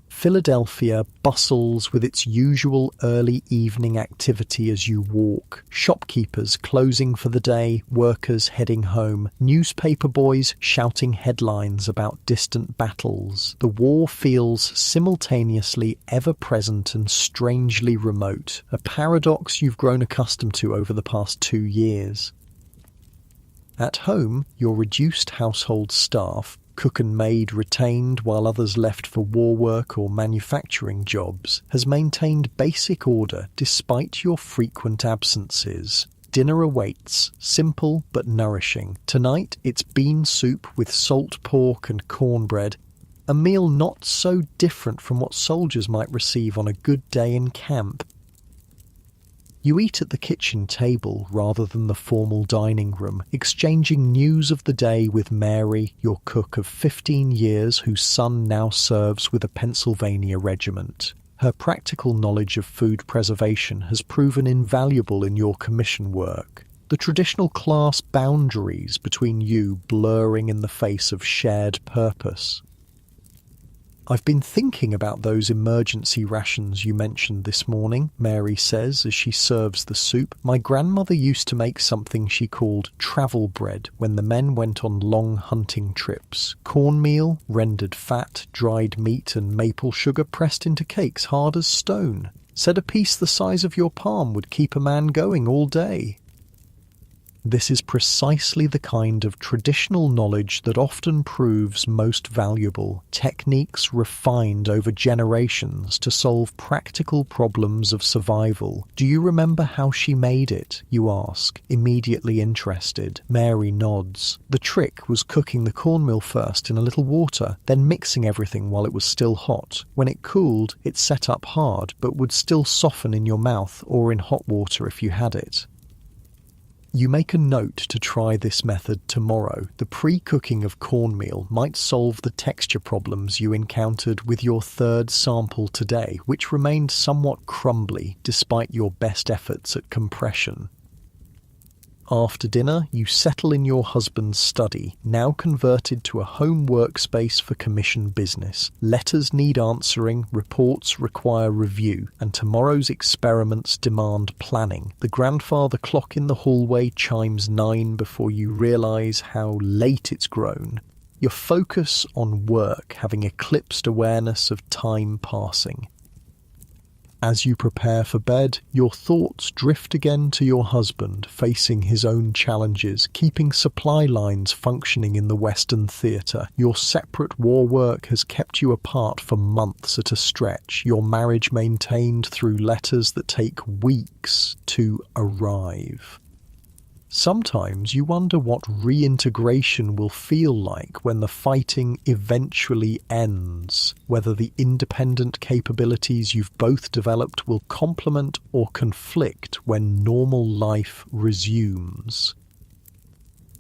Philadelphia bustles with its usual early evening activity as you walk. Shopkeepers closing for the day, workers heading home, newspaper boys shouting headlines about distant battles. The war feels simultaneously ever-present and strangely remote, a paradox you've grown accustomed to over the past 2 years. At home, your reduced household staff, cook and maid retained while others left for war work or manufacturing jobs, has maintained basic order despite your frequent absences. Dinner awaits, simple but nourishing. Tonight it's bean soup with salt pork and cornbread, a meal not so different from what soldiers might receive on a good day in camp. You eat at the kitchen table rather than the formal dining room, exchanging news of the day with Mary, your cook of 15 years whose son now serves with a Pennsylvania regiment. Her practical knowledge of food preservation has proven invaluable in your commission work, the traditional class boundaries between you blurring in the face of shared purpose. "I've been thinking about those emergency rations you mentioned this morning," Mary says as she serves the soup. "My grandmother used to make something she called travel bread when the men went on long hunting trips. Cornmeal, rendered fat, dried meat and maple sugar pressed into cakes hard as stone. Said a piece the size of your palm would keep a man going all day." This is precisely the kind of traditional knowledge that often proves most valuable, techniques refined over generations to solve practical problems of survival. "Do you remember how she made it?" you ask, immediately interested. Mary nods. "The trick was cooking the cornmeal first in a little water, then mixing everything while it was still hot. When it cooled, it set up hard, but would still soften in your mouth or in hot water if you had it." You make a note to try this method tomorrow. The pre-cooking of cornmeal might solve the texture problems you encountered with your third sample today, which remained somewhat crumbly despite your best efforts at compression. After dinner, you settle in your husband's study, now converted to a home workspace for commission business. Letters need answering, reports require review, and tomorrow's experiments demand planning. The grandfather clock in the hallway chimes 9 before you realise how late it's grown. Your focus on work having eclipsed awareness of time passing. As you prepare for bed, your thoughts drift again to your husband, facing his own challenges, keeping supply lines functioning in the Western theatre. Your separate war work has kept you apart for months at a stretch, your marriage maintained through letters that take weeks to arrive. Sometimes you wonder what reintegration will feel like when the fighting eventually ends, whether the independent capabilities you've both developed will complement or conflict when normal life resumes.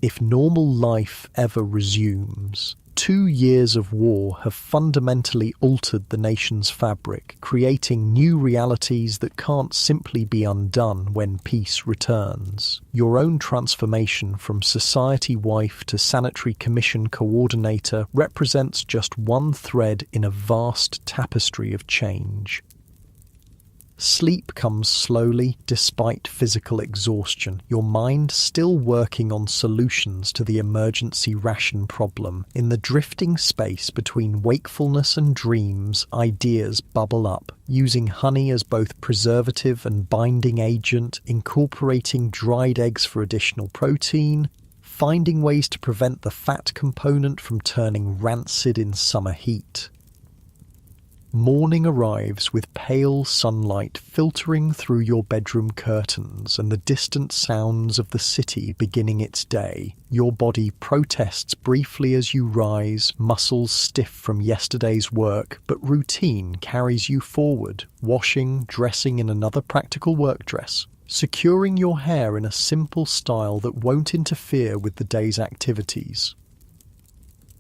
If normal life ever resumes, 2 years of war have fundamentally altered the nation's fabric, creating new realities that can't simply be undone when peace returns. Your own transformation from society wife to sanitary commission coordinator represents just one thread in a vast tapestry of change. Sleep comes slowly despite physical exhaustion, your mind still working on solutions to the emergency ration problem. In the drifting space between wakefulness and dreams, ideas bubble up, using honey as both preservative and binding agent, incorporating dried eggs for additional protein, finding ways to prevent the fat component from turning rancid in summer heat. Morning arrives with pale sunlight filtering through your bedroom curtains and the distant sounds of the city beginning its day. Your body protests briefly as you rise, muscles stiff from yesterday's work, but routine carries you forward, washing, dressing in another practical work dress, securing your hair in a simple style that won't interfere with the day's activities.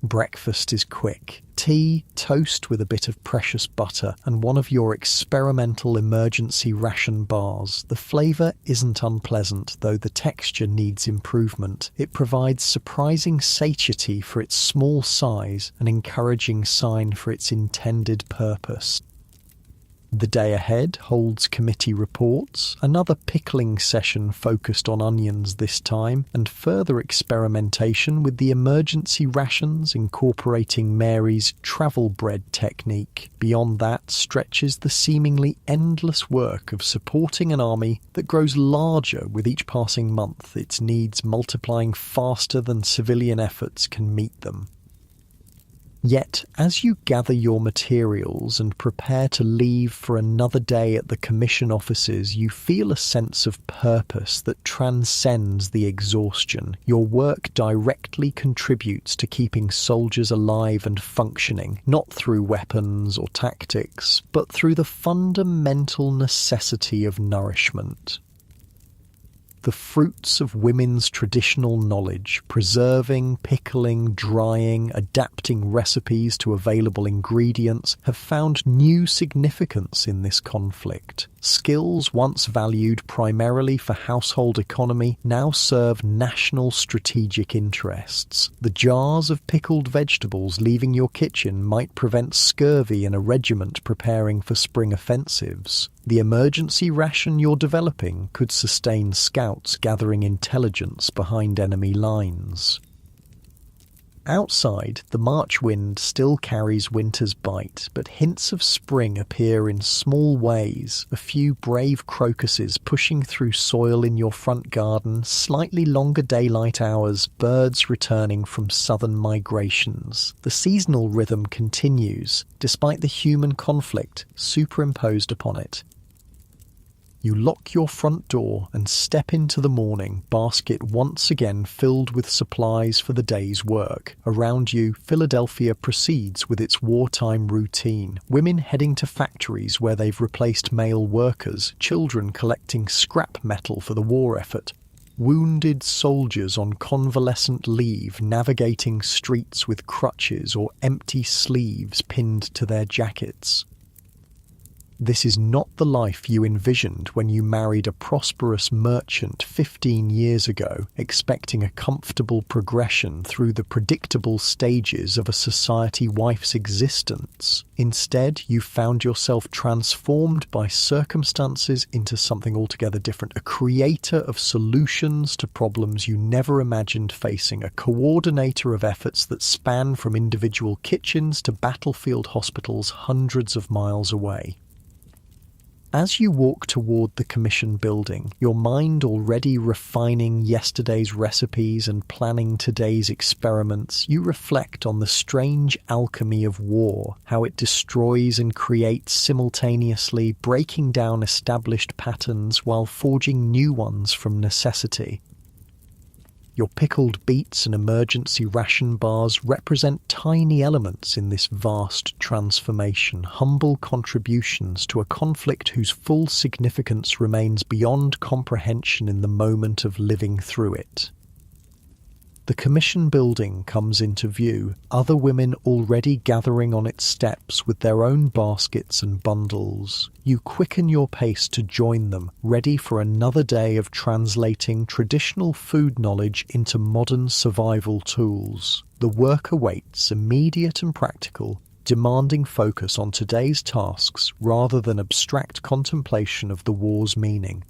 Breakfast is quick. Tea, toast with a bit of precious butter, and one of your experimental emergency ration bars. The flavour isn't unpleasant, though the texture needs improvement. It provides surprising satiety for its small size, an encouraging sign for its intended purpose. The day ahead holds committee reports, another pickling session focused on onions this time, and further experimentation with the emergency rations incorporating Mary's travel bread technique. Beyond that stretches the seemingly endless work of supporting an army that grows larger with each passing month, its needs multiplying faster than civilian efforts can meet them. Yet, as you gather your materials and prepare to leave for another day at the commission offices, you feel a sense of purpose that transcends the exhaustion. Your work directly contributes to keeping soldiers alive and functioning, not through weapons or tactics, but through the fundamental necessity of nourishment. The fruits of women's traditional knowledge, preserving, pickling, drying, adapting recipes to available ingredients, have found new significance in this conflict. Skills once valued primarily for household economy now serve national strategic interests. The jars of pickled vegetables leaving your kitchen might prevent scurvy in a regiment preparing for spring offensives. The emergency ration you're developing could sustain scouts gathering intelligence behind enemy lines. Outside, the March wind still carries winter's bite, but hints of spring appear in small ways, a few brave crocuses pushing through soil in your front garden, slightly longer daylight hours, birds returning from southern migrations. The seasonal rhythm continues, despite the human conflict superimposed upon it. You lock your front door and step into the morning, basket once again filled with supplies for the day's work. Around you, Philadelphia proceeds with its wartime routine. Women heading to factories where they've replaced male workers, children collecting scrap metal for the war effort. Wounded soldiers on convalescent leave navigating streets with crutches or empty sleeves pinned to their jackets. This is not the life you envisioned when you married a prosperous merchant 15 years ago, expecting a comfortable progression through the predictable stages of a society wife's existence. Instead, you found yourself transformed by circumstances into something altogether different, a creator of solutions to problems you never imagined facing, a coordinator of efforts that span from individual kitchens to battlefield hospitals hundreds of miles away. As you walk toward the commission building, your mind already refining yesterday's recipes and planning today's experiments, you reflect on the strange alchemy of war, how it destroys and creates simultaneously, breaking down established patterns while forging new ones from necessity. Your pickled beets and emergency ration bars represent tiny elements in this vast transformation, humble contributions to a conflict whose full significance remains beyond comprehension in the moment of living through it. The commission building comes into view, other women already gathering on its steps with their own baskets and bundles. You quicken your pace to join them, ready for another day of translating traditional food knowledge into modern survival tools. The work awaits, immediate and practical, demanding focus on today's tasks rather than abstract contemplation of the war's meaning.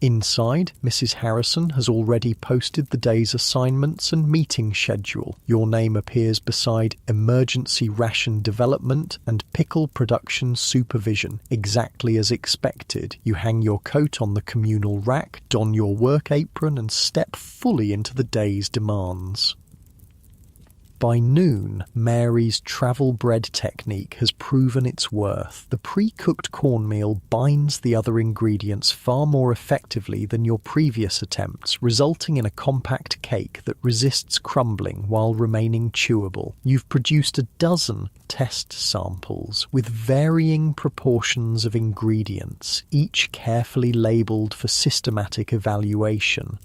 Inside, Mrs. Harrison has already posted the day's assignments and meeting schedule. Your name appears beside emergency ration development and pickle production supervision. Exactly as expected, you hang your coat on the communal rack, don your work apron, and step fully into the day's demands. By noon, Mary's travel bread technique has proven its worth. The pre-cooked cornmeal binds the other ingredients far more effectively than your previous attempts, resulting in a compact cake that resists crumbling while remaining chewable. You've produced a dozen test samples with varying proportions of ingredients, each carefully labelled for systematic evaluation.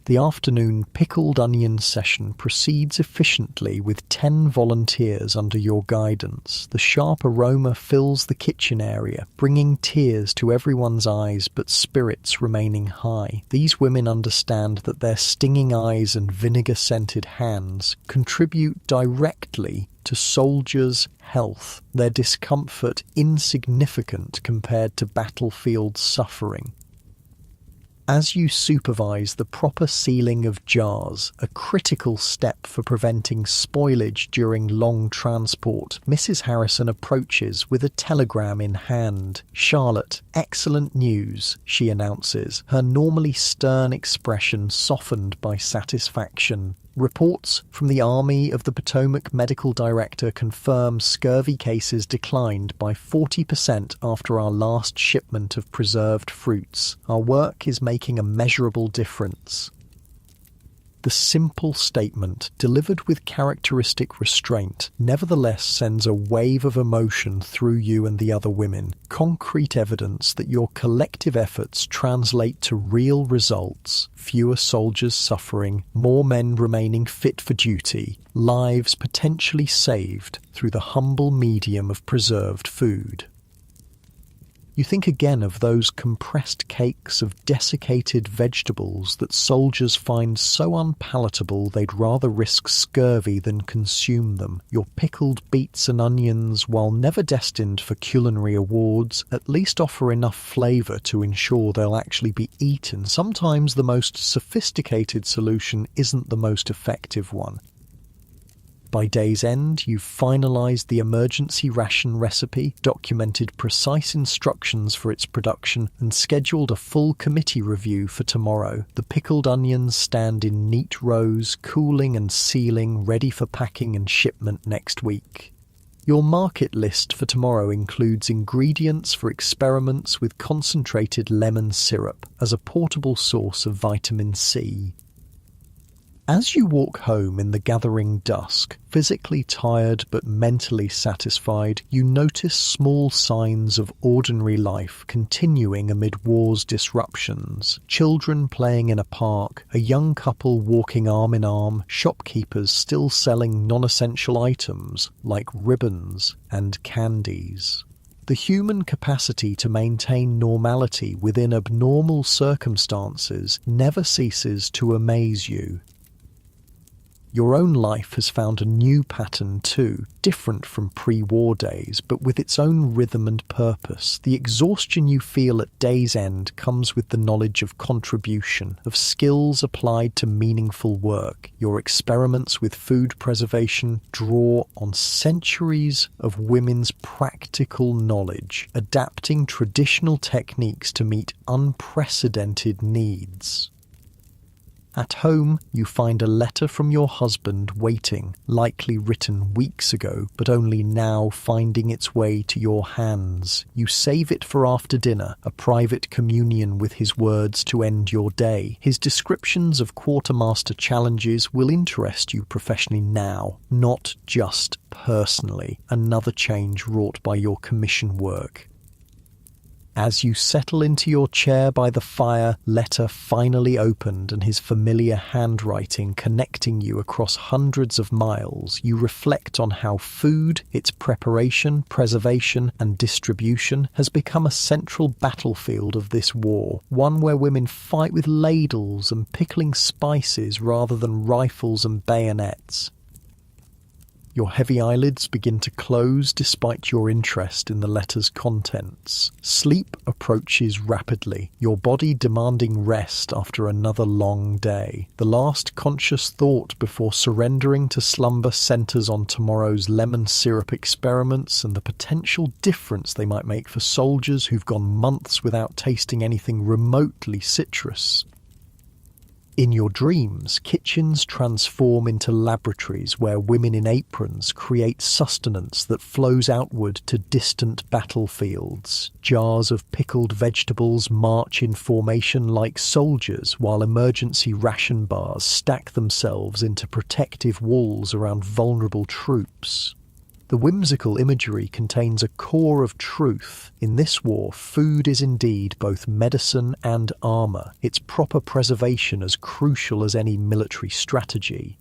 The afternoon pickled onion session proceeds efficiently with 10 volunteers under your guidance. The sharp aroma fills the kitchen area, bringing tears to everyone's eyes but spirits remaining high. These women understand that their stinging eyes and vinegar-scented hands contribute directly to soldiers' health, their discomfort insignificant compared to battlefield suffering. As you supervise the proper sealing of jars, a critical step for preventing spoilage during long transport, Mrs. Harrison approaches with a telegram in hand. "Charlotte, excellent news," she announces, her normally stern expression softened by satisfaction. Reports from the Army of the Potomac Medical Director confirm scurvy cases declined by 40% after our last shipment of preserved fruits. Our work is making a measurable difference. The simple statement, delivered with characteristic restraint, nevertheless sends a wave of emotion through you and the other women, concrete evidence that your collective efforts translate to real results: fewer soldiers suffering, more men remaining fit for duty, lives potentially saved through the humble medium of preserved food. You think again of those compressed cakes of desiccated vegetables that soldiers find so unpalatable they'd rather risk scurvy than consume them. Your pickled beets and onions, while never destined for culinary awards, at least offer enough flavour to ensure they'll actually be eaten. Sometimes the most sophisticated solution isn't the most effective one. By day's end, you've finalised the emergency ration recipe, documented precise instructions for its production, and scheduled a full committee review for tomorrow. The pickled onions stand in neat rows, cooling and sealing, ready for packing and shipment next week. Your market list for tomorrow includes ingredients for experiments with concentrated lemon syrup as a portable source of vitamin C. As you walk home in the gathering dusk, physically tired but mentally satisfied, you notice small signs of ordinary life continuing amid war's disruptions. Children playing in a park, a young couple walking arm in arm, shopkeepers still selling non-essential items like ribbons and candies. The human capacity to maintain normality within abnormal circumstances never ceases to amaze you. Your own life has found a new pattern too, different from pre-war days, but with its own rhythm and purpose. The exhaustion you feel at day's end comes with the knowledge of contribution, of skills applied to meaningful work. Your experiments with food preservation draw on centuries of women's practical knowledge, adapting traditional techniques to meet unprecedented needs. At home, you find a letter from your husband waiting, likely written weeks ago, but only now finding its way to your hands. You save it for after dinner, a private communion with his words to end your day. His descriptions of quartermaster challenges will interest you professionally now, not just personally. Another change wrought by your commission work. As you settle into your chair by the fire, letter finally opened and his familiar handwriting connecting you across hundreds of miles, you reflect on how food, its preparation, preservation and distribution has become a central battlefield of this war, one where women fight with ladles and pickling spices rather than rifles and bayonets. Your heavy eyelids begin to close despite your interest in the letter's contents. Sleep approaches rapidly, your body demanding rest after another long day. The last conscious thought before surrendering to slumber centers on tomorrow's lemon syrup experiments and the potential difference they might make for soldiers who've gone months without tasting anything remotely citrus. In your dreams, kitchens transform into laboratories where women in aprons create sustenance that flows outward to distant battlefields. Jars of pickled vegetables march in formation like soldiers, while emergency ration bars stack themselves into protective walls around vulnerable troops. The whimsical imagery contains a core of truth. In this war, food is indeed both medicine and armour, its proper preservation as crucial as any military strategy.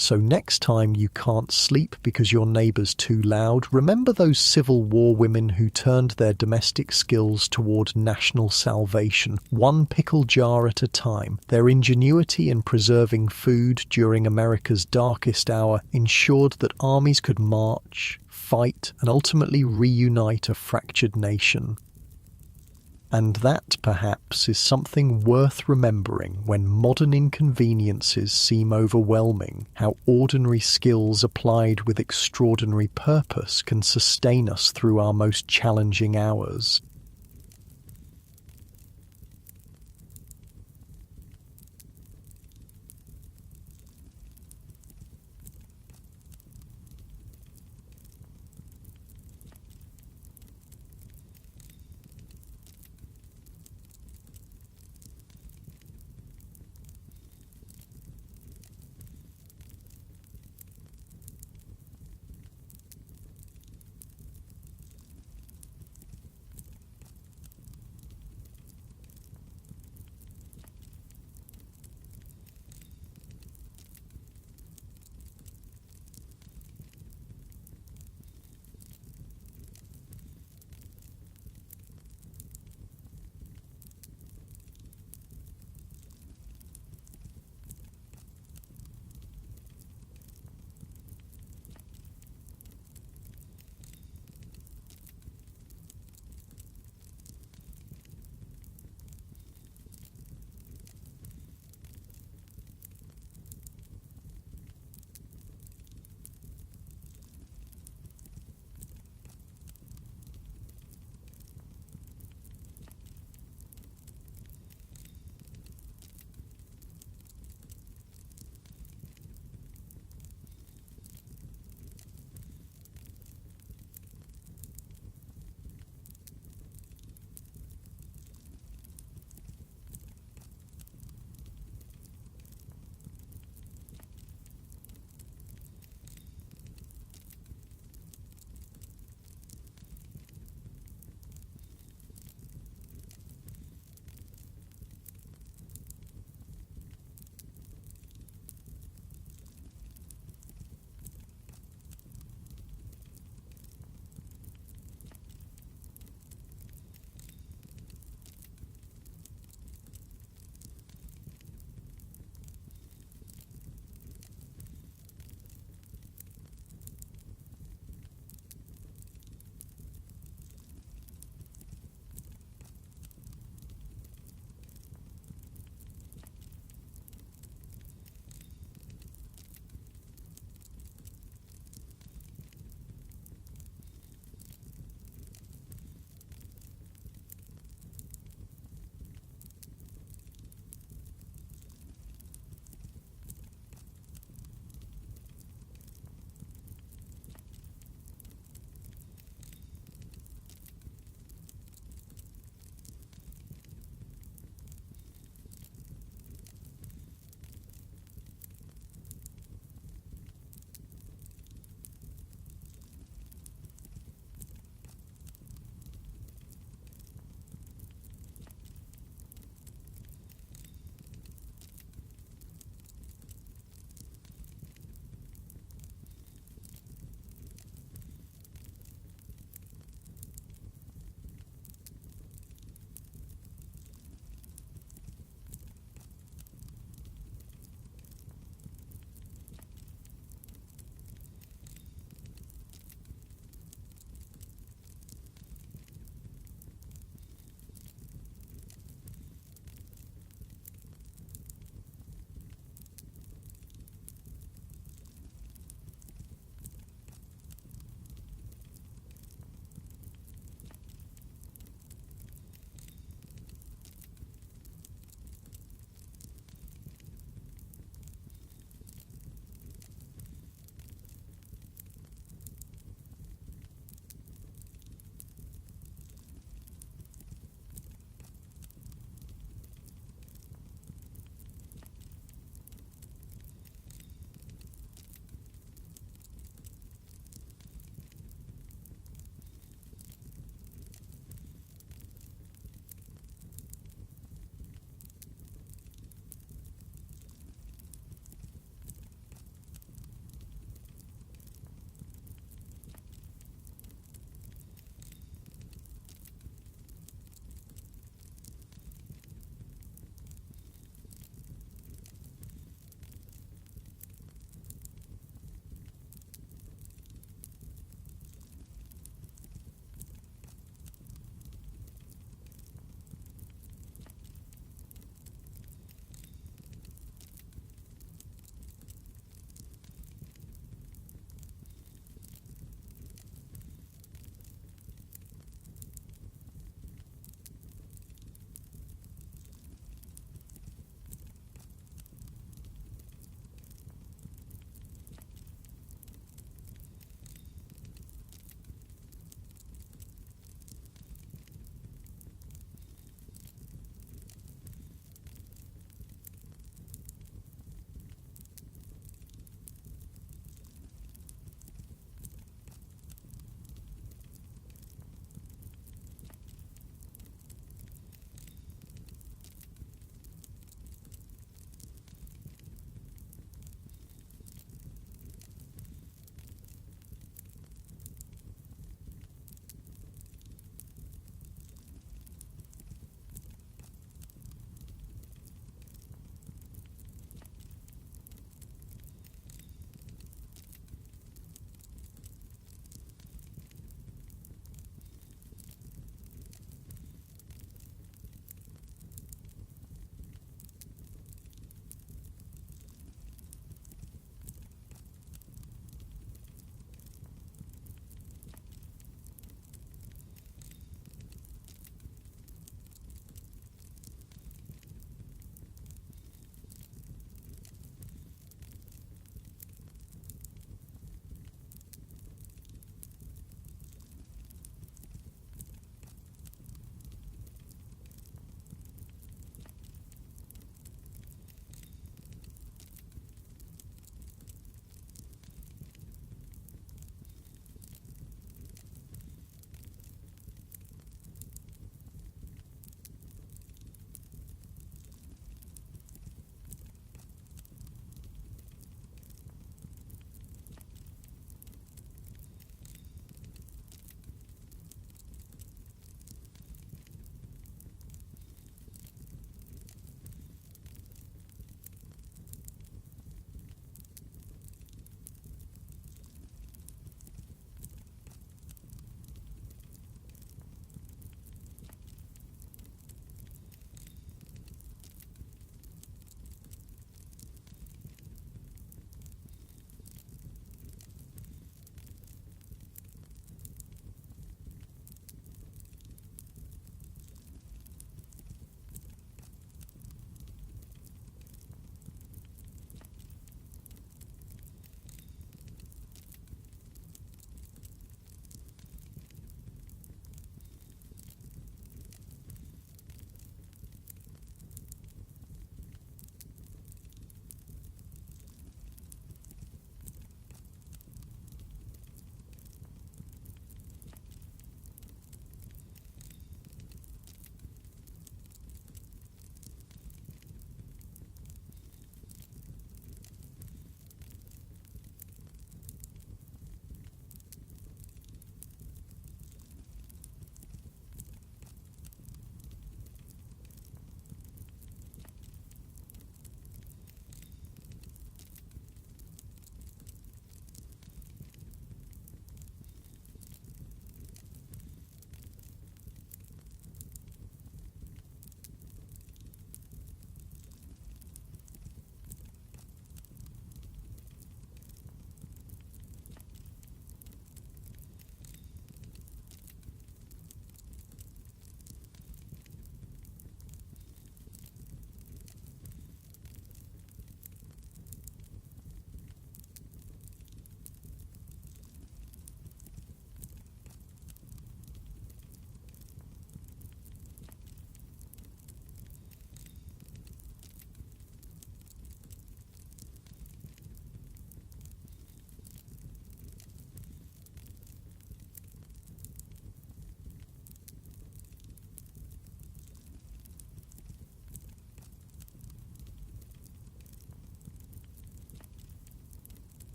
So next time you can't sleep because your neighbour's too loud, remember those Civil War women who turned their domestic skills toward national salvation, one pickle jar at a time. Their ingenuity in preserving food during America's darkest hour ensured that armies could march, fight, and ultimately reunite a fractured nation. And that, perhaps, is something worth remembering when modern inconveniences seem overwhelming, how ordinary skills applied with extraordinary purpose can sustain us through our most challenging hours.